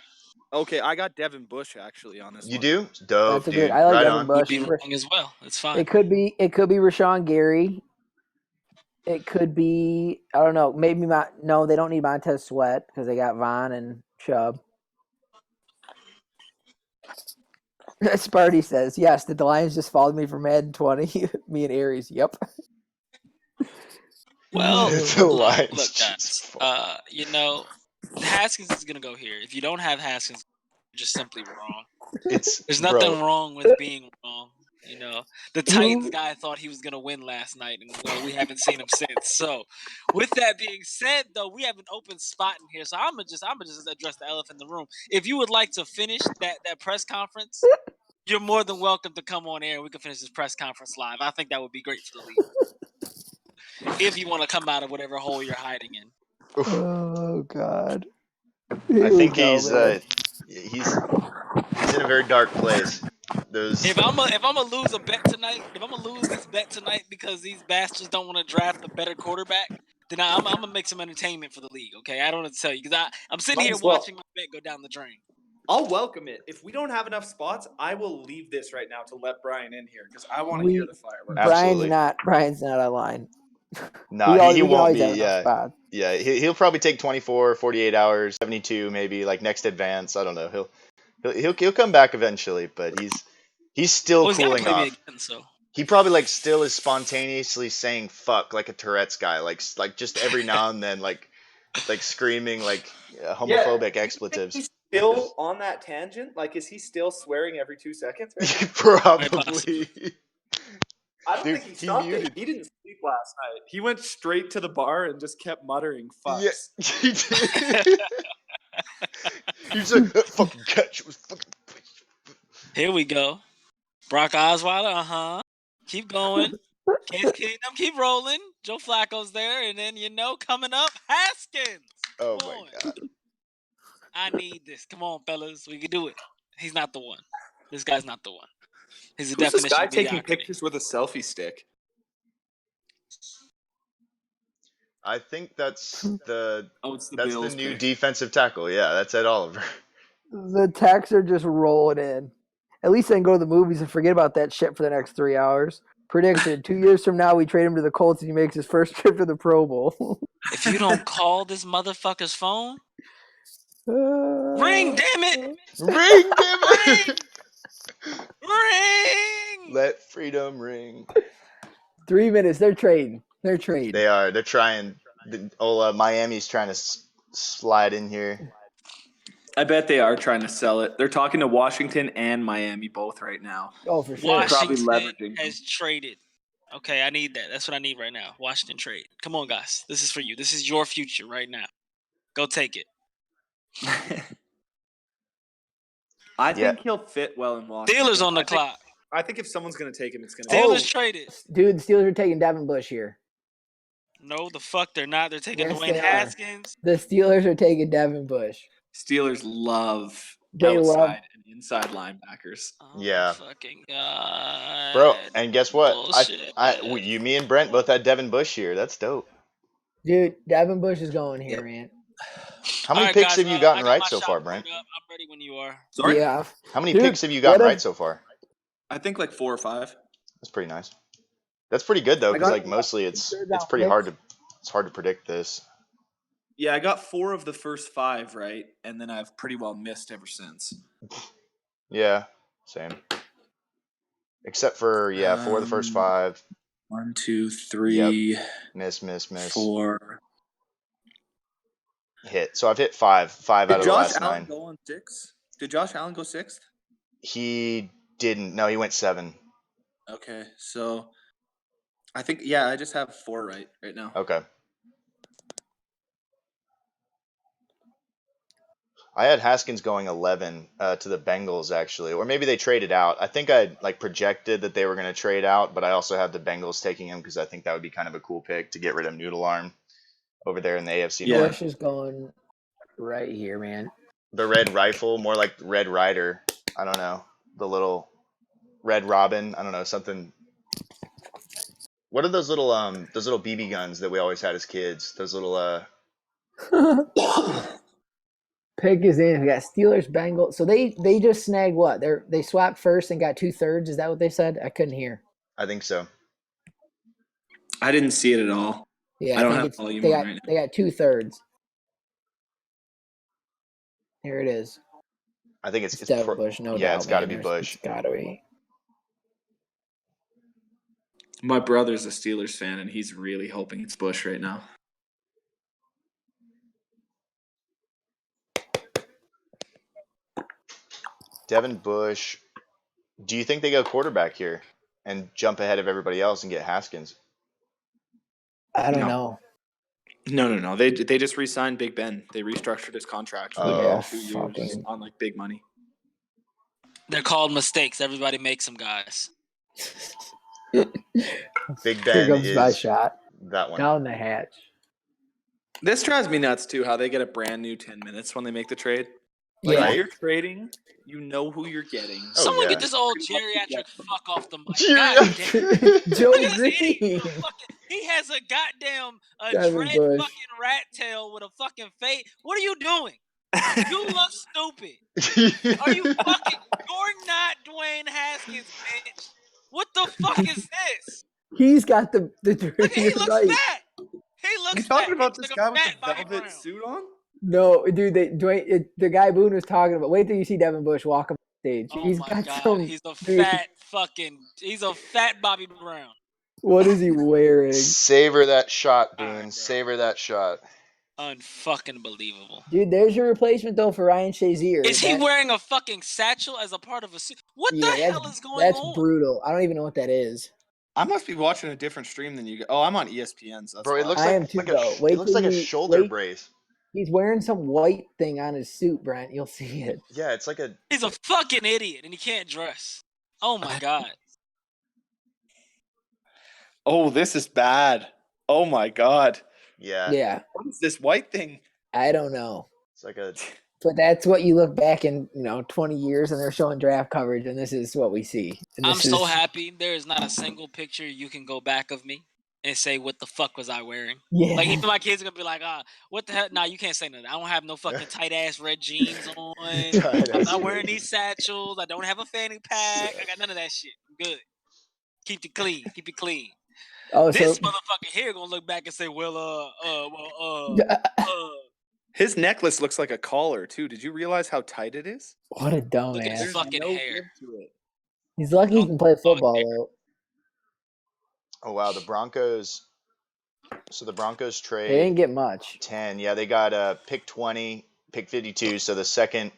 A: Okay, I got Devin Bush actually on this.
C: You do? Dope,
D: That's
C: dude.
D: I like
C: right
D: Devin
C: on.
D: Bush.
B: You'd be wrong as well. It's fine.
D: It could be Rashawn Gary. It could be, I don't know, maybe no, they don't need Montez Sweat because they got Vaughn and Chubb. Sparty says, yes, did the Lions just follow me for Madden 20? Me and Aries, yep.
B: Well,
C: The Lions
B: look, guys, Haskins is gonna go here. If you don't have Haskins, you're just simply wrong.
C: It's
B: There's
C: bro.
B: nothing wrong with being wrong. You know, the Titans guy thought he was gonna win last night, and well, we haven't seen him since. So, with that being said, though, we have an open spot in here. So I'm gonna just address the elephant in the room. If you would like to finish that press conference, you're more than welcome to come on air. We can finish this press conference live. I think that would be great for the league. If you want to come out of whatever hole you're hiding in.
D: Oh God.
C: I think he's in a very dark place.
B: If I'm gonna lose a bet tonight, if I'm gonna lose this bet tonight because these bastards don't want to draft a better quarterback, then I'm gonna make some entertainment for the league. Okay, I don't know what to tell you because I'm sitting
A: Might
B: here
A: as well.
B: watching my bet go down the drain.
A: I'll welcome it. If we don't have enough spots, I will leave this right now to let Brian in here because I want to hear the fireworks.
C: Absolutely.
D: Brian's not online.
C: No, he
D: can
C: won't
D: always
C: be.
D: have enough spots.
C: Yeah, he'll probably take 24, 48 hours, 72 maybe, like next advance. I don't know. He'll come back eventually, but he's still
B: Well, he's gotta
C: cooling
B: play me
C: off.
B: again, so.
C: He probably like still is spontaneously saying fuck like a Tourette's guy, like just every now and then like screaming like homophobic expletives.
A: He's still on that tangent? Like, is he still swearing every 2 seconds? Right?
C: Probably.
A: I don't
C: Dude,
A: think he
C: he
A: stopped
C: muted.
A: it. He didn't sleep last night. He went straight to the bar and just kept muttering fucks.
C: Yeah, he did. He's like, that fucking catch was fucking.
B: Here we go. Brock Osweiler, keep going. Case Keenum, keep rolling. Joe Flacco's there, and then coming up, Haskins.
C: Oh
B: Come
C: my
B: on.
C: God.
B: I need this. Come on, fellas, we can do it. He's not the one. This guy's not the one. He's a
A: Who's this
B: definition
A: guy
B: of
A: taking
B: mediocrity.
A: pictures with a selfie stick?
C: I think that's the
A: it's the
C: that's
A: Bills
C: the new
A: pick.
C: defensive tackle. Yeah, that's Ed Oliver.
D: The texts are just rolling in. At least I can go to the movies and forget about that shit for the next 3 hours. Prediction: 2 years from now, we trade him to the Colts and he makes his first trip to the Pro Bowl.
B: If you don't call this motherfucker's phone, ring, damn it!
C: Ring, damn it!
B: Ring!
C: Let freedom ring.
D: 3 minutes. They're trading. They're trading.
C: They are. They're trying. Miami's trying to slide in here.
A: I bet they are trying to sell it. They're talking to Washington and Miami both right now.
D: Oh, for sure.
B: Washington
A: Probably leveraging
B: has traded. Okay, I need that. That's what I need right now. Washington trade. Come on, guys. This is for you. This is your future right now. Go take it.
A: I think he'll fit well in Washington.
B: Steelers on the clock.
A: I think if someone's going to take him, it's going to
B: Steelers traded.
D: Dude, the Steelers are taking Devin Bush here.
B: No, the fuck they're not. They're taking
D: Yes,
B: Dwayne
D: they are.
B: Haskins.
D: The Steelers are taking Devin Bush.
A: Steelers love
D: They
A: outside
D: love
A: and inside linebackers.
B: Oh,
C: Yeah.
B: fucking God.
C: Bro, and guess what?
B: Bullshit.
C: You, me, and Brent both had Devin Bush here. That's dope.
D: Dude, Devin Bush is going here, man.
C: How many
B: All right,
C: picks
B: guys,
C: have you gotten
B: I got
C: right
B: my
C: so
B: shot
C: far,
B: pulled
C: Brent?
B: up. I'm ready when you are.
A: Sorry?
D: Yeah.
C: How many
D: Dude,
C: picks have you gotten
D: what
C: right so far?
A: I think like 4 or 5.
C: That's pretty nice. That's pretty good though,
A: I
C: because
A: got-
C: like mostly it's pretty
D: picks.
C: hard to predict this.
A: Yeah, I got 4 of the first 5 right, and then I've pretty well missed ever since.
C: Yeah, same. Except for 4 of the first 5.
A: 1, 2, 3.
C: Yep. Miss.
A: 4.
C: Hit. So I've hit 5 out
A: Did
C: of the
A: Josh
C: last
A: Allen
C: 9.
A: go on 6? Did Josh Allen go 6th?
C: He didn't. No, he went 7.
A: Okay, so I think I just have 4 right now.
C: Okay. I had Haskins going 11 to the Bengals actually, or maybe they traded out. I think I projected that they were going to trade out, but I also have the Bengals taking him because I think that would be kind of a cool pick to get rid of Noodle Arm over there in the AFC North.
D: Bush is going right here, man.
C: The Red Rifle, more like Red Rider. I don't know. The little Red Robin. I don't know, something. What are those little BB guns that we always had as kids? Those little
D: Pick is in. We got Steelers, Bengals. So they just snagged what? They swapped first and got 2/3. Is that what they said? I couldn't hear.
C: I think so.
A: I didn't see it at all.
D: Yeah,
A: I don't
D: think
A: have
D: it's
A: volume
D: they
A: on
D: got
A: right now.
D: they got 2/3. Here it is.
C: I think
D: It's Devin Bush, no doubt.
C: Yeah, it's got to
D: man.
C: be Bush.
D: It's got to be.
A: My brother's a Steelers fan, and he's really hoping it's Bush right now.
C: Devin Bush. Do you think they go quarterback here and jump ahead of everybody else and get Haskins?
D: I don't
A: No.
D: know.
A: No. They just re-signed Big Ben. They restructured his contract for
C: Oh.
A: 2 years on like big money.
B: They're called mistakes. Everybody makes them, guys.
C: Big
D: Here
C: Ben
D: comes my
C: is
D: shot
C: that one.
D: down the hatch.
A: This drives me nuts too. How they get a brand new 10 minutes when they make the trade. Like
D: Yeah.
A: if you're trading, you know who you're getting.
C: Oh,
B: Someone
C: yeah.
B: get this old geriatric fuck off the mic.
C: Geri-
B: God damn.
D: Joe
B: Look at this idiot
D: Green.
B: with a fucking, he has a goddamn
D: Devin
B: dread
D: Bush.
B: fucking rat tail with a fucking face. What are you doing? You look stupid. Are you fucking? You're not Dwayne Haskins, bitch. What the fuck is this?
D: He's got the
B: Look, he
D: you're
B: looks
D: right.
B: fat. He looks
A: You
B: fat.
A: talking about
B: He's
A: this
B: like
A: guy
B: a
A: with
B: fat
A: the
B: Bobby
A: velvet
B: Brown.
A: suit on?
D: No, dude, the guy Boone was talking about. Wait till you see Devin Bush walk up the stage.
B: Oh
D: He's
B: my
D: got
B: god,
D: some.
B: he's a
D: dude,
B: fat Bobby Brown.
D: What is he wearing?
C: Savor that shot,
B: All
C: Boone.
B: right, bro.
C: Savor that shot.
B: Unfucking believable.
D: Dude, there's your replacement though for Ryan Shazier.
B: Is he wearing a fucking satchel as a part of a suit? What the hell is going
D: that's
B: on?
D: brutal. I don't even know what that is.
A: I must be watching a different stream than you guys. Oh, I'm on ESPN. So that's
C: Bro, it
A: why.
C: looks
D: I
C: like,
D: am too,
C: like
D: though.
C: it
D: Wait
C: looks
D: till
C: like a
D: you-
C: shoulder
D: wait.
C: brace.
D: He's wearing some white thing on his suit, Brent. You'll see it.
C: Yeah, it's like a
B: He's a fucking idiot and he can't dress. Oh my god.
A: Oh, this is bad. Oh my god.
C: yeah.
D: Yeah,
A: What is this white thing?
D: I don't know.
C: It's like a
D: But that's what you look back in, 20 years and they're showing draft coverage, and this is what we see. And
B: I'm
D: this
B: so
D: is-
B: happy there is not a single picture you can go back of me and say what the fuck was I wearing.
D: Yeah.
B: Like even my kids are gonna be like, what the hell? Nah, you can't say nothing. I don't have no fucking tight ass red jeans on. I'm not wearing these satchels. I don't have a fanny pack. I got none of that shit. I'm good. Keep it clean. Keep it clean.
D: Oh,
B: This
D: so
B: motherfucker here gonna look back and say,
A: His necklace looks like a collar too. Did you realize how tight it is?
D: what a
B: look at his
D: dumbass.
A: There's
B: fucking
A: no
B: hair.
A: give to it.
D: He's lucky he can play football though.
C: Oh wow, the Broncos. So the Broncos
D: They
C: trade
D: didn't get much.
C: 10. Yeah, they got pick 20, pick 52. So the second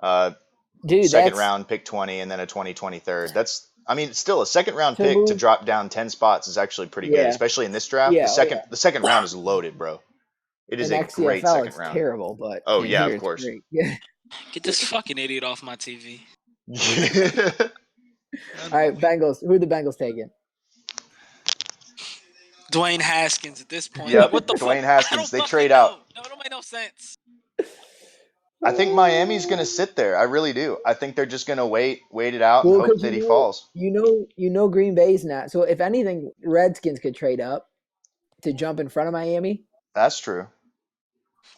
D: Dude,
C: second
D: that's
C: round pick 20 and then a 2023rd. That's still a second round
D: To
C: pick to
D: move-
C: drop down 10 spots is actually pretty good,
D: Yeah.
C: especially in this draft.
D: Yeah,
C: The second round is loaded, bro. It is
D: in
C: a great
D: XCFL,
C: second
D: it's
C: round.
D: terrible, but
C: Oh,
D: in
C: yeah,
D: here
C: of
D: it's
C: course.
D: great. Yeah.
B: Get this fucking idiot off my TV.
D: All right, Bengals. Who are the Bengals taking?
B: Dwayne Haskins at this point.
C: Yep,
B: Like, what the
C: Dwayne
B: fuck?
C: Haskins.
B: I don't
C: They
B: fucking
C: trade
B: know.
C: out.
B: No, it don't make no sense.
C: I think Miami's gonna sit there. I really do. I think they're just gonna wait it out and
D: Well,
C: hope
D: because
C: that he falls.
D: Green Bay's not. So if anything, Redskins could trade up to jump in front of Miami.
C: That's true.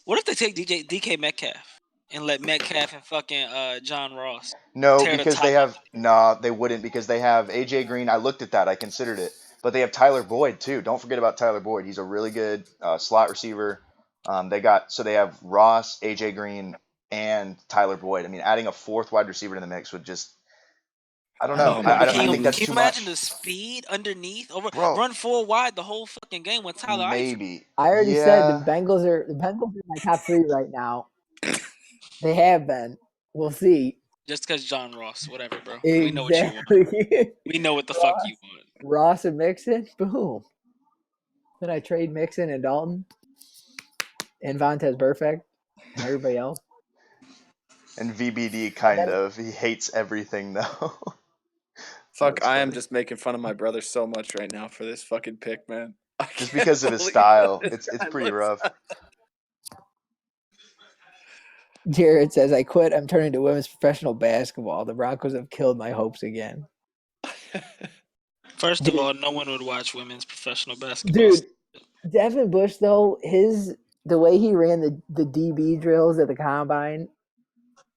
B: What if they take DK Metcalf and let Metcalf and fucking John Ross?
C: No,
B: Tear the
C: because
B: top
C: they
B: off.
C: have they wouldn't because they have AJ Green. I looked at that. I considered it, but they have Tyler Boyd too. Don't forget about Tyler Boyd. He's a really good slot receiver. They have Ross, AJ Green, and Tyler Boyd. I mean, adding a fourth wide receiver to the mix would just I don't know.
A: Oh,
C: I
B: Can
C: think that's
B: you
C: too
B: imagine
C: much.
B: the speed underneath
C: Bro.
B: run full wide the whole fucking game with Tyler Eifert?
C: Maybe.
D: I already
C: Yeah.
D: said the Bengals are my top 3 right now. They have been. We'll see.
B: Just because John Ross, whatever, bro. We know what you want.
D: Exactly.
B: We know what the fuck you want.
D: Ross and Mixon, boom. Then I trade Mixon and Dalton and Vontez Burfict and everybody else.
C: And VBD kind of. He hates everything though.
A: Fuck,
C: That's
A: I am
C: funny.
A: just making fun of my brother so much right now for this fucking pick, man. I
C: Just
A: can't
C: because of his
A: believe
C: style.
A: this
C: It's
A: guy
C: pretty
A: looks-
C: rough.
D: Jared says, I quit. I'm turning to women's professional basketball. The Broncos have killed my hopes again.
B: First
D: Dude.
B: of all, no one would watch women's professional basketball.
D: Dude, Devin Bush, though, the way he ran the DB drills at the combine,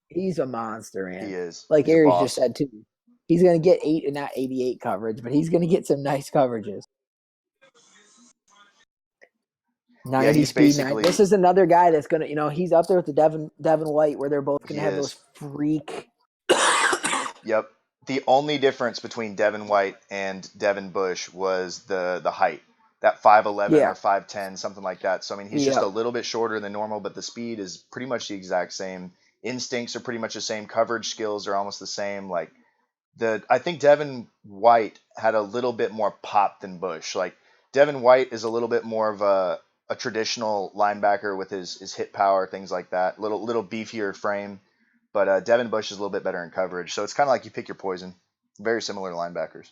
D: he's a monster, man.
C: He is.
D: Like
C: He's a
D: Aries
C: boss.
D: just said, too. He's going to get 8 and not 88 coverage, but he's going to get some nice coverages. 90
C: he's
D: speed.
C: basically-
D: This is another guy that's going to, he's up there with the Devin White, where they're both going to
C: He
D: have
C: is.
D: those freak.
C: Yep. The only difference between Devin White and Devin Bush was the height. That 5'11
D: Yeah.
C: or 5'10, something like that. So I mean, he's just
D: Yeah.
C: a little bit shorter than normal, but the speed is pretty much the exact same. instincts are pretty much the same. Coverage skills are almost the same. Like I think Devin White had a little bit more pop than Bush. Like Devin White is a little bit more of a traditional linebacker with his hit power, things like that. Little beefier frame, but Devin Bush is a little bit better in coverage. So it's kind of like you pick your poison. Very similar to linebackers.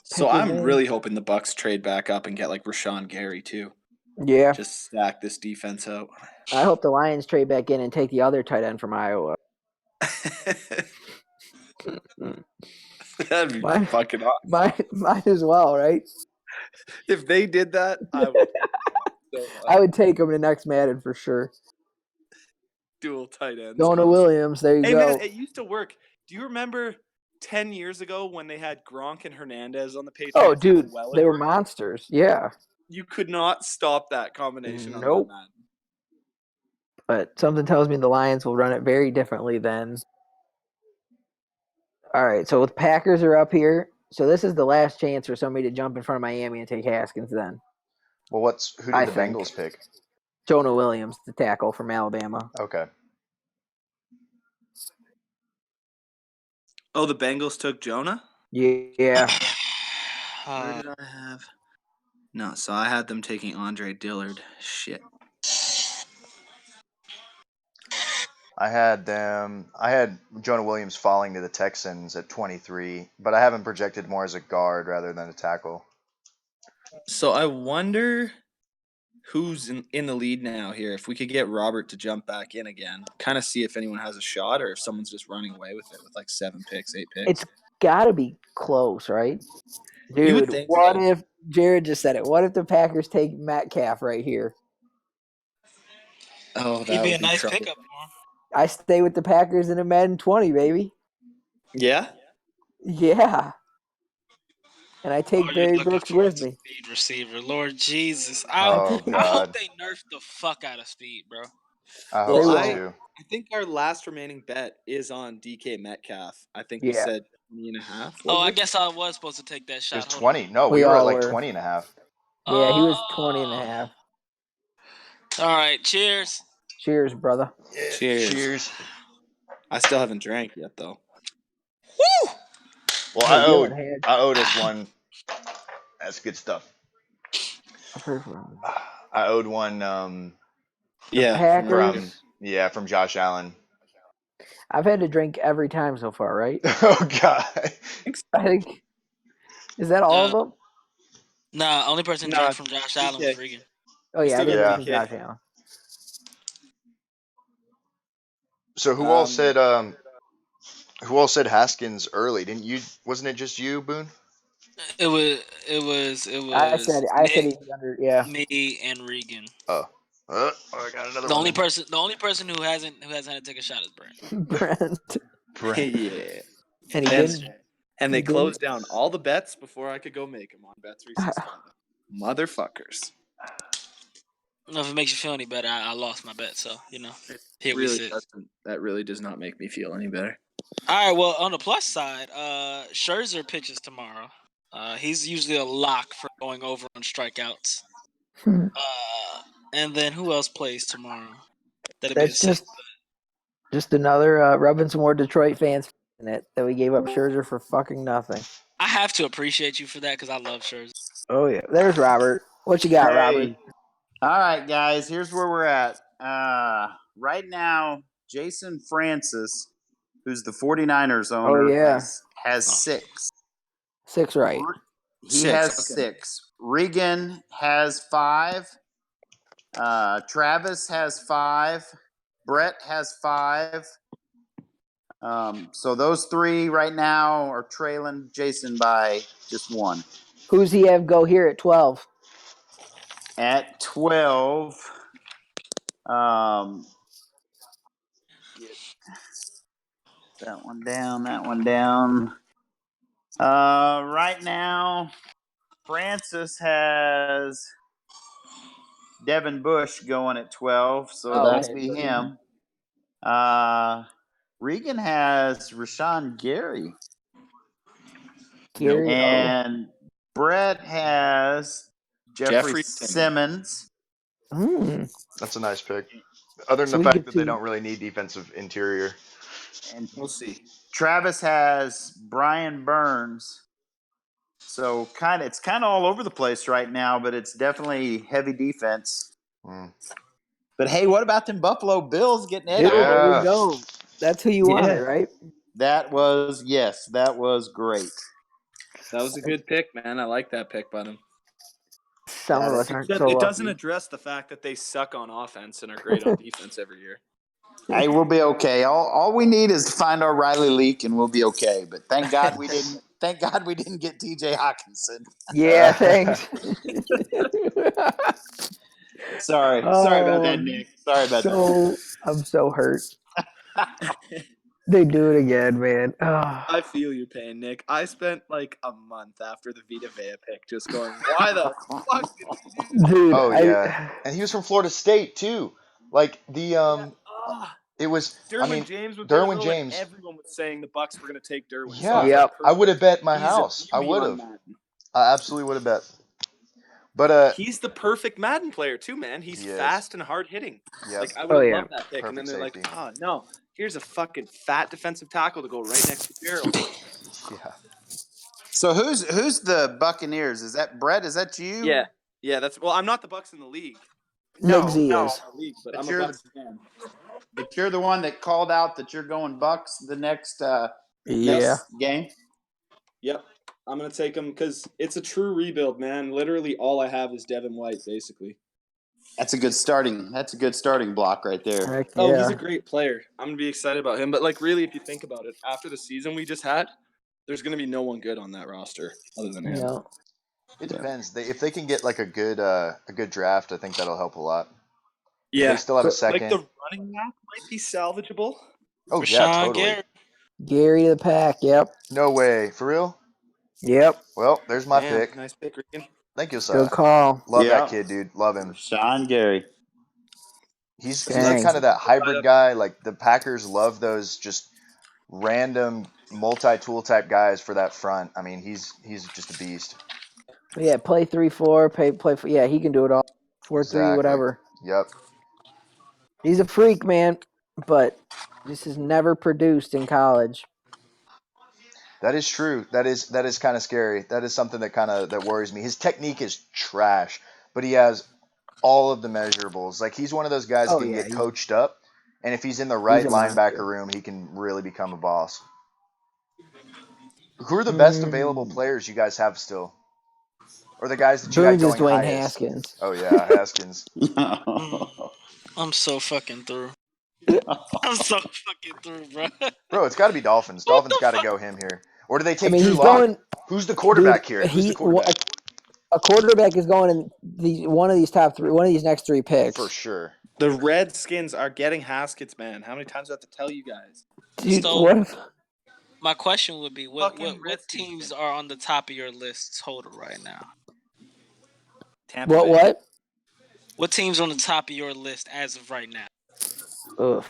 A: So I'm really hoping the Bucks trade back up and get like Rashawn Gary too.
D: Yeah.
A: Just stack this defense out.
D: I hope the Lions trade back in and take the other tight end from Iowa.
A: That'd be fucking awesome.
D: Mine as well, right?
A: If they did that, I would.
D: I would take him to next Madden for sure.
A: Dual tight ends.
D: Jonah Williams, there you go.
A: Hey man, it used to work. Do you remember 10 years ago when they had Gronk and Hernandez on the Patriots?
D: Oh, dude, they were monsters. Yeah.
A: You could not stop that combination.
D: Nope.
A: On that.
D: But something tells me the Lions will run it very differently then. All right, so with Packers are up here. So this is the last chance for somebody to jump in front of Miami and take Haskins then.
C: Well, who did the Bengals pick?
D: Jonah Williams, the tackle from Alabama.
C: Okay.
A: Oh, the Bengals took Jonah?
D: Yeah.
A: Where did I have? No, so I had them taking Andre Dillard. Shit.
C: I had Jonah Williams falling to the Texans at 23, but I have him projected more as a guard rather than a tackle.
A: So I wonder who's in the lead now here. If we could get Robert to jump back in again, kind of see if anyone has a shot or if someone's just running away with it with like 7 picks, 8 picks.
D: It's got to be close, right? Dude,
A: you would think
D: what if Jared just said it? What if the Packers take Metcalf right here?
A: Oh,
B: that'd be a nice pickup.
D: I stay with the Packers in a Madden 20, baby.
A: Yeah?
D: Yeah. And I take Barry Brooks with me.
B: Speed receiver, Lord Jesus!
C: God.
B: I hope they nerf the fuck out of speed, bro.
C: I hope so too.
A: I think our last remaining bet is on DK Metcalf. I think we said 20.5.
B: I guess I was supposed to take that shot.
C: It was 20. No, we were at like 20.5.
D: Yeah, he was 20.5.
B: All right, cheers.
D: Cheers, brother.
C: Yeah,
B: cheers.
A: I still haven't drank yet, though.
B: Woo!
C: Well, I owed us one. That's good stuff. I owed one. From Josh Allen.
D: I've had to drink every time so far, right?
C: Oh God.
D: I think. Is that all of them?
B: Nah, only person drank from Josh Allen was Regan.
D: Oh yeah, I didn't drink Josh Allen.
C: So who all said Haskins early? Didn't you? Wasn't it just you, Boone?
B: It was.
D: I said he's under. Yeah.
B: Me and Regan.
C: Oh. I got another.
B: The only person who hasn't had to take a shot is Brent.
D: Brent.
A: Yeah.
D: And he didn't.
A: And they closed down all the bets before I could go make them on Bet365. Motherfuckers.
B: I don't know if it makes you feel any better. I lost my bet, so here we sit.
A: That really does not make me feel any better.
B: All right. Well, on the plus side, Scherzer pitches tomorrow. He's usually a lock for going over on strikeouts. And then who else plays tomorrow?
D: That's just another rubbing some more Detroit fans in it that we gave up Scherzer for fucking nothing.
B: I have to appreciate you for that because I love Scherzer.
D: Oh yeah, there's Robert. What you got, Robert?
E: All right, guys. Here's where we're at. Right now, Jason Francis, who's the 49ers owner, has 6.
D: 6, right?
E: He has 6. Regan has 5. Travis has 5. Brett has 5. So those 3 right now are trailing Jason by just 1.
D: Who's he have go here at 12?
E: At 12, get that one down. Right now, Francis has Devin Bush going at 12, so that's be him. Regan has Rashawn Gary. And Brett has Jeffrey Simmons.
C: That's a nice pick. Other than
D: So
C: the
D: we
C: fact
D: get
C: that they
D: to-
C: don't really need defensive interior.
E: And
A: We'll see.
E: Travis has Brian Burns. So it's kind of all over the place right now, but it's definitely heavy defense.
C: Mm.
E: But hey, what about them Buffalo Bills getting Eddie?
D: Dude, there
C: Yeah.
D: you go. That's who you wanted, right?
E: That was great.
A: That was a good pick, man. I like that pick by them.
D: Some
E: That
D: of us
E: is-
D: aren't so
A: It doesn't
D: lucky.
A: address the fact that they suck on offense and are great on defense every year.
E: Hey, we'll be okay. All we need is to find our Riley Leak, and we'll be okay. But thank God we didn't. Thank God we didn't get T.J. Hawkinson.
D: Yeah, thanks.
E: Sorry about that, Nick. Sorry about that.
D: I'm so hurt. They do it again, man.
A: I feel your pain, Nick. I spent like a month after the Vita Vea pick just going, why the fuck did we do that?
D: Dude,
C: Oh yeah, and he was from Florida State too. Like the it was. I
A: Derwin
C: mean,
A: James was
C: Derwin
A: Derwin
C: James.
A: everyone was saying the Bucks were going to take Derwin.
C: Yeah,
A: So
D: Yep.
C: I would have bet my
A: He's a
C: house. I
A: beauty
C: would
A: on
C: have.
A: Madden.
C: I absolutely would have bet. But
A: He's the perfect Madden player too, man. He's
C: He is.
A: fast and hard hitting.
C: yeah,
A: Like I would have
D: yeah.
A: loved that pick, and then
C: Perfect
A: they're
C: safety.
A: like, oh no, here's a fucking fat defensive tackle to go right next to Gerald.
C: yeah.
E: So who's the Buccaneers? Is that Brett? Is that you?
A: Yeah. That's I'm not the Bucks in the league.
D: Nick Z
E: no.
D: is.
A: League, but
E: But
A: I'm a
E: you're
A: Bucks fan.
E: But you're the one that called out that you're going Bucks the next
D: Yeah.
E: game.
A: Yep. I'm gonna take him because it's a true rebuild, man. Literally, all I have is Devin White, basically.
E: That's a good starting block right there.
D: Heck
A: Oh,
D: yeah.
A: he's a great player. I'm gonna be excited about him. But like, really, if you think about it, after the season we just had, there's gonna be no one good on that roster other than him.
D: Yeah.
C: It depends. If they can get like a good draft, I think that'll help a lot.
A: Yeah.
C: They still have a
A: Like
C: second.
A: the running back might be salvageable.
C: Oh yeah,
B: Rashawn
C: totally.
B: Gary.
D: Gary the Pack. Yep.
C: No way, for real.
D: Yep.
C: Well, there's my
A: Damn,
C: pick.
A: nice pick, Regan.
C: Thank you, sir.
D: Good call.
C: Love
E: Yeah.
C: that kid, dude. Love him.
E: Sean Gary.
C: He's
D: Dang.
C: kind of that hybrid guy. Like the Packers love those just random multi-tool type guys for that front. I mean, he's just a beast.
D: Yeah, play 3-4, play for. Yeah, he can do it all. 4-3,
C: Exactly.
D: whatever.
C: Yep.
D: He's a freak, man. But this is never produced in college.
C: That is true. That is kind of scary. That is something that worries me. His technique is trash, but he has all of the measurables. Like he's one of those guys
D: Oh,
C: who can
D: yeah,
C: get coached up, and if he's in the right
D: a
C: linebacker
D: monster.
C: room, he can really become a boss. Who are the best available players you guys have still? Or the guys that you had
D: Boone's is
C: going
D: Dwayne
C: highest?
D: Haskins.
C: Oh yeah, Haskins.
B: I'm so fucking through. I'm so fucking through, bro.
C: Bro, it's got to be Dolphins.
B: What
C: Dolphins
B: the
C: got to
B: fuck?
C: go him here. Or do they
D: I
C: take
D: mean,
C: Drew
D: he's
C: Lock?
D: going.
C: Who's the quarterback
D: Dude,
C: here? Who's the quarterback?
D: A quarterback is going in one of these top three, one of these next three picks.
C: For sure.
A: The Redskins are getting Haskins, man. How many times do I have to tell you guys?
D: Dude,
B: So-
D: what if,
B: My question would be, what
A: Fucking Redskins,
B: teams
A: man.
B: are on the top of your list total right now?
A: Tampa Bay.
D: what?
B: What teams on the top of your list as of right now?
D: Ugh.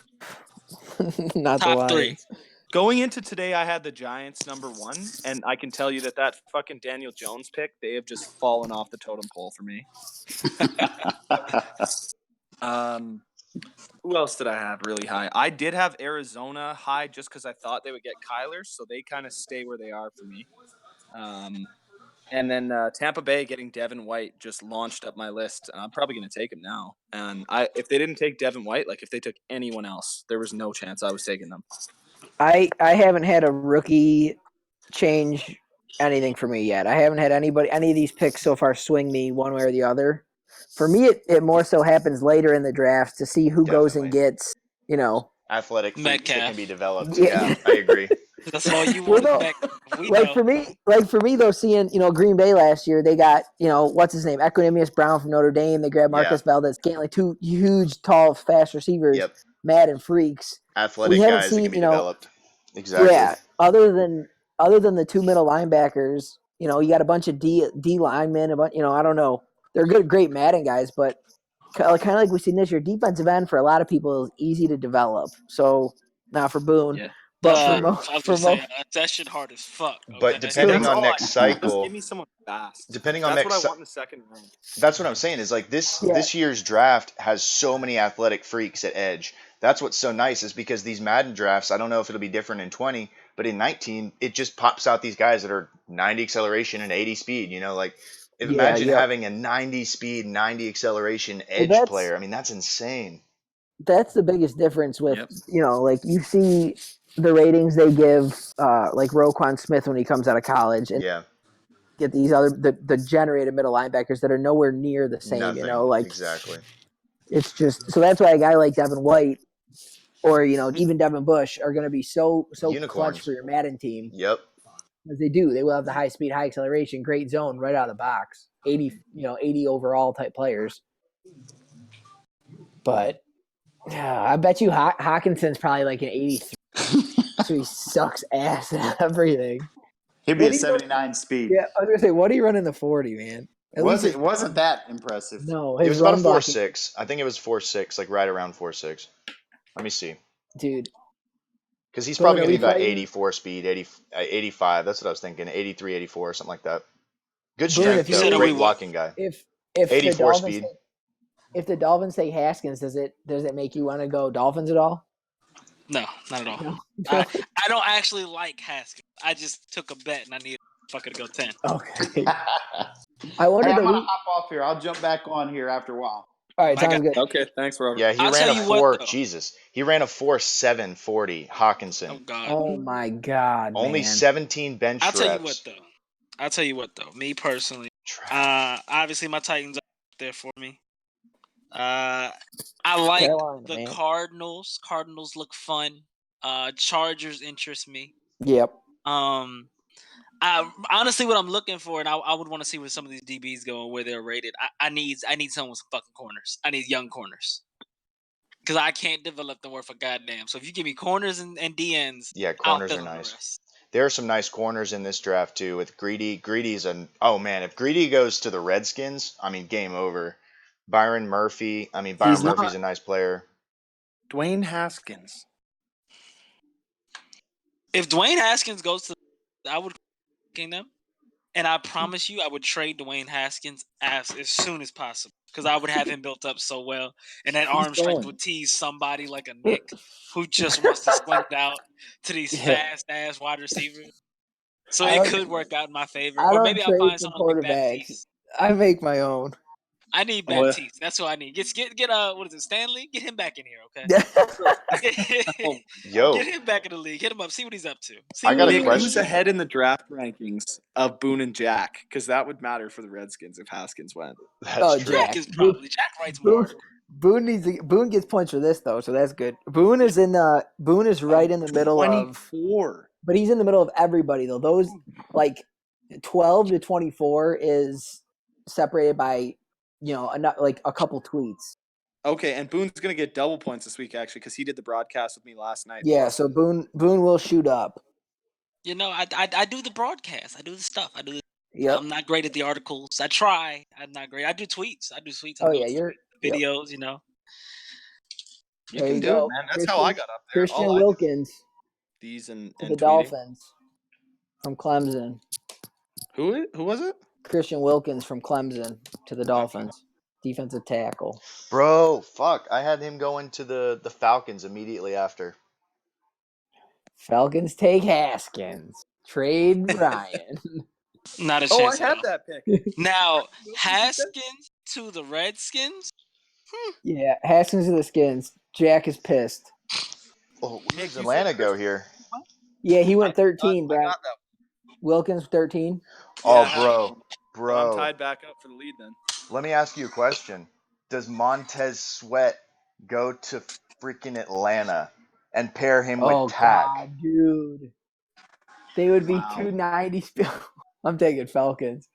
D: Not the
B: Top three.
D: Lions.
A: Going into today, I had the Giants number 1, and I can tell you that fucking Daniel Jones pick, they have just fallen off the totem pole for me. Who else did I have really high? I did have Arizona high just because I thought they would get Kyler, so they kind of stay where they are for me. And then Tampa Bay getting Devin White just launched up my list. I'm probably going to take him now. And if they didn't take Devin White, like if they took anyone else, there was no chance I was taking them.
D: I haven't had a rookie change anything for me yet. I haven't had any of these picks so far swing me one way or the other. For me, it more so happens later in the draft to see who goes and
C: Definitely.
D: gets,
C: Athletic freaks that
B: Metcalf.
C: can be developed.
D: Yeah.
C: Yeah, I agree.
B: That's all you
D: Well,
B: want.
D: no,
B: We
D: like
B: know.
D: for me though, seeing Green Bay last year, they got what's his name, Equanimous Brown from Notre Dame. They grabbed Marcus Valdez Scantling, two huge, tall, fast receivers,
C: Yep.
D: mad and freaks.
C: Athletic
D: We haven't
C: guys that
D: seen
C: can be developed. Exactly.
D: Yeah, other than the two middle linebackers, you got a bunch of D linemen, I don't know. They're great Madden guys, but kind of like we've seen this year, defensive end for a lot of people is easy to develop. So not for Boone,
A: Yeah.
D: But
B: I
D: for
B: was gonna say that shit hard as fuck. Okay?
C: But depending
A: That's
C: on
A: all
C: next
A: I want.
C: cycle,
A: Just give me someone fast.
C: depending on
A: That's
C: next
A: what I want in the second round.
C: That's what I'm saying is like this year's draft has so many athletic freaks at edge. That's what's so nice is because these Madden drafts, I don't know if it'll be different in 20, but in 19 it just pops out these guys that are 90 acceleration and 80 speed, like imagine having a 90 speed, 90 acceleration edge player. I mean, that's insane.
D: That's the biggest difference with,
A: Yep.
D: like you see the ratings they give like Roquan Smith when he comes out of college and
C: Yeah.
D: get these other the generated middle linebackers that are nowhere near the same,
C: Nothing.
D: like
C: Exactly.
D: it's just so that's why a guy like Devin White or even Devin Bush are going to be so
C: Unicorns.
D: clutch for your Madden team.
C: Yep.
D: As they do, they will have the high speed, high acceleration, great zone right out of the box. 80 overall type players. But I bet you Hawkinson's probably like an 83. So he sucks ass at everything.
E: He'd be a 79 speed.
D: Yeah, I was gonna say, what do you run in the 40, man?
E: It wasn't that impressive.
D: No,
C: It
D: his
C: was about a
D: run blocking,
C: 4.6. I think it was 4.6, like right around 4.6. Let me see.
D: dude.
C: Because he's
D: But
C: probably
D: are
C: going to
D: we
C: be about
D: fighting-
C: 84 speed, 85. That's what I was thinking. 83, 84, something like that. Good
D: Boone,
C: strength,
D: if you
C: though.
D: were-
C: Great blocking guy.
D: If the
C: 84
D: Dolphins
C: speed.
D: if the Dolphins take Haskins, does it make you want to go Dolphins at all?
B: No, not at all.
D: No.
B: I don't actually like Haskins. I just took a bet and I need fucking to go 10.
D: Okay.
E: I
D: I wonder
E: I'm
D: that
E: gonna
D: we.
E: hop off here. I'll jump back on here after a while.
D: All right,
B: I
D: sounds
B: got-
D: good.
A: Okay, thanks, Robert.
C: Yeah, he
B: I'll
C: ran
B: tell
C: a
B: you what,
C: 4.
B: though.
C: Jesus. He ran a 4.7 40, Hawkinson.
B: Oh God.
D: Oh my God,
C: Only
D: man.
C: 17 bench
B: I'll tell
C: reps.
B: you what though. Me personally, obviously my Titans are up there for me. I like
D: Carolina,
B: the
D: man.
B: Cardinals. Cardinals look fun. Chargers interest me.
D: Yep.
B: Honestly, what I'm looking for, and I would want to see where some of these DBs go and where they're rated. I need someone with some fucking corners. I need young corners. Because I can't develop them worth a goddamn. So if you give me corners and DNs,
C: Yeah,
B: I'll
C: corners
B: fill
C: are
B: in the
C: nice.
B: rest.
C: There are some nice corners in this draft, too, with Greedy. Greedy's oh, man, if Greedy goes to the Redskins, I mean, game over. Byron Murphy's a nice player.
A: Dwayne Haskins.
B: If Dwayne Haskins goes to, I would king them, and I promise you, I would trade Dwayne Haskins as soon as possible because I would have him built up so well, and that arm strength would tease somebody like a Nick who just wants to swing it out to these fast ass wide receivers. So it could work out in my favor, or maybe I'll find someone like Baptiste.
D: I make my own.
B: I need Baptiste. That's what I need. Get what is it, Stanley? Get him back in here, okay?
C: Yo,
B: Get him back in the league. Hit him up. See what he's up to.
C: I got a
A: Who's
C: question.
A: ahead in the draft rankings of Boone and Jack? Because that would matter for the Redskins if Haskins went.
C: That's true.
B: Jack is probably Jack writes more.
D: Boone gets points for this though, so that's good. Boone is right in the middle of
A: 24.
D: But he's in the middle of everybody though. Those like 12 to 24 is separated by like a couple tweets.
A: Okay, and Boone's gonna get double points this week actually because he did the broadcast with me last night.
D: Yeah, so Boone will shoot up.
B: I do the broadcast. I do the stuff.
D: Yep.
B: I'm not great at the articles. I try. I'm not great. I do tweets.
D: Oh yeah, you're
B: videos.
A: You
D: there
A: can
D: you
A: do
D: go.
A: it, man. That's how I got up there.
D: Christian Wilkins
A: These and
D: to the
A: tweeting.
D: Dolphins from Clemson.
A: Who was it?
D: Christian Wilkins from Clemson to the Dolphins. Defensive tackle.
C: Bro, fuck. I had him going to the Falcons immediately after.
D: Falcons take Haskins. Trade Ryan.
B: Not a
A: Oh,
B: chance.
A: I had that pick.
B: Now Haskins to the Redskins.
D: Yeah, Haskins to the Skins. Jack is pissed.
C: Oh, where does Atlanta go here?
D: Yeah, he went 13,
A: I
D: Brad.
A: got that.
D: Wilkins 13.
C: Oh, bro.
A: I'm tied back up for the lead then.
C: Let me ask you a question. Does Montez Sweat go to freaking Atlanta and pair him with Tack?
D: God, dude. They would be 290. I'm taking Falcons.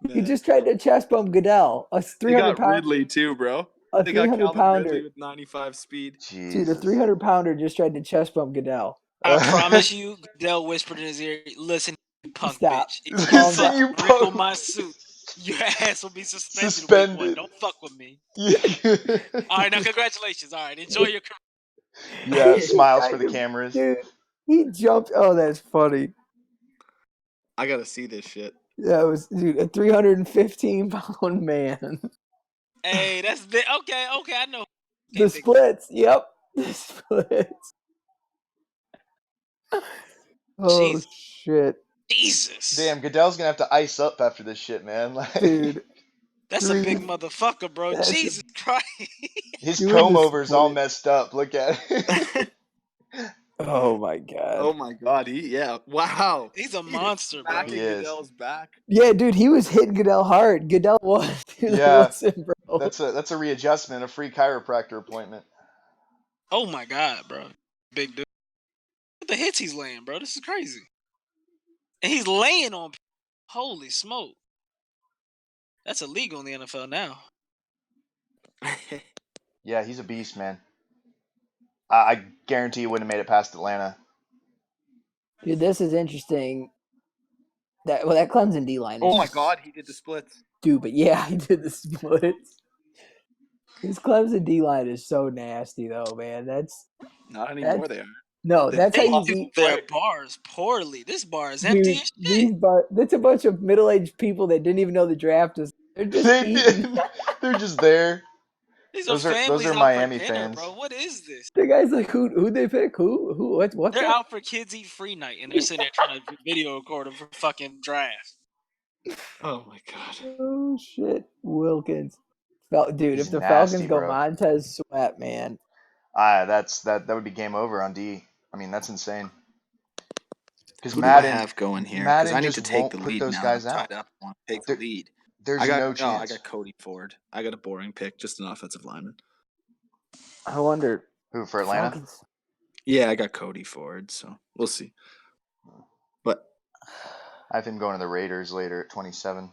D: He just tried to chest bump Goodell. A 300
A: got Ridley too, bro.
D: A
A: They got
D: 300
A: Calvin
D: pounder.
A: Ridley with 95 speed.
D: Dude, a 300 pounder just tried to chest bump Goodell.
B: I promise you, Goodell whispered in his ear, "Listen, you punk
D: Stop.
B: bitch.
C: Listen,
B: If you
C: you
B: fuck wrinkle
C: punk
B: my suit, your ass will be suspended. Week one. Don't fuck with me." All right, now congratulations. All right, enjoy your career.
C: Yeah, smiles for the cameras.
D: Dude, he jumped. Oh, that's funny.
A: I gotta see this shit.
D: That was, dude, a 315-pound man.
B: Hey, that's big. Okay, I know.
D: The splits. Yep. The splits. Oh,
B: Jesus.
D: shit.
B: Jesus.
C: Damn, Goodell's gonna have to ice up after this shit, man. Like,
D: Dude.
B: That's a big motherfucker, bro.
D: That's
B: Jesus Christ.
C: his
D: doing
C: comb
D: the
C: over's all
D: split.
C: messed up. Look at it.
D: Oh, my God.
A: Oh my god, wow.
B: He's a monster, bro.
A: Back
C: He
A: in
C: is.
A: Goodell's back.
D: Yeah, dude, he was hitting Goodell hard. Goodell was. Dude,
C: Yeah.
D: listen, bro.
C: That's a readjustment, a free chiropractor appointment.
B: Oh my God, bro. Big dude. Look at the hits he's laying, bro. This is crazy. And he's laying on people. Holy smoke. That's illegal in the NFL now.
C: Yeah, he's a beast, man. I guarantee he wouldn't have made it past Atlanta.
D: Dude, this is interesting. That Clemson D line.
A: Oh my god, he did the splits.
D: Stupid. Yeah, he did the splits. This Clemson D line is so nasty, though, man.
A: Not anymore. They are.
D: No, that's how
B: They
D: you
B: do
D: beat.
B: their bars poorly. This bar is empty
D: Dude,
B: as shit.
D: that's a bunch of middle-aged people that didn't even know the draft was. They're just
C: They
D: eating.
C: did. They're just there.
B: These
C: Those
B: are
C: are
B: families out
C: Miami
B: for dinner,
C: fans.
B: bro. What is this?
D: The guy's like, who they pick? Who? What's
B: They're
D: that?
B: out for kids eat free night, and they're sitting there trying to video record them for fucking draft.
A: Oh my god.
D: Oh shit, Wilkins. Dude,
C: He's
D: if the
C: nasty,
D: Falcons go
C: bro.
D: Montez Sweat, man.
C: That would be game over on D. I mean, that's insane. Because
A: Who do I have going here? Because
C: Madden
A: I need
C: just
A: to take
C: won't
A: the
C: put
A: lead
C: those
A: now.
C: guys
A: I'm
C: out.
A: tied up. I want to take the lead.
C: There's no chance.
A: I got Cody Ford. I got a boring pick, just an offensive lineman.
D: I wonder.
C: Who for Atlanta?
D: Falcons.
A: Yeah, I got Cody Ford, so we'll see. But
C: I have him going to the Raiders later at 27.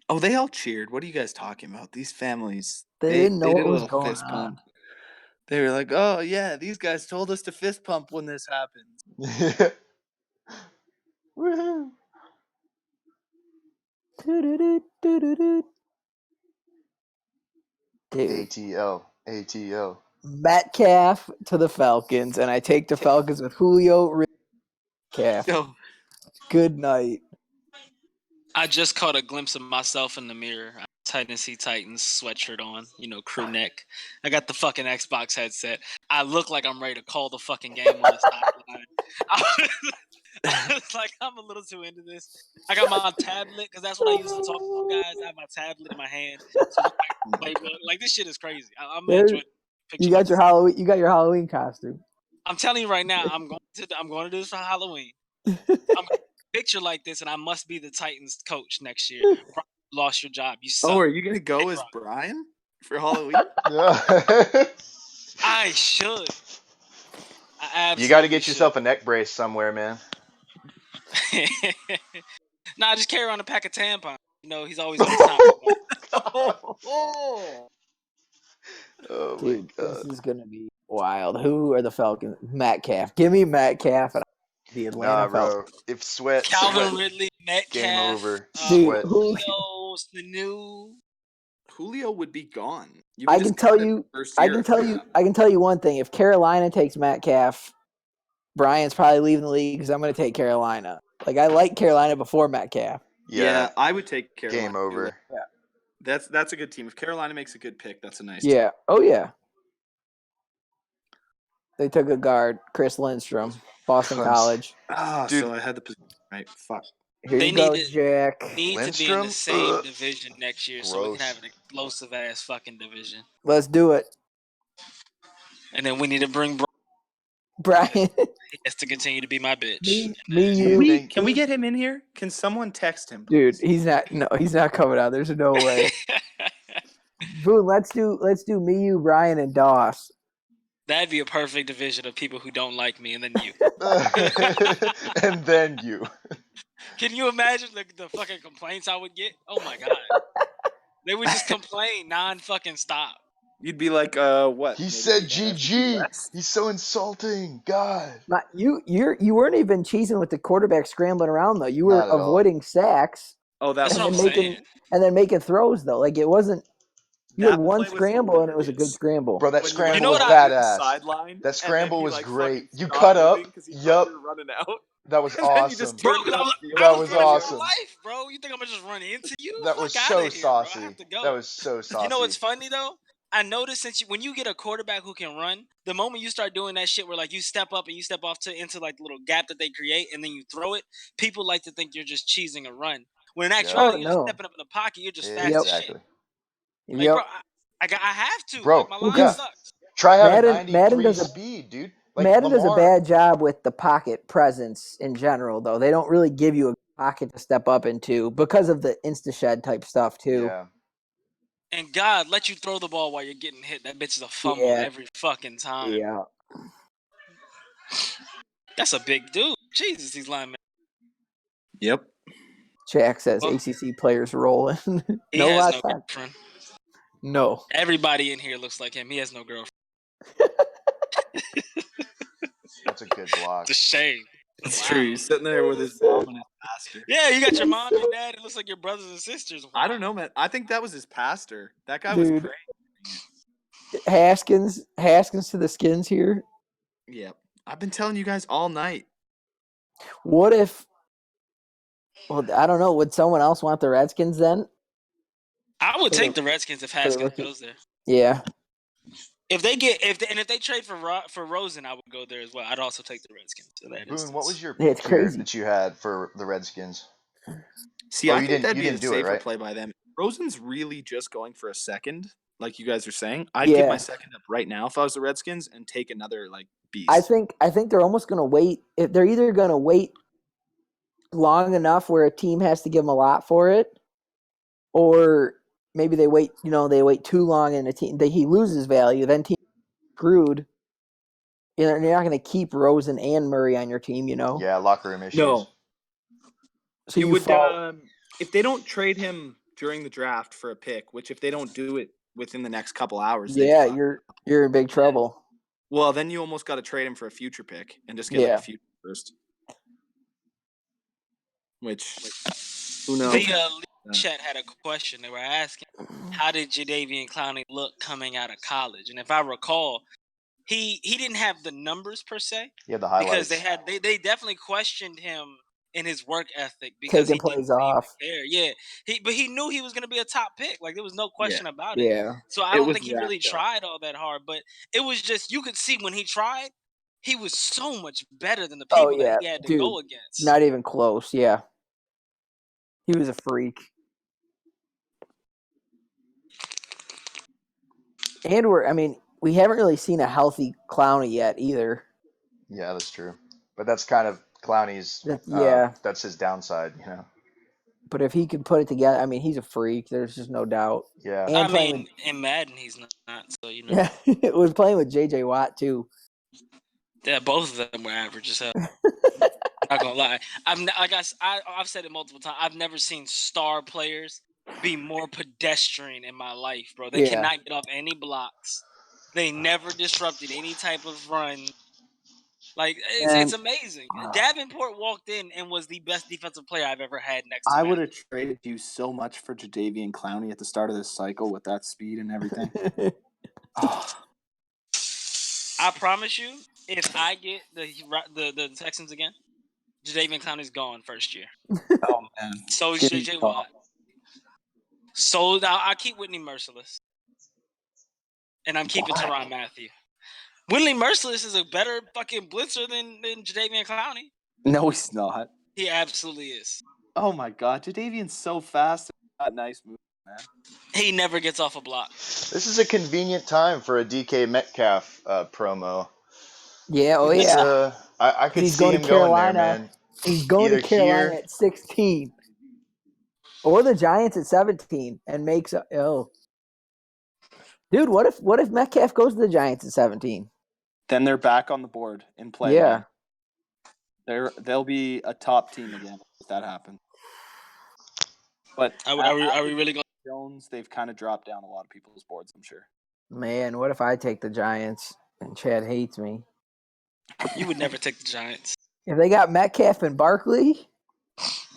A: oh, they all cheered. What are you guys talking about? These families.
D: They didn't know
A: did
D: what
A: a
D: was
A: little
D: going
A: fist
D: on.
A: pump. They were like, "Oh yeah, these guys told us to fist pump when this happens."
C: Woohoo!
D: Dude,
C: ATL.
D: Metcalf to the Falcons, and I take the Falcons with Julio Calf.
A: Yo,
D: Good night.
B: I just caught a glimpse of myself in the mirror. I have Tennessee Titans sweatshirt on, crew neck. I got the fucking Xbox headset. I look like I'm ready to call the fucking game on the sideline. I was like, I'm a little too into this. I got my tablet because that's what I use to talk to you guys. I have my tablet in my hand. So like this shit is crazy. I'm enjoying
D: You got your Halloween. You got your Halloween costume.
B: I'm telling you right now, I'm going to do this for Halloween. I'm going to picture like this, and I must be the Titans coach next year. Brian, you lost your job. You suck.
A: are you gonna go as Brian for Halloween?
B: I should.
C: You got to get yourself a neck brace somewhere, man.
B: Nah, just carry around a pack of tampons. He's always on top.
C: Oh
D: Dude,
C: my god.
D: this is gonna be wild. Who are the Falcons? Metcalf. Give me Metcalf and the Atlanta Falcons.
C: Bro. If Sweat,
B: Calvin Ridley, Metcalf,
C: game over.
D: Dude,
B: Julio, Sanu.
A: Julio would be gone.
D: I can tell you one thing. If Carolina takes Metcalf, Brian's probably leaving the league because I'm going to take Carolina. Like, I like Carolina before Metcalf.
A: Yeah, I would take Carolina.
C: Game over.
A: Yeah, that's a good team. If Carolina makes a good pick, that's a nice.
D: Yeah.
A: team.
D: Oh yeah. They took a guard, Chris Lindstrom, Boston College.
A: Dude. So I had the position right. Fuck.
D: Here you go, Jack.
B: Need to be in the same division next year, so we can have an explosive ass fucking division.
D: Let's do it.
B: And then we need to bring
D: Brian.
B: He has to continue to be my bitch.
A: Can we get him in here? Can someone text him?
D: Dude, he's not coming out. There's no way. Boone, let's do me, you, Brian, and Doss.
B: That'd be a perfect division of people who don't like me, and then you.
C: And then you.
B: Can you imagine the fucking complaints I would get? Oh my god. They would just complain non-fucking stop.
A: You'd be like, what?
C: He said GG. He's so insulting. God.
D: You weren't even cheesing with the quarterback scrambling around though. You were avoiding sacks.
A: Oh,
B: that's what I'm saying.
D: And then making throws though. Like it wasn't. You had
A: That
D: one
A: play was
D: scramble, and it was a good
A: hilarious.
D: scramble.
C: Bro, that
A: When you
C: scramble
A: went
B: know
C: was
B: what
A: down the
C: badass.
A: sideline,
C: That scramble
A: and then
C: was
A: he, like,
C: great.
A: fucking
C: You
A: stopped
C: cut up.
A: moving 'cause he thought
C: Yup.
A: you were running out.
C: That was
A: And then you just
C: awesome.
B: Bro,
A: turned it
B: I was
A: upfield.
C: That
B: running
C: was
B: for your
C: awesome.
B: life, bro. You think I'm gonna just run into you?
C: That
B: Fuck
C: was
B: out
C: so
B: of here, bro. I
C: saucy.
B: have to go.
C: That was so saucy.
B: You know what's funny though? I noticed when you get a quarterback who can run, the moment you start doing that shit where like you step up and you step off into like the little gap that they create and then you throw it, people like to think you're just cheesing a run. When in actuality,
D: Oh,
B: you're just
D: no.
B: stepping up in the pocket, you're just fast
D: Yep.
B: as shit.
C: Exactly.
B: Like,
D: Yep.
B: bro, I have to.
C: Bro,
B: Like, my line
C: yeah.
B: sucks.
C: Try having
D: Madden
C: 93
D: does a
C: speed, dude. Like
D: Madden does a
C: Lamar.
D: bad job with the pocket presence in general, though. They don't really give you a pocket to step up into because of the insta-shed type stuff, too.
C: Yeah.
B: And God let you throw the ball while you're getting hit. That bitch is a fumble
D: Yeah.
B: every fucking time.
D: Yeah.
B: That's a big dude. Jesus, these linemen.
A: Yep.
D: Jack says
B: Well,
D: ACC players rolling.
B: He
D: No
B: has
D: lot
B: no
D: time.
B: girlfriend.
D: No.
B: Everybody in here looks like him. He has no girlfriend.
C: That's a good block.
B: It's a shame.
A: It's
B: Wow.
A: true. He's sitting there with his mom and his pastor.
B: Yeah, you got your mom, your dad. It looks like your brothers and sisters. Wow.
A: I don't know, man. I think that was his pastor. That guy was
D: Dude.
A: praying.
D: Haskins to the Skins here.
A: Yep. I've been telling you guys all night.
D: What if? Well, I don't know. Would someone else want the Redskins then?
B: I would
D: For
B: take
D: the-
B: the Redskins if
D: the
B: Haskins
D: rookie.
B: goes there.
D: Yeah.
B: If they trade for Rosen, I would go there as well. I'd also take the Redskins. In that
C: Boone,
B: instance.
C: what was your
D: Yeah, it's
C: pick here
D: crazy.
C: that you had for the Redskins?
A: See,
C: Oh,
A: I
C: you
A: think
C: didn't-
A: that'd
C: you
A: be
C: didn't
A: the
C: do it,
A: safer
C: right?
A: play by them. Rosen's really just going for a second, like you guys are saying. I'd
D: Yeah.
A: give my second up right now if I was the Redskins and take another like beast.
D: I think they're almost going to wait. If they're either going to wait long enough where a team has to give them a lot for it, or maybe they wait. They wait too long and he loses value. Then team screwed. You're not going to keep Rosen and Murray on your team.
C: Yeah, locker room issues.
A: No.
D: So
A: you
D: you
A: would
D: fall.
A: if they don't trade him during the draft for a pick, which if they don't do it within the next couple hours, they'd
D: Yeah,
A: fuck.
D: you're in big trouble.
A: Well, then you almost got to trade him for a future pick and just get like
D: Yeah.
A: a future first. Which who knows?
B: The chat had a question. They were asking, how did Jadeveon Clowney look coming out of college? And if I recall, he didn't have the numbers per se
C: He had the highlights.
B: because they definitely questioned him in his work ethic because
D: Taking
B: he
D: plays
B: didn't even
D: off.
B: care. Yeah, but he knew he was going to be a top pick. Like there was no question about it.
D: Yeah.
B: So I
A: It
B: don't
A: was
B: think he really
A: wrapped up.
B: tried all that hard, but it was just you could see when he tried, he was so much better than the people
D: Oh, yeah.
B: that he had to
D: Dude,
B: go against.
D: Not even close. Yeah. He was a freak. And we haven't really seen a healthy Clowney yet either.
C: Yeah, that's true. But that's kind of Clowney's.
D: Yeah.
C: That's his downside,
D: But if he could put it together, he's a freak. There's just no doubt.
C: Yeah.
D: And
B: I
D: playing
B: mean, in Madden, he's not. So you know,
D: with, it was playing with J.J. Watt too.
B: yeah, both of them were average as hell. Not gonna lie, I've said it multiple times. I've never seen star players be more pedestrian in my life, bro. They
D: Yeah.
B: cannot get off any blocks. They never disrupted any type of run. Like it's amazing. Davenport walked in and was the best defensive player I've ever had next to
A: I
B: him.
A: would have traded you so much for Jadeveon Clowney at the start of this cycle with that speed and everything.
B: I promise you, if I get the Texans again, Jadeveon Clowney's gone first year.
A: Oh man.
B: So is
A: Give me
B: JJ
A: Tom.
B: Watt. So I keep Whitney Merciless. And I'm keeping Tyrann Mathieu. Whitney Merciless is a better fucking blitzer than Jadeveon Clowney.
A: No, he's not.
B: He absolutely is.
A: Oh my god, Jadeveon's so fast. Got nice moves, man.
B: He never gets off a block.
C: This is a convenient time for a DK Metcalf promo.
D: Yeah, oh
C: It's,
D: yeah.
C: I could
D: He's
C: see
D: going
C: him
D: to
C: going there,
D: Carolina.
C: man.
D: He's going
C: Either
D: to Carolina
C: here-
D: at 16. Or the Giants at 17 and makes Dude, what if Metcalf goes to the Giants at 17?
A: Then they're back on the board in play.
D: Yeah.
A: Again. They'll be a top team again if that happens. But
B: Are we really going?
A: Jones, they've kind of dropped down a lot of people's boards, I'm sure.
D: Man, what if I take the Giants and Chad hates me?
B: You would never take the Giants.
D: If they got Metcalf and Barkley,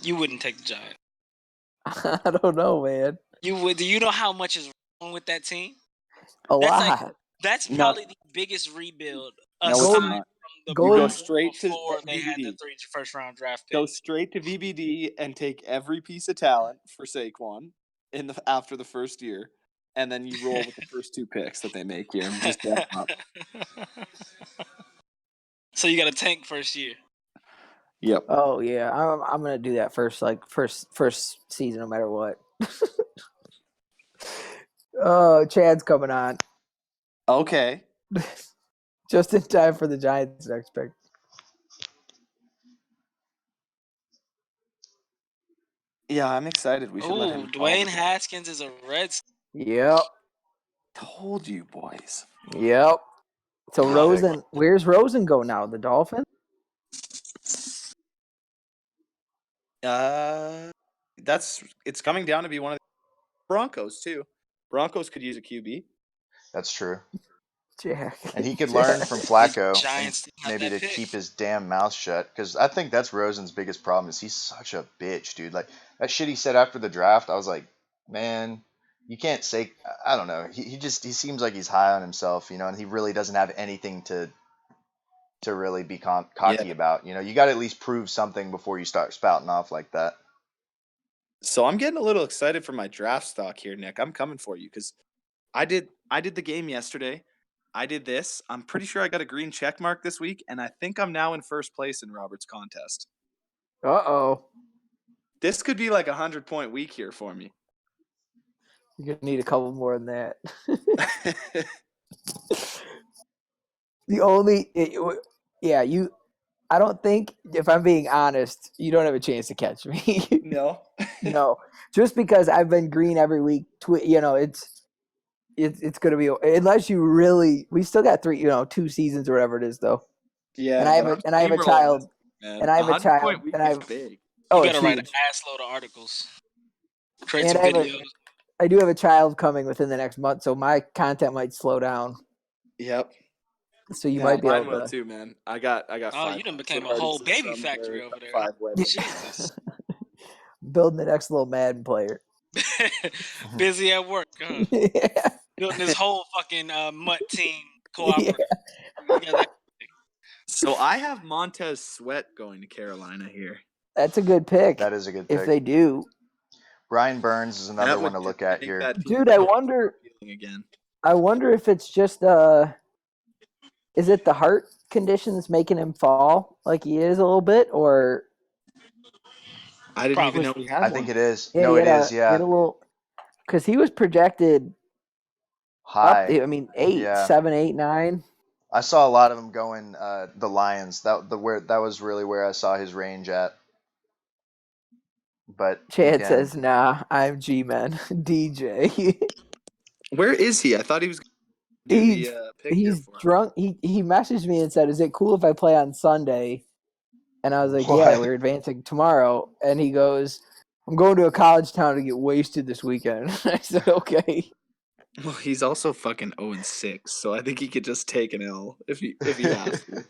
B: You wouldn't take the Giants.
D: I don't know, man.
B: You would. Do you know how much is with that team?
D: A
B: That's
D: lot.
B: like that's
A: No.
B: probably the biggest rebuild
A: No, it's
B: aside
A: not.
B: from the
D: Go
A: You go
B: Browns
A: straight to
B: before they had the
A: VBD.
B: 3 first-round draft
A: Go
B: picks.
A: straight to VBD and take every piece of talent for Saquon after the first year, and then you roll with the first 2 picks that they make here and just bet 'em up.
B: So you got to tank first year.
A: Yep.
D: Oh yeah, I'm gonna do that first season, no matter what. Oh, Chad's coming on
A: Okay.
D: just in time for the Giants next pick.
A: Yeah, I'm excited. We should let
B: Ooh,
A: him.
B: Dwayne Haskins is a Reds.
D: Yep.
A: Told you, boys.
D: Yep. So
A: Good
D: Rosen, where's Rosen go now? The Dolphins?
A: It's coming down to be one of the Broncos too. Broncos could use a QB.
C: That's true.
D: Jack.
C: And he could learn from Flacco
B: Giants
C: and
B: got
C: maybe
B: that
C: to
B: pick.
C: keep his damn mouth shut. Because I think that's Rosen's biggest problem is he's such a bitch, dude. Like, that shit he said after the draft, I was like, man, you can't say, I don't know. He seems like he's high on himself, and he really doesn't have anything to really be cocky
A: Yeah.
C: about. You got to at least prove something before you start spouting off like that.
A: So I'm getting a little excited for my draft stock here, Nick. I'm coming for you because I did the game yesterday. I did this. I'm pretty sure I got a green check mark this week, and I think I'm now in first place in Robert's contest.
D: Uh-oh.
A: This could be like a 100-point week here for me.
D: You're gonna need a couple more than that. I don't think, if I'm being honest, you don't have a chance to catch me.
A: No.
D: No, just because I've been green every week. It's gonna be, unless you really. We still got 2 seasons or whatever it is, though.
A: Yeah,
D: And I have a child,
A: man.
D: and I have a
A: 100-point
D: child,
A: week
D: and I
A: is
D: have.
A: big.
D: Oh,
B: You
D: it's
B: better write an
D: huge.
B: ass load of articles. Create
D: And
B: some videos.
D: I do have a child coming within the next month, so my content might slow down.
A: Yep.
D: So you might be
A: mine
D: able
A: will
D: to.
A: too, man. I got
B: Oh,
A: 5.
B: you done became a
A: already
B: whole
A: said
B: baby
A: somewhere,
B: factory over there.
A: 5 weddings.
B: Jesus.
D: Building the next little Madden player.
B: Busy at work, huh?
D: Yeah.
B: Building this whole fucking mutt team cooperative.
D: Yeah.
A: So I have Montez Sweat going to Carolina here.
D: That's a good pick.
C: That is a good pick.
D: If they do.
C: Brian Burns is another one to look at here.
D: Dude, I wonder
A: again.
D: I wonder if it's just is it the heart condition that's making him fall like he is a little bit, or
A: I didn't even know he had one.
C: I think it is.
D: yeah,
C: No, it is.
D: He
C: Yeah.
D: had a little, because he was projected
C: high.
D: up. I mean, 8, 7, 8, 9.
C: I saw a lot of them going the Lions. That was really where I saw his range at. But
D: Chad says, "Nah, I'm G-Man, DJ."
A: Where is he? I thought he was.
D: He's drunk. He messaged me and said, "Is it cool if I play on Sunday?" And I was like, "Yeah, we're advancing tomorrow." And he goes, "I'm going to a college town to get wasted this weekend." I said, "Okay."
A: Well, he's also fucking 0-6, so I think he could just take an L if he has to.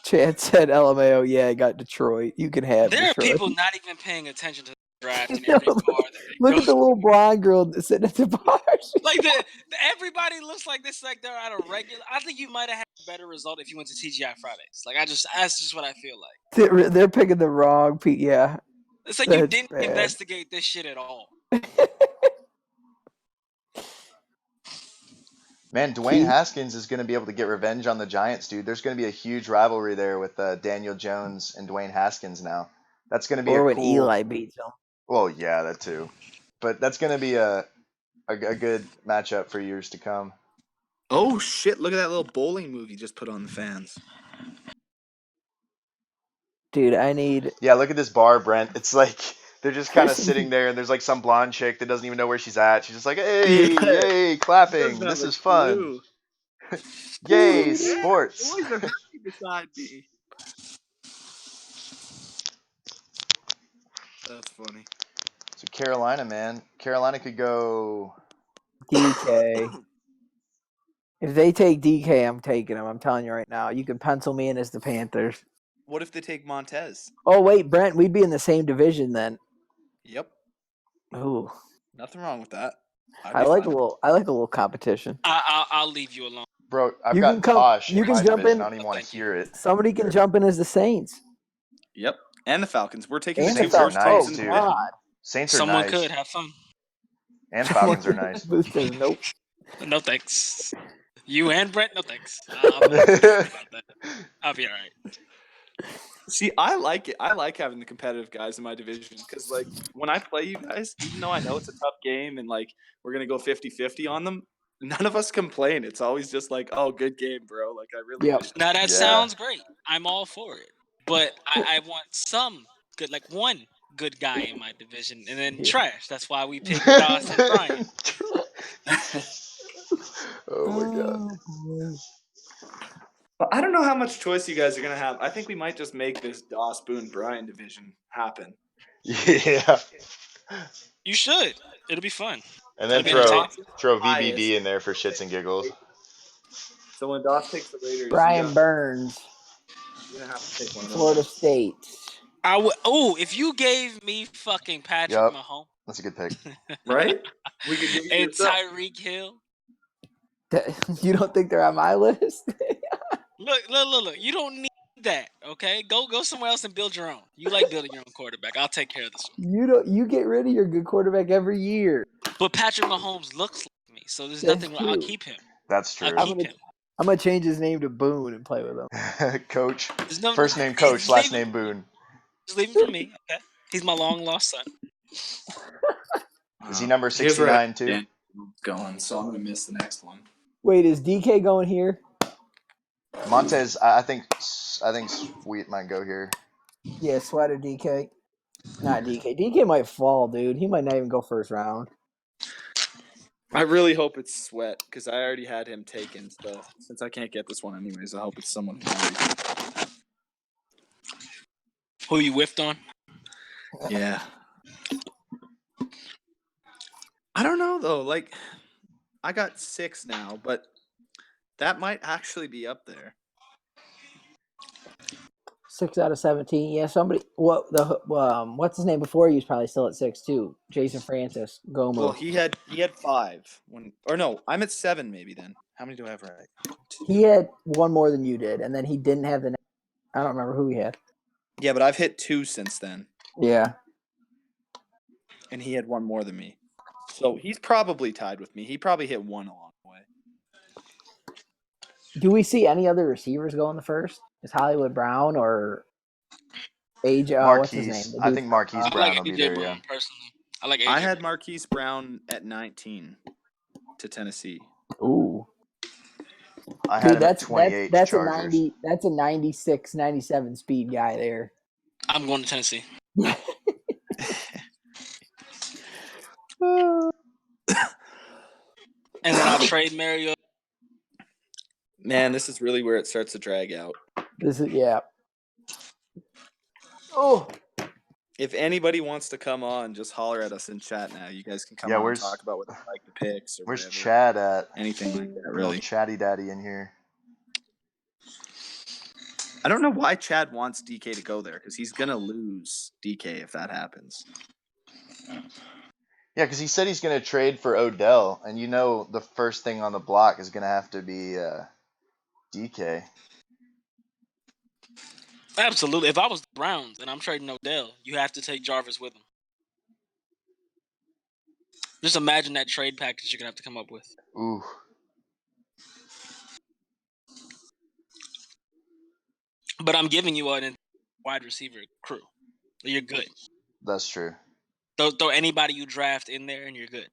D: Chad said, "LMAO, yeah, I got Detroit. You can have
B: There
D: Detroit."
B: are people not even paying attention to the draft in every bar that they
D: Look
B: go.
D: at the little blonde girl sitting at the bar.
B: Like everybody looks like this, like they're at a regular. I think you might have had a better result if you went to TGI Fridays. Like that's just what I feel like.
D: They're picking the wrong people. Yeah,
B: it's like you didn't investigate this shit at all.
C: Man, Dwayne Haskins is going to be able to get revenge on the Giants, dude. There's going to be a huge rivalry there with Daniel Jones and Dwayne Haskins now. That's going to be
D: when Eli beats him.
C: Well, yeah, that too. But that's going to be a good matchup for years to come.
A: Oh shit! Look at that little bowling move you just put on the fans.
D: Dude, I need.
C: Yeah, look at this bar, Brent. It's like they're just kind of sitting there, and there's like some blonde chick that doesn't even know where she's at. She's just like, hey, clapping. This is fun. Yay, sports.
A: Boys are happy beside me. That's funny.
C: So Carolina, man. Carolina could go
D: DK. If they take DK, I'm taking him. I'm telling you right now. You can pencil me in as the Panthers.
A: What if they take Montez?
D: Oh, wait, Brent, we'd be in the same division then.
A: Yep.
D: Ooh.
A: Nothing wrong with that.
D: I like a little competition.
B: I'll leave you alone.
C: Bro, I've
D: You
C: got
D: can come-
C: Tosh
D: you
C: in
D: can
C: my
D: jump
C: division.
D: in-
C: I don't even want to hear it.
D: Somebody can jump in as the Saints.
A: Yep, and the Falcons. We're taking
D: And
A: the
C: the
A: two
C: Falcons.
A: worst
C: Nice,
A: teams in
C: too.
A: the division.
C: Saints are
B: Someone
C: nice.
B: could have fun.
C: And Falcons are nice.
D: Booth says nope.
B: No thanks. You and Brent, no thanks. I'll be about that. I'll be all right.
A: See, I like it. I like having the competitive guys in my division because, like, when I play you guys, even though I know it's a tough game and, like, we're going to go 50-50 on them, none of us complain. It's always just like, oh, good game, bro. Like, I really wish.
B: Now that
C: Yeah.
B: sounds great. I'm all for it. But I want some good, like one good guy in my division, and then trash. That's why we picked Doss and Brian.
C: Oh my god.
D: Boy.
A: But I don't know how much choice you guys are going to have. I think we might just make this Doss, Boone, Brian division happen.
C: Yeah.
B: You should. It'll be fun.
C: And then
B: It'll be entertaining.
C: throw VBD in there for shits and giggles.
A: So when Doss takes the Raiders,
D: Brian Burns,
A: you're going to have to take one of them.
D: Florida State.
B: I would. Oh, if you gave me fucking Patrick
C: Yup.
B: Mahomes,
C: That's a good pick.
A: Right? We could give you
B: and
A: yourself.
B: Tyreek Hill.
D: You don't think they're on my list?
B: Look. You don't need that. Okay, go somewhere else and build your own. You like building your own quarterback. I'll take care of this one.
D: You get rid of your good quarterback every year.
B: But Patrick Mahomes looks like me, so there's
D: That's
B: nothing.
D: true.
B: I'll keep him.
C: That's true.
B: I'll keep him.
D: I'm gonna change his name to Boone and play with him.
C: Coach.
B: There's no,
C: First name Coach, last name Boone.
B: Just leave him for me. Okay, he's my long lost son.
C: Is he number
A: Here's where
C: 69 too?
A: Dan's going, so I'm going to miss the next one.
D: Wait, is DK going here?
C: Montez, I think Sweet might go here.
D: Yeah, Sweater DK. Not DK. DK might fall, dude. He might not even go first round.
A: I really hope it's Sweat because I already had him taken. So since I can't get this one anyways, I hope it's someone.
B: Who you whiffed on?
A: Yeah. I don't know though. Like, I got 6 now, but that might actually be up there.
D: 6 out of 17. Yeah, somebody. What's his name before? He was probably still at 6 too. Jason Francis. Gomu.
A: Well, he had 5 when, or no, I'm at 7 maybe then. How many do I have right?
D: He had one more than you did, and then he didn't have the. I don't remember who he had.
A: Yeah, but I've hit 2 since then,
D: Yeah.
A: and he had one more than me. So he's probably tied with me. He probably hit 1 along the way.
D: Do we see any other receivers go in the first? Is Hollywood Brown or AJ? What's his
C: Marquise.
D: name?
C: I think Marquise
B: I
C: Brown
B: like
C: will be
B: AJ
C: there,
B: Brown
C: yeah.
B: personally. I like AJ.
A: I had Marquise Brown at 19 to Tennessee.
D: Ooh.
C: I had
D: Dude,
C: him at 28
D: that's
C: Chargers.
D: a 90. That's a 96, 97 speed guy there.
B: I'm going to Tennessee. And then I'll trade Mario.
A: Man, this is really where it starts to drag out.
D: This is Oh.
A: If anybody wants to come on, just holler at us in chat now. You guys can come on and talk about what they like the picks or
C: Where's
A: whatever.
C: Chad at?
A: Anything like that,
C: Real
A: really.
C: chatty daddy in here.
A: I don't know why Chad wants DK to go there because he's going to lose DK if that happens.
C: Yeah, because he said he's going to trade for Odell, and you know the first thing on the block is going to have to be DK.
B: Absolutely. If I was the Browns and I'm trading Odell, you have to take Jarvis with him. Just imagine that trade package you're going to have to come up with.
C: Ooh.
B: But I'm giving you a wide receiver crew. You're good.
C: That's true.
B: Throw anybody you draft in there and you're good.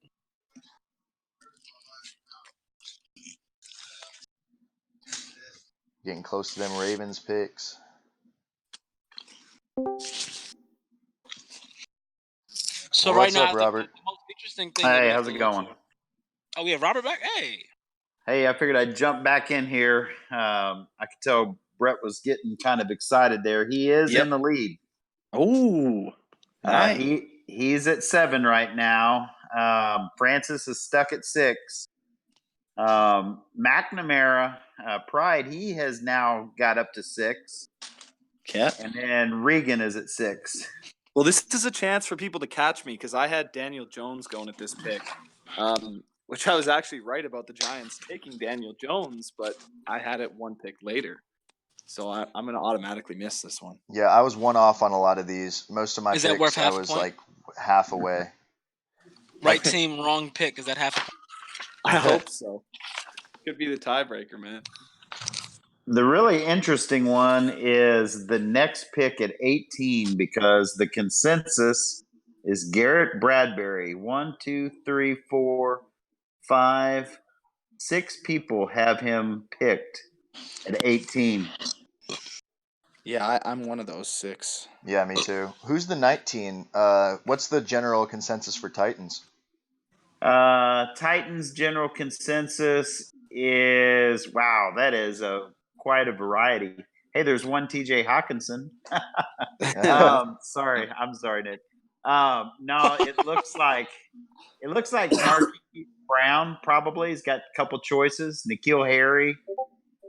C: Getting close to them Ravens picks.
B: So
C: Well,
B: right
C: what's
B: now,
C: up, Robert?
B: the most interesting thing.
E: Hey, how's it going?
B: Oh, we have Robert back? Hey.
E: Hey, I figured I'd jump back in here. I could tell Brett was getting kind of excited there. He is in the lead.
A: Oh, nice.
E: He's at 7 right now. Francis is stuck at 6. McNamara, Pride, he has now got up to 6.
A: Okay.
E: And then Regan is at 6.
A: Well, this is a chance for people to catch me because I had Daniel Jones going at this pick. Which I was actually right about the Giants taking Daniel Jones, but I had it one pick later. So I'm going to automatically miss this one.
C: Yeah, I was one off on a lot of these. Most of my
B: Is that worth
C: picks, I
B: half a
C: was
B: point?
C: like half away.
B: Right team, wrong pick. Is that half a point?
A: I hope so. Could be the tiebreaker, man.
E: The really interesting one is the next pick at 18 because the consensus is Garrett Bradbury. 1, 2, 3, 4, 5, 6 people have him picked at 18.
A: Yeah, I'm one of those 6.
C: Yeah, me too. Who's the 19? What's the general consensus for Titans?
E: Titans general consensus is wow, that is quite a variety. Hey, there's one TJ Hawkinson. Sorry, I'm sorry, Nick. No, it looks like Marquise Brown probably. He's got a couple choices. N'Keal Harry,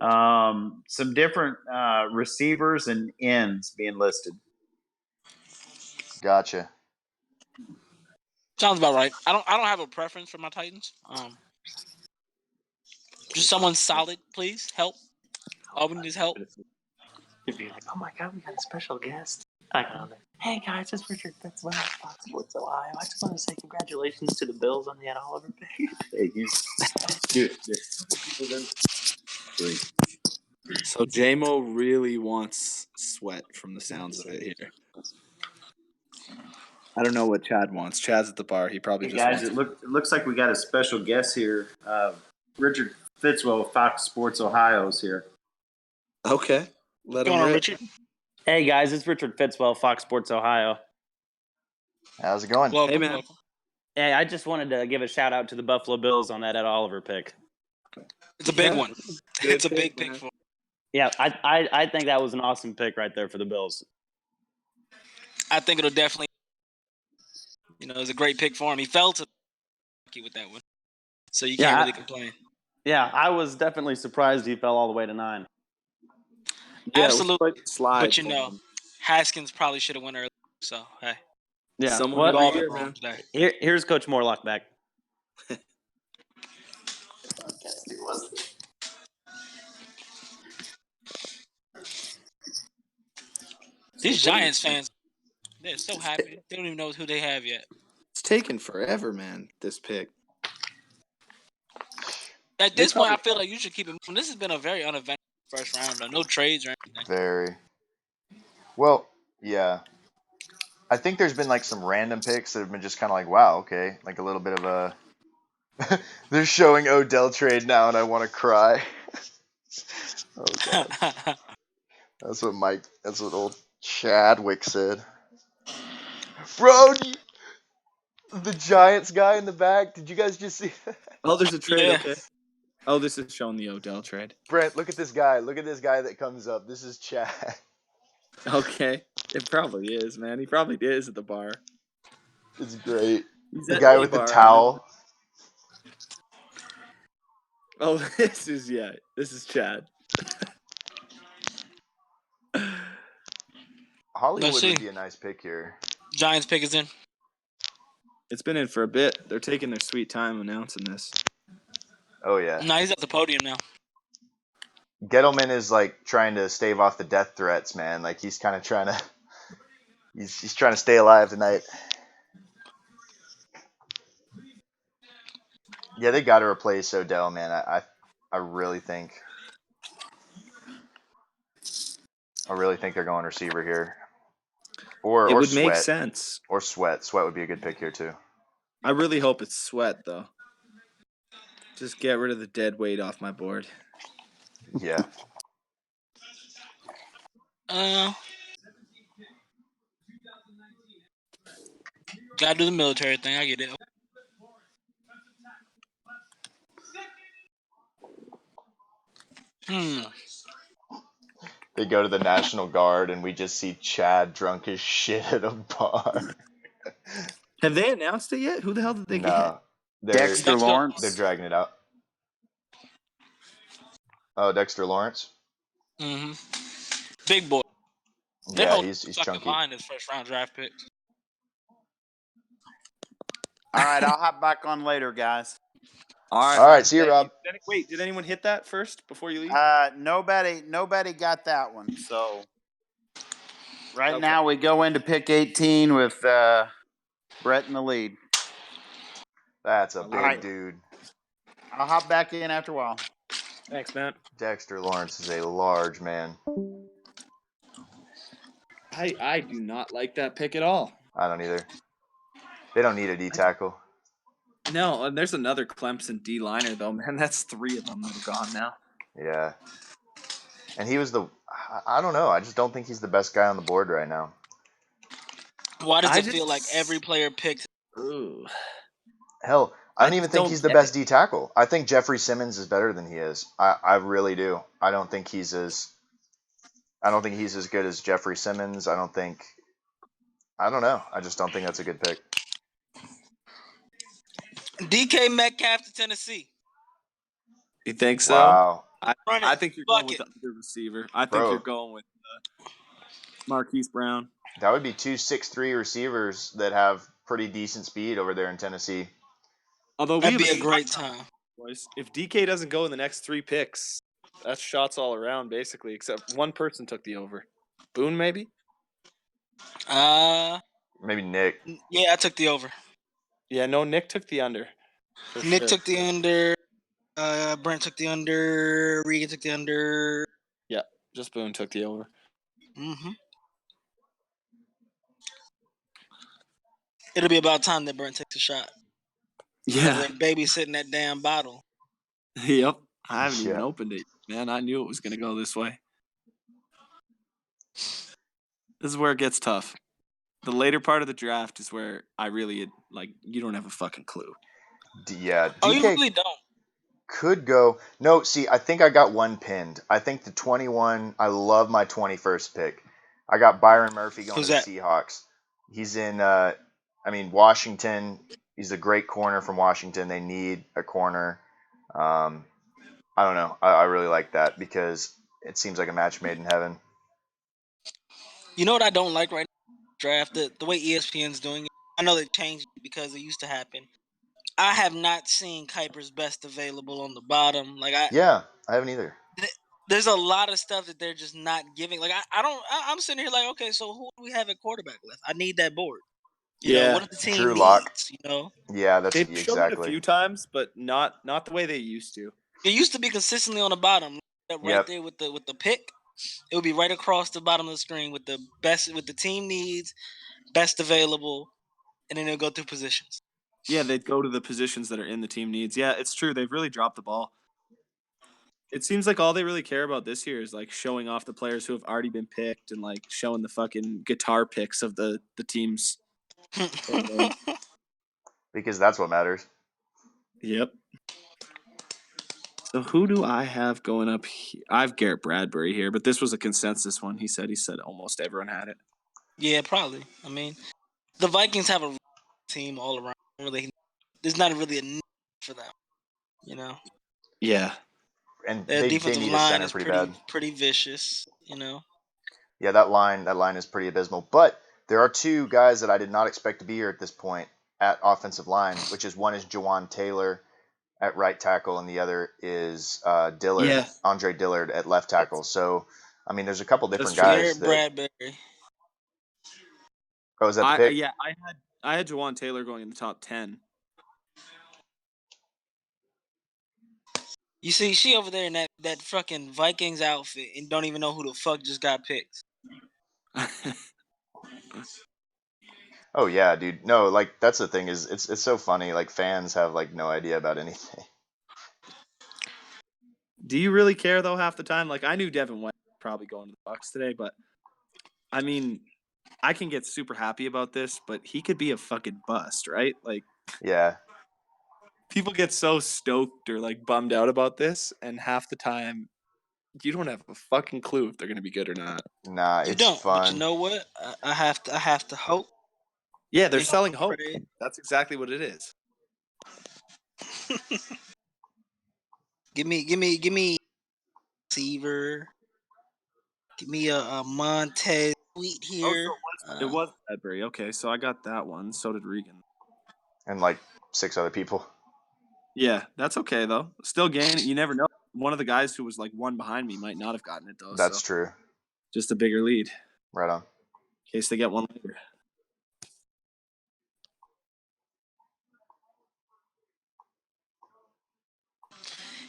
E: some different receivers and ends being listed.
C: Gotcha.
B: Sounds about right. I don't have a preference for my Titans. Just someone solid, please. Help. All we need is help.
F: You'd be like, oh my God, we got a special guest. I got it. Hey guys, it's Richard Fitzwell, Fox Sports Ohio. I just want to say congratulations to the Bills on the Ed Oliver pick.
E: Thank you.
A: So JMO really wants Sweat from the sounds of it here. I don't know what Chad wants. Chad's at the bar. He probably
E: Hey
A: just
E: guys,
A: wants
E: it looks like we got a special guest here. Richard Fitzwell of Fox Sports Ohio is here.
A: Okay. Let
B: Go
A: him
B: on,
A: rip.
B: Richard.
F: Hey guys, it's Richard Fitzwell, Fox Sports Ohio.
C: How's it going?
B: Welcome,
A: Hey, man.
B: welcome.
F: Hey, I just wanted to give a shout out to the Buffalo Bills on that Ed Oliver pick.
B: It's a big
A: Yeah.
B: one.
A: Good
B: It's a big
A: pick,
B: pick
A: man.
B: for.
F: Yeah, I think that was an awesome pick right there for the Bills.
B: I think it'll definitely. It was a great pick for him. He fell to with that one, so you can't really complain.
F: Yeah, I was definitely surprised he fell all the way to 9.
A: Yeah,
B: Absolutely.
A: it was quite the slide
B: But
A: for him.
B: Haskins probably should have won early. So hey,
F: Yeah,
A: Someone
F: what?
A: every
B: all
A: year,
B: been wrong
A: man.
B: today.
F: Here's Coach Morlock back.
B: These Giants fans, they're so happy. They don't even know who they have yet.
A: It's taken forever, man, this pick.
B: At this point, I feel like you should keep it moving. This has been a very uneventful first round. Though. No trades or anything.
C: Very. Well, yeah. I think there's been like some random picks that have been just kind of like, wow, okay, like a little bit of a. They're showing Odell trade now, and I want to cry. Oh God. That's what old Chadwick said. Bro, the Giants guy in the back. Did you guys just see that?
A: Oh, there's a trade.
B: Yeah.
A: Okay. Oh, this is showing the Odell trade.
C: Brent, look at this guy. Look at this guy that comes up. This is Chad.
A: Okay. It probably is, man. He probably is at the bar.
C: It's great.
A: He's
C: The
A: at
C: guy
A: a
C: with the
A: bar, I
C: towel.
A: know. Oh, this is Chad.
C: Hollywood
B: Let's see.
C: would be a nice pick here.
B: Giants pick is in.
A: It's been in for a bit. They're taking their sweet time announcing this.
C: Oh yeah.
B: Nah, he's at the podium now.
C: Gettleman is like trying to stave off the death threats, man. Like he's kind of trying to. He's trying to stay alive tonight. Yeah, they got to replace Odell, man. I really think. I really think they're going receiver here. Or
A: It would
C: Sweat.
A: make sense.
C: Or Sweat. Sweat would be a good pick here too.
A: I really hope it's Sweat, though. Just get rid of the dead weight off my board.
C: Yeah.
B: Gotta do the military thing. I get it.
C: They go to the National Guard and we just see Chad drunk as shit at a bar.
A: Have they announced it yet? Who the hell did they get?
E: Dexter Lawrence.
C: They're dragging it out. Oh, Dexter Lawrence?
B: Mm-hmm. Big boy.
C: Yeah, he's
B: fucking
C: chunky.
B: line his first round draft pick.
E: All right, I'll hop back on later, guys.
A: All right.
C: All right, see you,
A: Thank
C: Rob.
A: Wait, did anyone hit that first before you leave?
E: Nobody got that one. So right
A: Okay.
E: now we go into pick 18 with Brett in the lead.
C: That's a
A: All
C: big
E: right.
C: dude.
E: I'll hop back in after a while.
A: Thanks, man.
C: Dexter Lawrence is a large man.
A: I do not like that pick at all.
C: I don't either. They don't need a D tackle.
A: No, and there's another Clemson D liner though, man. That's 3 of them that are gone now.
C: Yeah. And he was I don't know. I just don't think he's the best guy on the board right now.
B: Why does it feel like every player picked?
A: Ooh.
C: Hell, I don't
A: I
C: even
A: just
C: think
A: don't
C: he's the
A: get
C: best
A: it.
C: D tackle. I think Jeffrey Simmons is better than he is. I really do. I don't think he's as good as Jeffrey Simmons. I don't know. I just don't think that's a good pick.
B: DK Metcalf to Tennessee.
A: You think so?
C: Wow.
A: I think you're going
B: Fuck
A: with
B: it.
A: the other receiver. I think
C: Bro.
A: you're going with Marquise Brown.
C: That would be 2 6'3" receivers that have pretty decent speed over there in Tennessee.
A: Although
B: That'd be a great time.
A: boys. If DK doesn't go in the next 3 picks, that's shots all around basically, except one person took the over. Boone maybe?
C: Maybe Nick.
B: Yeah, I took the over.
A: Yeah, no, Nick took the under.
B: Nick took the under. Brent took the under. Regan took the under.
A: Yeah, just Boone took the over.
B: Mm-hmm. It'll be about time that Brent takes a shot.
A: Yeah.
B: Babysitting that damn bottle.
A: Yep. I haven't even opened it, man. I knew it was going to go this way. This is where it gets tough. The later part of the draft is where I really, you don't have a fucking clue.
C: Yeah. DK
B: Oh, you really don't?
C: Could go. No, see, I think I got one pinned. I think the 21, I love my 21st pick. I got Byron Murphy going to the Seahawks. He's in, Washington. He's a great corner from Washington. They need a corner. I don't know. I really like that because it seems like a match made in heaven.
B: You know what I don't like right now? Draft the way ESPN's doing it. I know they changed it because it used to happen. I have not seen Kuiper's best available on the bottom. I
C: haven't either.
B: There's a lot of stuff that they're just not giving. I'm sitting here like, okay, so who do we have at quarterback left? I need that board. You know, what does the team
C: Drew
B: needs?
C: Lock.
B: You know,
C: yeah, that's
A: they've shown it a few times, but not the way they used to.
B: It used to be consistently on the bottom, right there with the pick. It would be right across the bottom of the screen with the team needs, best available, and then they'll go through positions.
A: Yeah, they'd go to the positions that are in the team needs. Yeah, it's true. They've really dropped the ball. It seems like all they really care about this year is showing off the players who have already been picked and showing the fucking guitar picks of the teams.
C: Because that's what matters.
A: Yep. So who do I have going up here? I have Garrett Bradbury here, but this was a consensus one. He said almost everyone had it.
B: Yeah, probably. I mean, the Vikings have a team all around. Really, there's not really a need for them. You know.
A: Yeah.
C: And
B: their defensive line is
C: pretty
B: vicious. You know.
C: Yeah, that line is pretty abysmal. But there are 2 guys that I did not expect to be here at this point at offensive line, which is one is Jawan Taylor at right tackle, and the other is Dillard, Andre Dillard at left tackle. So, I mean, there's a couple different guys.
B: Bradbury.
C: Oh, is that the pick?
A: Yeah, I had Jawan Taylor going in the top 10.
B: You see, she over there in that fucking Vikings outfit and don't even know who the fuck just got picked.
C: Oh yeah, dude. No, that's the thing is it's so funny. Fans have no idea about anything.
A: Do you really care though? Half the time, I knew Devin White was probably going to the Bucs today, but I mean, I can get super happy about this, but he could be a fucking bust, right?
C: Yeah.
A: People get so stoked or bummed out about this, and half the time, you don't have a fucking clue if they're going to be good or not.
C: Nah,
B: you
C: it's
B: don't,
C: fun.
B: But you know what? I have to hope.
A: Yeah, they're selling hope. That's exactly what it is.
B: Give me receiver. Give me a Montez Sweet here.
A: It was Bradbury. Okay, so I got that one. So did Regan.
C: and like 6 other people.
A: Yeah, that's okay though. Still gaining. You never know. One of the guys who was like one behind me might not have gotten it though.
C: That's
A: so
C: true.
A: just a bigger lead
C: Right on.
A: in case they get one later.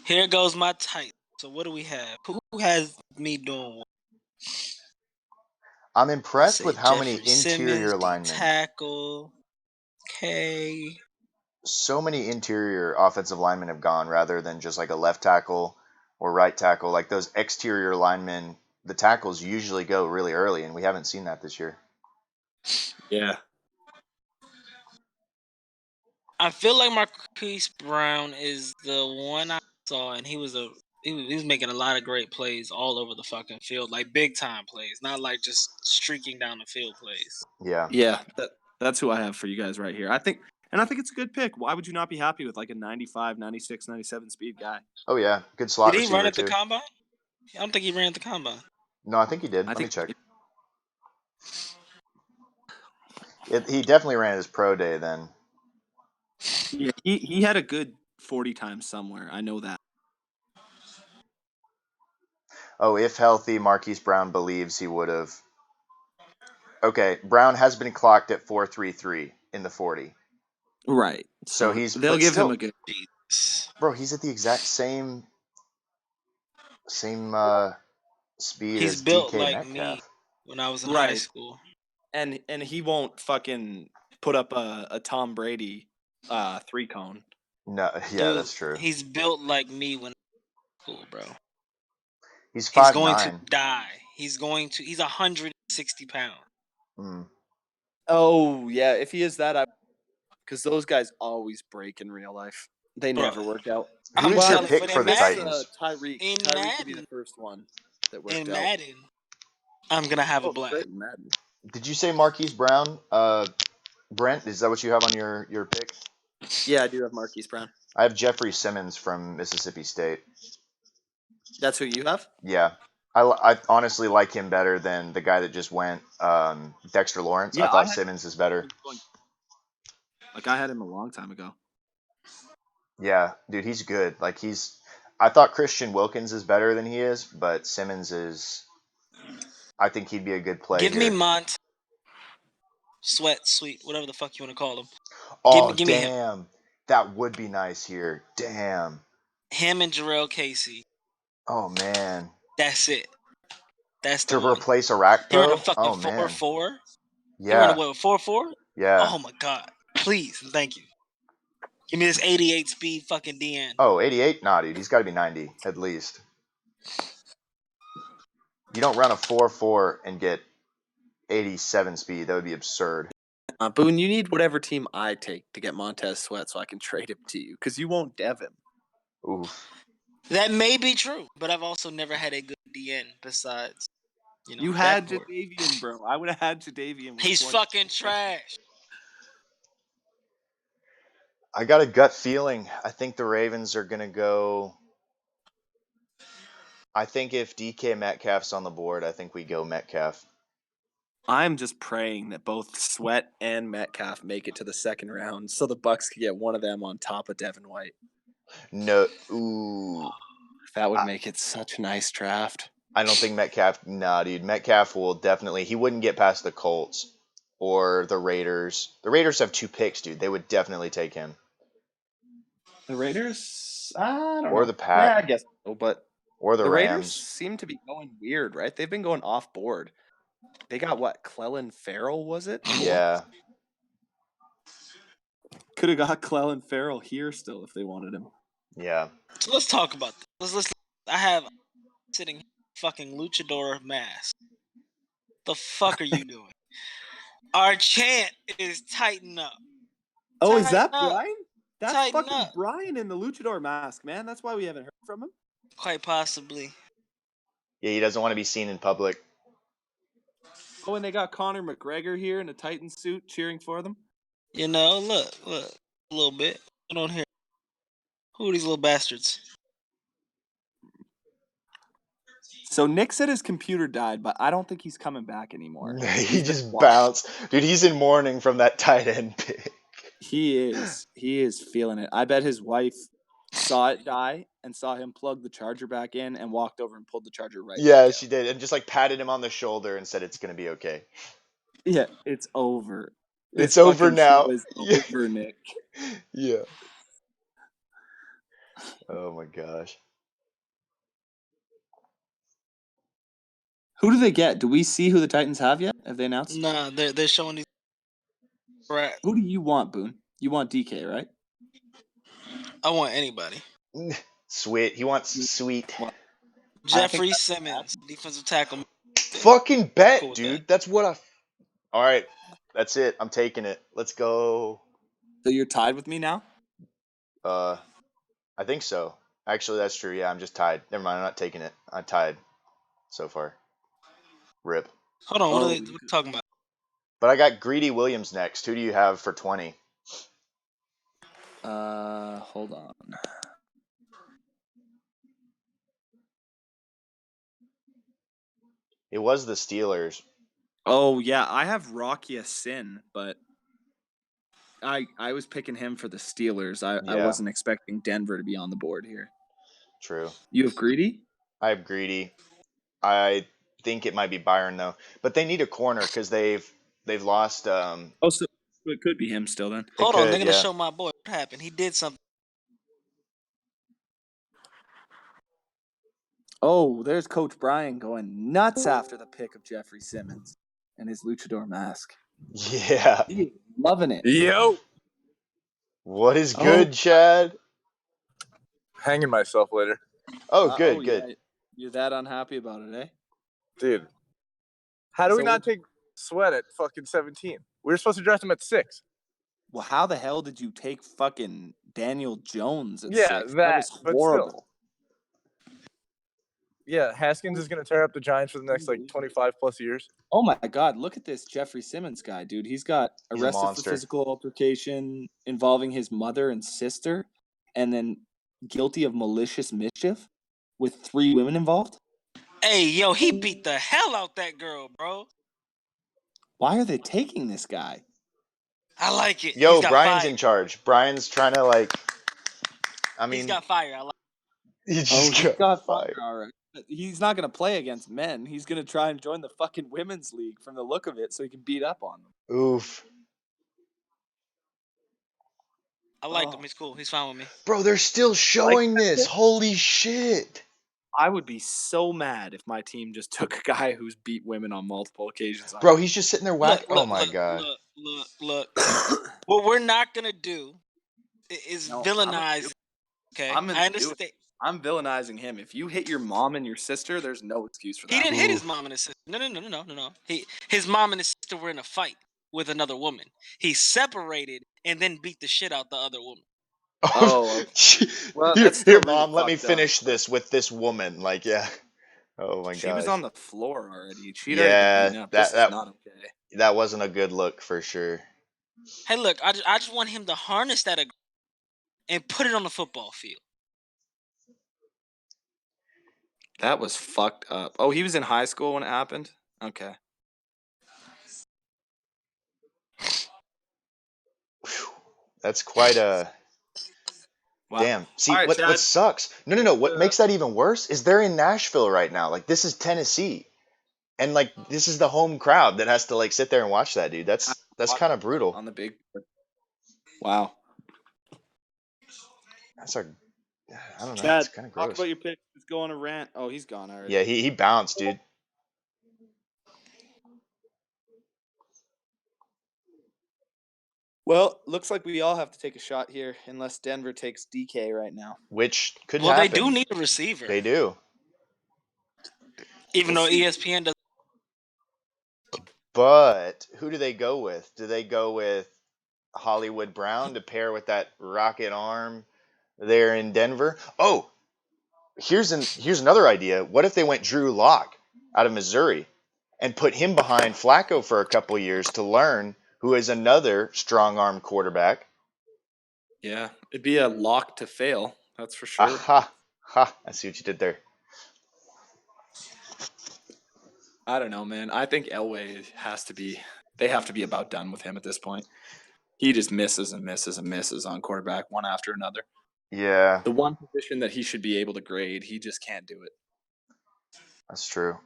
B: Here goes my tight. So what do we have? Who has me doing what?
C: I'm impressed
B: Say
C: with how many
B: Jeffrey
C: interior
B: Simmons, D
C: linemen.
B: tackle. Okay.
C: So many interior offensive linemen have gone rather than just like a left tackle or right tackle. Like those exterior linemen, the tackles usually go really early, and we haven't seen that this year.
A: Yeah.
B: I feel like Marquise Brown is the one I saw, and he was making a lot of great plays all over the fucking field, like big time plays, not like just streaking down the field plays.
C: Yeah.
A: Yeah, that's who I have for you guys right here. I think it's a good pick. Why would you not be happy with like a 95, 96, 97 speed guy?
C: Oh yeah, good slot
B: Did he
C: receiver
B: run at the
C: too.
B: combine? I don't think he ran at the combine.
C: No, I think he did.
A: I
C: Let me
A: think
C: check. He definitely ran his pro day then.
A: Yeah, he had a good 40 times somewhere. I know that.
C: Oh, if healthy, Marquise Brown believes he would have. Okay, Brown has been clocked at 4.33 in the 40.
A: Right.
C: So
A: they'll give him a good.
C: Bro, he's at the exact same speed
B: He's
C: as
B: built
C: DK
B: like
C: Metcalf.
B: me when I was in
A: Right.
B: high school.
A: And he won't fucking put up a Tom Brady 3-cone.
C: No, yeah,
B: Dude,
C: that's true.
B: He's built like me when I was in school, bro.
C: He's
B: He's going to
C: 5'9".
B: die. He's 160 pounds.
C: Mm.
A: Oh yeah, if he is that, because those guys always break in real life. They
B: Bro,
A: never work out.
C: Who is your pick
B: but
C: for
B: in
C: the
B: Madden-
C: Titans?
A: Tyreek.
B: in
A: Tyreek could be
B: Madden-
A: the first one that worked
B: In
A: out.
B: Madden, I'm gonna have a black.
A: Great in Madden.
C: Did you say Marquise Brown? Brent, is that what you have on your pick?
A: Yeah, I do have Marquise Brown.
C: I have Jeffrey Simmons from Mississippi State.
A: That's who you have?
C: Yeah. I honestly like him better than the guy that just went, Dexter Lawrence.
A: Yeah,
C: I thought Simmons is better.
A: Like I had him a long time ago.
C: Yeah, dude, he's good. Like I thought Christian Wilkins is better than he is, but Simmons is. I think he'd be a good play.
B: Give
C: here.
B: me Mont, Sweat, Sweet, whatever the fuck you want to call him.
C: Oh,
B: give me him.
C: damn. That would be nice here. Damn.
B: Him and Jarrell Casey.
C: Oh, man.
B: That's it. That's the
C: To
B: one.
C: replace Arakpo?
B: He ran a fucking
C: Oh, man.
B: 4-4.
C: Yeah.
B: He ran a what, 4-4?
C: Yeah.
B: Oh my god. Please and thank you. Give me this 88 speed fucking DN.
C: Oh, 88? Nah, dude. He's got to be 90 at least. You don't run a 4-4 and get 87 speed. That would be absurd.
A: Boone, you need whatever team I take to get Montez Sweat so I can trade him to you because you won't dev him.
C: Oof.
B: That may be true, but I've also never had a good DN besides,
A: You had
B: backcourt.
A: Jadavian, bro. I would have had Jadavian.
B: He's fucking trash.
C: I got a gut feeling. I think the Ravens are going to go. I think if DK Metcalf's on the board, I think we go Metcalf.
A: I'm just praying that both Sweat and Metcalf make it to the second round so the Bucks can get one of them on top of Devin White.
C: No. Ooh.
A: That would make it such a nice draft.
C: I don't think Metcalf. Nah, dude. Metcalf will definitely. He wouldn't get past the Colts or the Raiders. The Raiders have 2 picks, dude. They would definitely take him.
A: The Raiders? I don't know.
C: Or the Pack.
A: Yeah, I guess so, but
C: Or the
A: Raiders
C: Rams.
A: seem to be going weird, right? They've been going off board. They got what? Clelin Ferrell, was it?
C: Yeah.
A: Could have got Clelin Ferrell here still if they wanted him.
C: Yeah.
B: So let's talk about this. Let's I have sitting fucking luchador mask. The fuck are you doing? Our chant is tighten up.
A: Oh, is that
B: Tighten up.
A: Brian? That's
B: Tighten
A: fucking
B: up.
A: Brian in the luchador mask, man. That's why we haven't heard from him.
B: Quite possibly.
C: Yeah, he doesn't want to be seen in public.
A: Oh, and they got Conor McGregor here in a Titan suit cheering for them.
B: Look, a little bit. I don't hear. Who are these little bastards?
A: So Nick said his computer died, but I don't think he's coming back anymore.
C: He just bounced. Dude, he's in mourning from that tight end pick.
A: He is feeling it. I bet his wife saw it die and saw him plug the charger back in and walked over and pulled the charger right
C: Yeah,
A: back
C: she
A: out.
C: did, and just like patted him on the shoulder and said it's gonna be okay.
A: Yeah, it's over.
C: It's
A: This
C: over
A: fucking show
C: now.
A: is
C: Yeah.
A: over, Nick.
C: Yeah. Oh my gosh.
A: Who do they get? Do we see who the Titans have yet? Have they announced?
B: Nah, they're showing these. Right.
A: Who do you want, Boone? You want DK, right?
B: I want anybody.
C: Sweet. He wants sweet.
A: Well,
B: Jeffrey Simmons, defensive tackle.
C: Fucking bet,
B: Cool with
C: dude.
B: that.
C: That's what I. All right, that's it. I'm taking it. Let's go.
A: So you're tied with me now?
C: I think so. Actually, that's true. Yeah, I'm just tied. Never mind. I'm not taking it. I'm tied so far. Rip.
B: Hold on, what are
A: Oh,
B: they talking about?
C: But I got Greedy Williams next. Who do you have for 20?
A: Hold on.
C: It was the Steelers.
A: Oh yeah, I have Rakia Sin, but I was picking him for the Steelers. I
C: Yeah.
A: wasn't expecting Denver to be on the board here.
C: True.
A: You have Greedy?
C: I have Greedy. I think it might be Byron though, but they need a corner because they've lost.
A: Oh, so it could be him still then.
B: Hold on,
C: could,
B: they're gonna
C: yeah.
B: show my boy what happened. He did something.
A: Oh, there's Coach Brian going nuts after the pick of Jeffrey Simmons and his luchador mask.
C: Yeah.
A: He is loving it.
G: Yo,
C: What is good, Chad?
G: hanging myself later,
C: Oh, good, good.
A: Yeah. You're that unhappy about it, eh?
G: dude. How do we
A: So
G: not
A: what-
G: take Sweat at fucking 17? We were supposed to draft him at 6.
A: Well, how the hell did you take fucking Daniel Jones at
G: Yeah,
A: 6?
G: that,
A: was
G: but
A: horrible.
G: still. Yeah, Haskins is going to tear up the Giants for the next, 25 plus years.
A: Oh my God! Look at this Jeffrey Simmons guy, dude. He's got
C: He's a
A: arrested for
C: monster.
A: physical altercation involving his mother and sister, and then guilty of malicious mischief with 3 women involved.
B: Hey, yo, he beat the hell out that girl, bro.
A: Why are they taking this guy?
B: I like it.
C: Yo,
B: He's got
C: Brian's
B: fire.
C: in charge. Brian's trying to
B: He's got fire. I like
C: he
A: Oh,
C: just
A: he's got
C: fired.
A: fire, all right. He's not going to play against men. He's going to try and join the fucking women's league from the look of it so he can beat up on them.
C: Oof.
B: I like him. He's cool. He's fine with me.
C: Bro, they're still showing this. Holy shit.
A: I would be so mad if my team just took a guy who's beat women on multiple occasions.
C: Bro, he's just sitting there whack.
B: Look,
C: Oh my god.
B: Look. What we're not gonna do is villainize. Okay, I understand.
A: I'm villainizing him. If you hit your mom and your sister, there's no excuse for that.
B: He didn't hit his mom and his sister. No. His mom and his sister were in a fight with another woman. He separated and then beat the shit out the other woman.
A: Oh, well,
C: here,
A: that's still really
C: mom, let me
A: fucked up.
C: finish this with this woman. Like, yeah. Oh my god.
A: She was on the floor already. She'd
C: Yeah,
A: already been beaten up. This
C: that-
A: is not okay.
C: That wasn't a good look for sure.
B: Hey, look, I just want him to harness that and put it on the football field.
A: That was fucked up. Oh, he was in high school when it happened? Okay.
C: That's quite a
A: Wow.
C: damn. See,
A: All right,
C: what
A: Chad.
C: sucks? No. What makes that even worse is they're in Nashville right now. Like, this is Tennessee, and like this is the home crowd that has to like sit there and watch that, dude. That's kind of brutal.
A: On the big. Wow.
C: That's I don't know.
A: Chad,
C: It's kind of
A: talk
C: gross.
A: about your pick. Let's go on a rant. Oh, he's gone already.
C: Yeah, he bounced, dude.
A: Well, looks like we all have to take a shot here, unless Denver takes DK right now.
C: Which could
B: Well,
C: happen.
B: they do need a receiver.
C: They do.
B: Even though ESPN does.
C: But who do they go with? Do they go with Hollywood Brown to pair with that rocket arm there in Denver? Oh, here's another idea. What if they went Drew Lock out of Missouri and put him behind Flacco for a couple years to learn, who is another strong arm quarterback?
A: Yeah, it'd be a lock to fail. That's for sure.
C: Aha. Ha. I see what you did there.
A: I don't know, man. I think Elway has to be. They have to be about done with him at this point. He just misses and misses and misses on quarterback one after another.
C: Yeah,
A: The one position that he should be able to grade, he just can't do it.
C: that's true.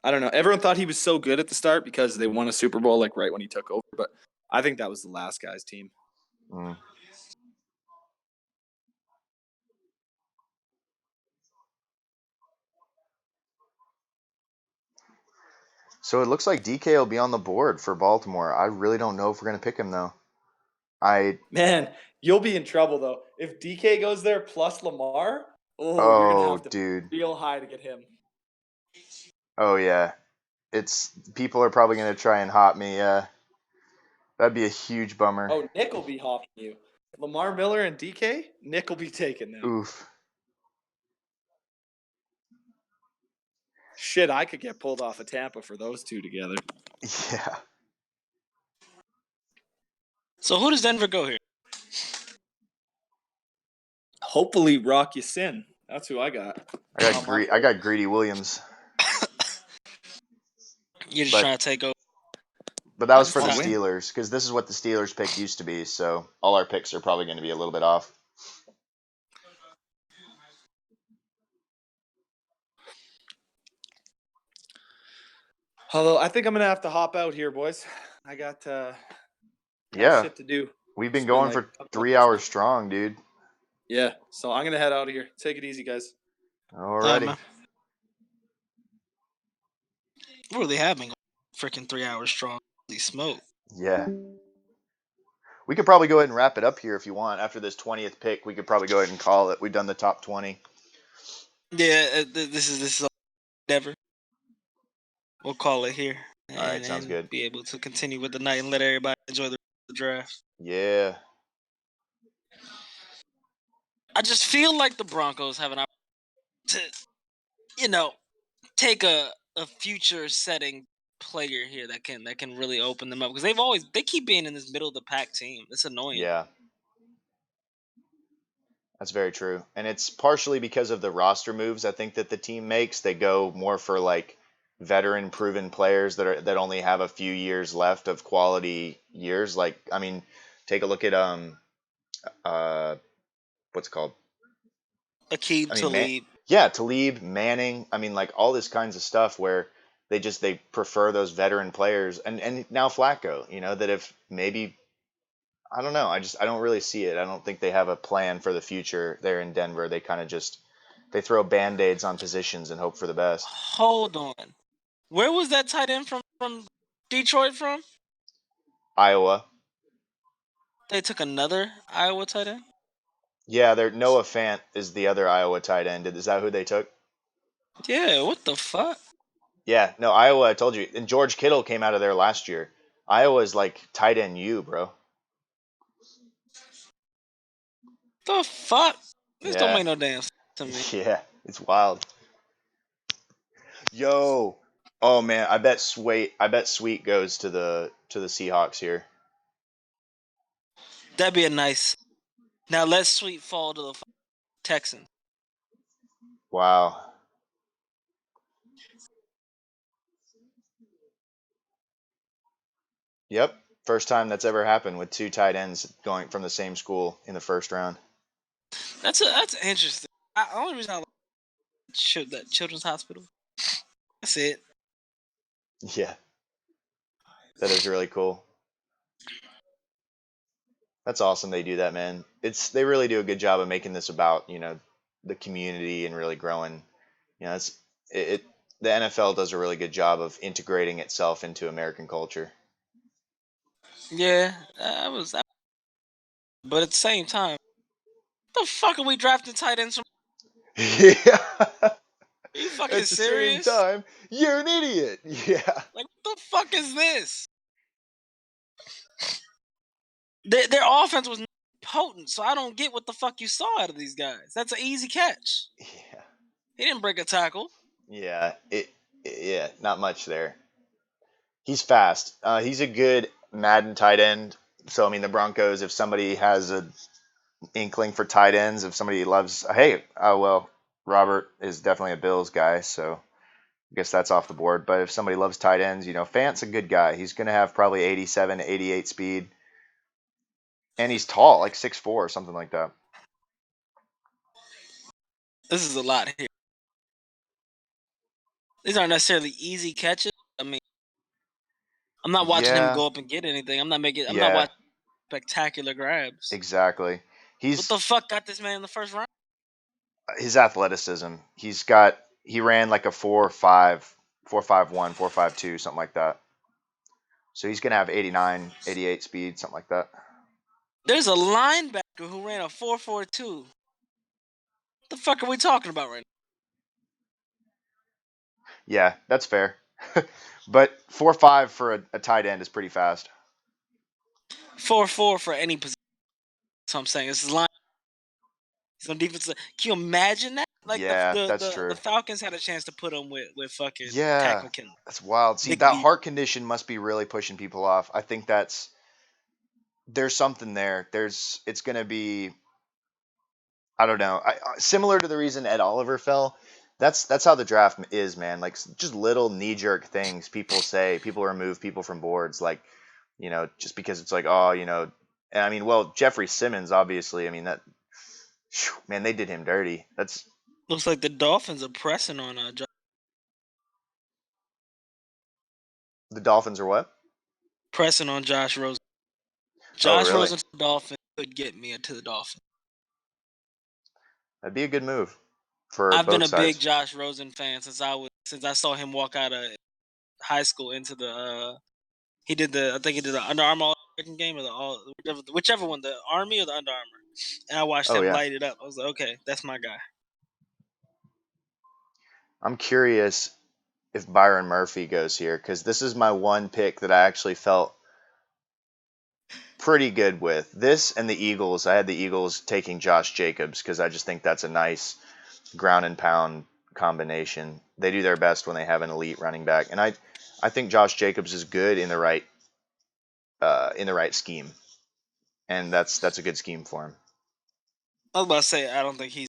A: I don't know. Everyone thought he was so good at the start because they won a Super Bowl like right when he took over, but I think that was the last guy's team.
C: Mm. So it looks like DK will be on the board for Baltimore. I really don't know if we're gonna pick him though.
A: Man, you'll be in trouble though. If DK goes there plus Lamar, you're gonna
C: Oh,
A: have to
C: dude.
A: real high to get him.
C: Oh yeah. It's people are probably gonna try and hop me. That'd be a huge bummer.
A: Oh, Nick will be hopping you. Lamar Miller and DK, Nick will be taking them.
C: Oof.
A: Shit, I could get pulled off of Tampa for those two together.
C: Yeah.
B: So who does Denver go here?
A: Hopefully, Rock Ya-Sin. That's who I got.
C: I got Greedy Williams.
B: You're just
C: But-
B: trying to take over.
C: But that was
B: I
C: for the
B: just
A: wanna win.
C: Steelers because this is what the Steelers pick used to be. So all our picks are probably going to be a little bit off.
A: Although I think I'm gonna have to hop out here, boys. I got
C: Yeah.
A: shit to do.
C: We've been
A: It's
C: going
A: like
C: for
A: a couple
C: 3
A: hours
C: hours
A: now.
C: strong, dude.
A: Yeah, so I'm gonna head out of here. Take it easy, guys.
C: Alrighty.
B: man. We really have been freaking 3 hours strong. Holy smoke.
C: Yeah. We could probably go ahead and wrap it up here if you want. After this 20th pick, we could probably go ahead and call it. We've done the top 20.
B: Yeah, this is Denver. We'll call it here.
C: All right, sounds
B: and
C: good.
B: Be able to continue with the night and let everybody enjoy the draft.
C: Yeah.
B: I just feel like the Broncos have an opportunity to, take a future setting player here that can really open them up because they keep being in this middle of the pack team. It's annoying.
C: Yeah. That's very true. And it's partially because of the roster moves I think that the team makes. They go more for like veteran proven players that only have a few years left of quality years. Like, I mean, take a look at what's it called?
B: Akeem
C: I mean,
B: Talib.
C: Talib, Manning. I mean, like all this kinds of stuff where they prefer those veteran players, and now Flacco. That if maybe I don't know, I don't really see it. I don't think they have a plan for the future there in Denver. They kind of just they throw band-aids on positions and hope for the best.
B: Hold on, where was that tight end from Detroit from?
C: Iowa.
B: They took another Iowa tight end.
C: Yeah, Noah Fant is the other Iowa tight end. Is that who they took?
B: Yeah, what the fuck?
C: Yeah, no, Iowa, I told you. And George Kittle came out of there last year. Iowa's like tight end U, bro.
B: The fuck? This don't
C: Yeah.
B: make no damn sense to me.
C: Yeah, it's wild. Yo. Oh man, I bet Sweet goes to the Seahawks here.
B: That'd be a nice. Now let Sweet fall to the Texans.
C: Wow. Yep. First time that's ever happened with two tight ends going from the same school in the first round.
B: That's interesting. The only reason I like that Children's Hospital. That's it.
C: Yeah. That is really cool. That's awesome they do that, man. They really do a good job of making this about, the community and really growing. The NFL does a really good job of integrating itself into American culture.
B: Yeah, but at the same time, the fuck are we drafting tight ends from?
C: Yeah.
B: Are you fucking
C: At the
B: serious?
C: same time, you're an idiot. Yeah.
B: Like, what the fuck is this? Their offense was potent, so I don't get what the fuck you saw out of these guys. That's an easy catch.
C: Yeah.
B: He didn't break a tackle.
C: Yeah. Yeah. Not much there. He's fast. He's a good Madden tight end. So I mean, the Broncos, if somebody has a inkling for tight ends, if somebody loves, Robert is definitely a Bills guy, so I guess that's off the board. But if somebody loves tight ends, Fant's a good guy. He's going to have probably 87 to 88 speed. And he's tall, like 6'4" or something like that.
B: This is a lot here. These aren't necessarily easy catches. I mean, I'm not watching him go up and get anything. I'm not watching spectacular grabs.
C: Exactly.
B: What the fuck got this man in the first round?
C: His athleticism. He ran like a 4.5, 4.51, 4.52, something like that. So he's gonna have 89, 88 speed, something like that.
B: There's a linebacker who ran a 4.42. What the fuck are we talking about right now?
C: Yeah, that's fair. But 4.5 for a tight end is pretty fast.
B: 4.4 for any position. That's what I'm saying. This is line. Some defense. Can you imagine that? Like
C: that's true.
B: The Falcons had a chance to put him with fucking
C: Yeah,
B: Takk McKinley.
C: That's wild. See,
B: Big
C: that
B: B.
C: heart condition must be really pushing people off. I think there's something there. It's gonna be, I don't know. Similar to the reason Ed Oliver fell. That's how the draft is, man. Like just little knee jerk things people say. People remove people from boards, like just because it's like, oh, And I mean, well, Jeffrey Simmons, obviously. I mean man, they did him dirty.
B: Looks like the Dolphins are pressing on
C: The Dolphins are what?
B: Pressing on Josh Rosen.
C: Really?
B: Rosen to the Dolphins could get me to the Dolphins.
C: That'd be a good move for
B: I've
C: both
B: been a
C: sides.
B: big Josh Rosen fan since I saw him walk out of high school into the I think he did the Under Armour All-American game or whichever one, the Army or the Under Armour. And I watched him light it up. I was like, okay, that's my guy.
C: I'm curious if Byron Murphy goes here, because this is my one pick that I actually felt pretty good with. This and the Eagles. I had the Eagles taking Josh Jacobs because I just think that's a nice ground and pound combination. They do their best when they have an elite running back, and I think Josh Jacobs is good in the right scheme, and that's a good scheme for him.
B: I was about to say, I don't think he's.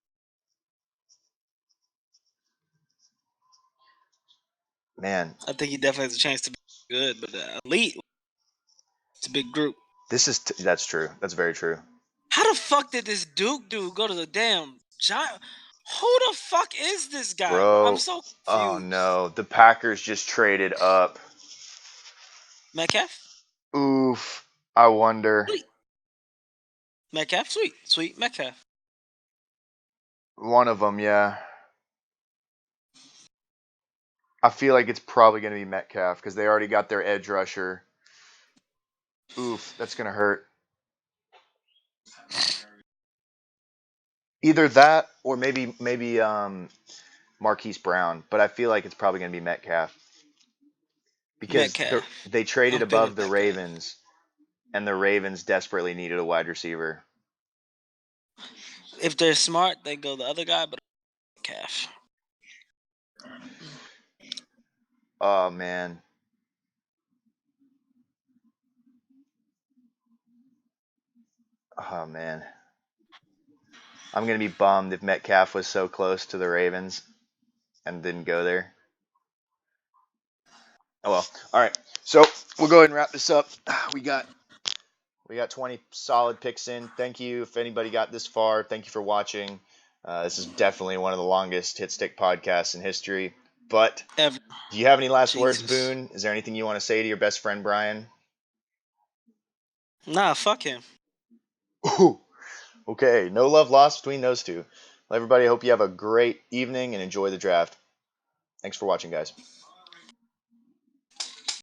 C: Man,
B: I think he definitely has a chance to be good, but elite, it's a big group.
C: That's true. That's very true.
B: How the fuck did this Duke dude go to the damn Giant? Who the fuck is this guy, bro? I'm so confused.
C: Oh no, the Packers just traded up.
B: Metcalf?
C: Oof. I wonder.
B: Sweet. Metcalf? Sweet Metcalf.
C: One of them, yeah. I feel like it's probably going to be Metcalf because they already got their edge rusher. Oof, that's going to hurt. Either that or maybe Marquise Brown, but I feel like it's probably going to be Metcalf because they traded above the Ravens, and the Ravens desperately needed a wide receiver.
B: If they're smart, they go the other guy, but Metcalf.
C: Oh man. Oh man. I'm going to be bummed if Metcalf was so close to the Ravens and didn't go there. Oh well. All right. So we'll go ahead and wrap this up. We got 20 solid picks in. Thank you if anybody got this far. Thank you for watching. This is definitely one of the longest Hit Stick podcasts in history. But
B: ever.
C: Do you have any last words, Boone? Is there anything you want to say to your best friend, Brian?
B: Nah, fuck him.
C: Ooh. Okay, no love lost between those two. Well, everybody, I hope you have a great evening and enjoy the draft. Thanks for watching, guys.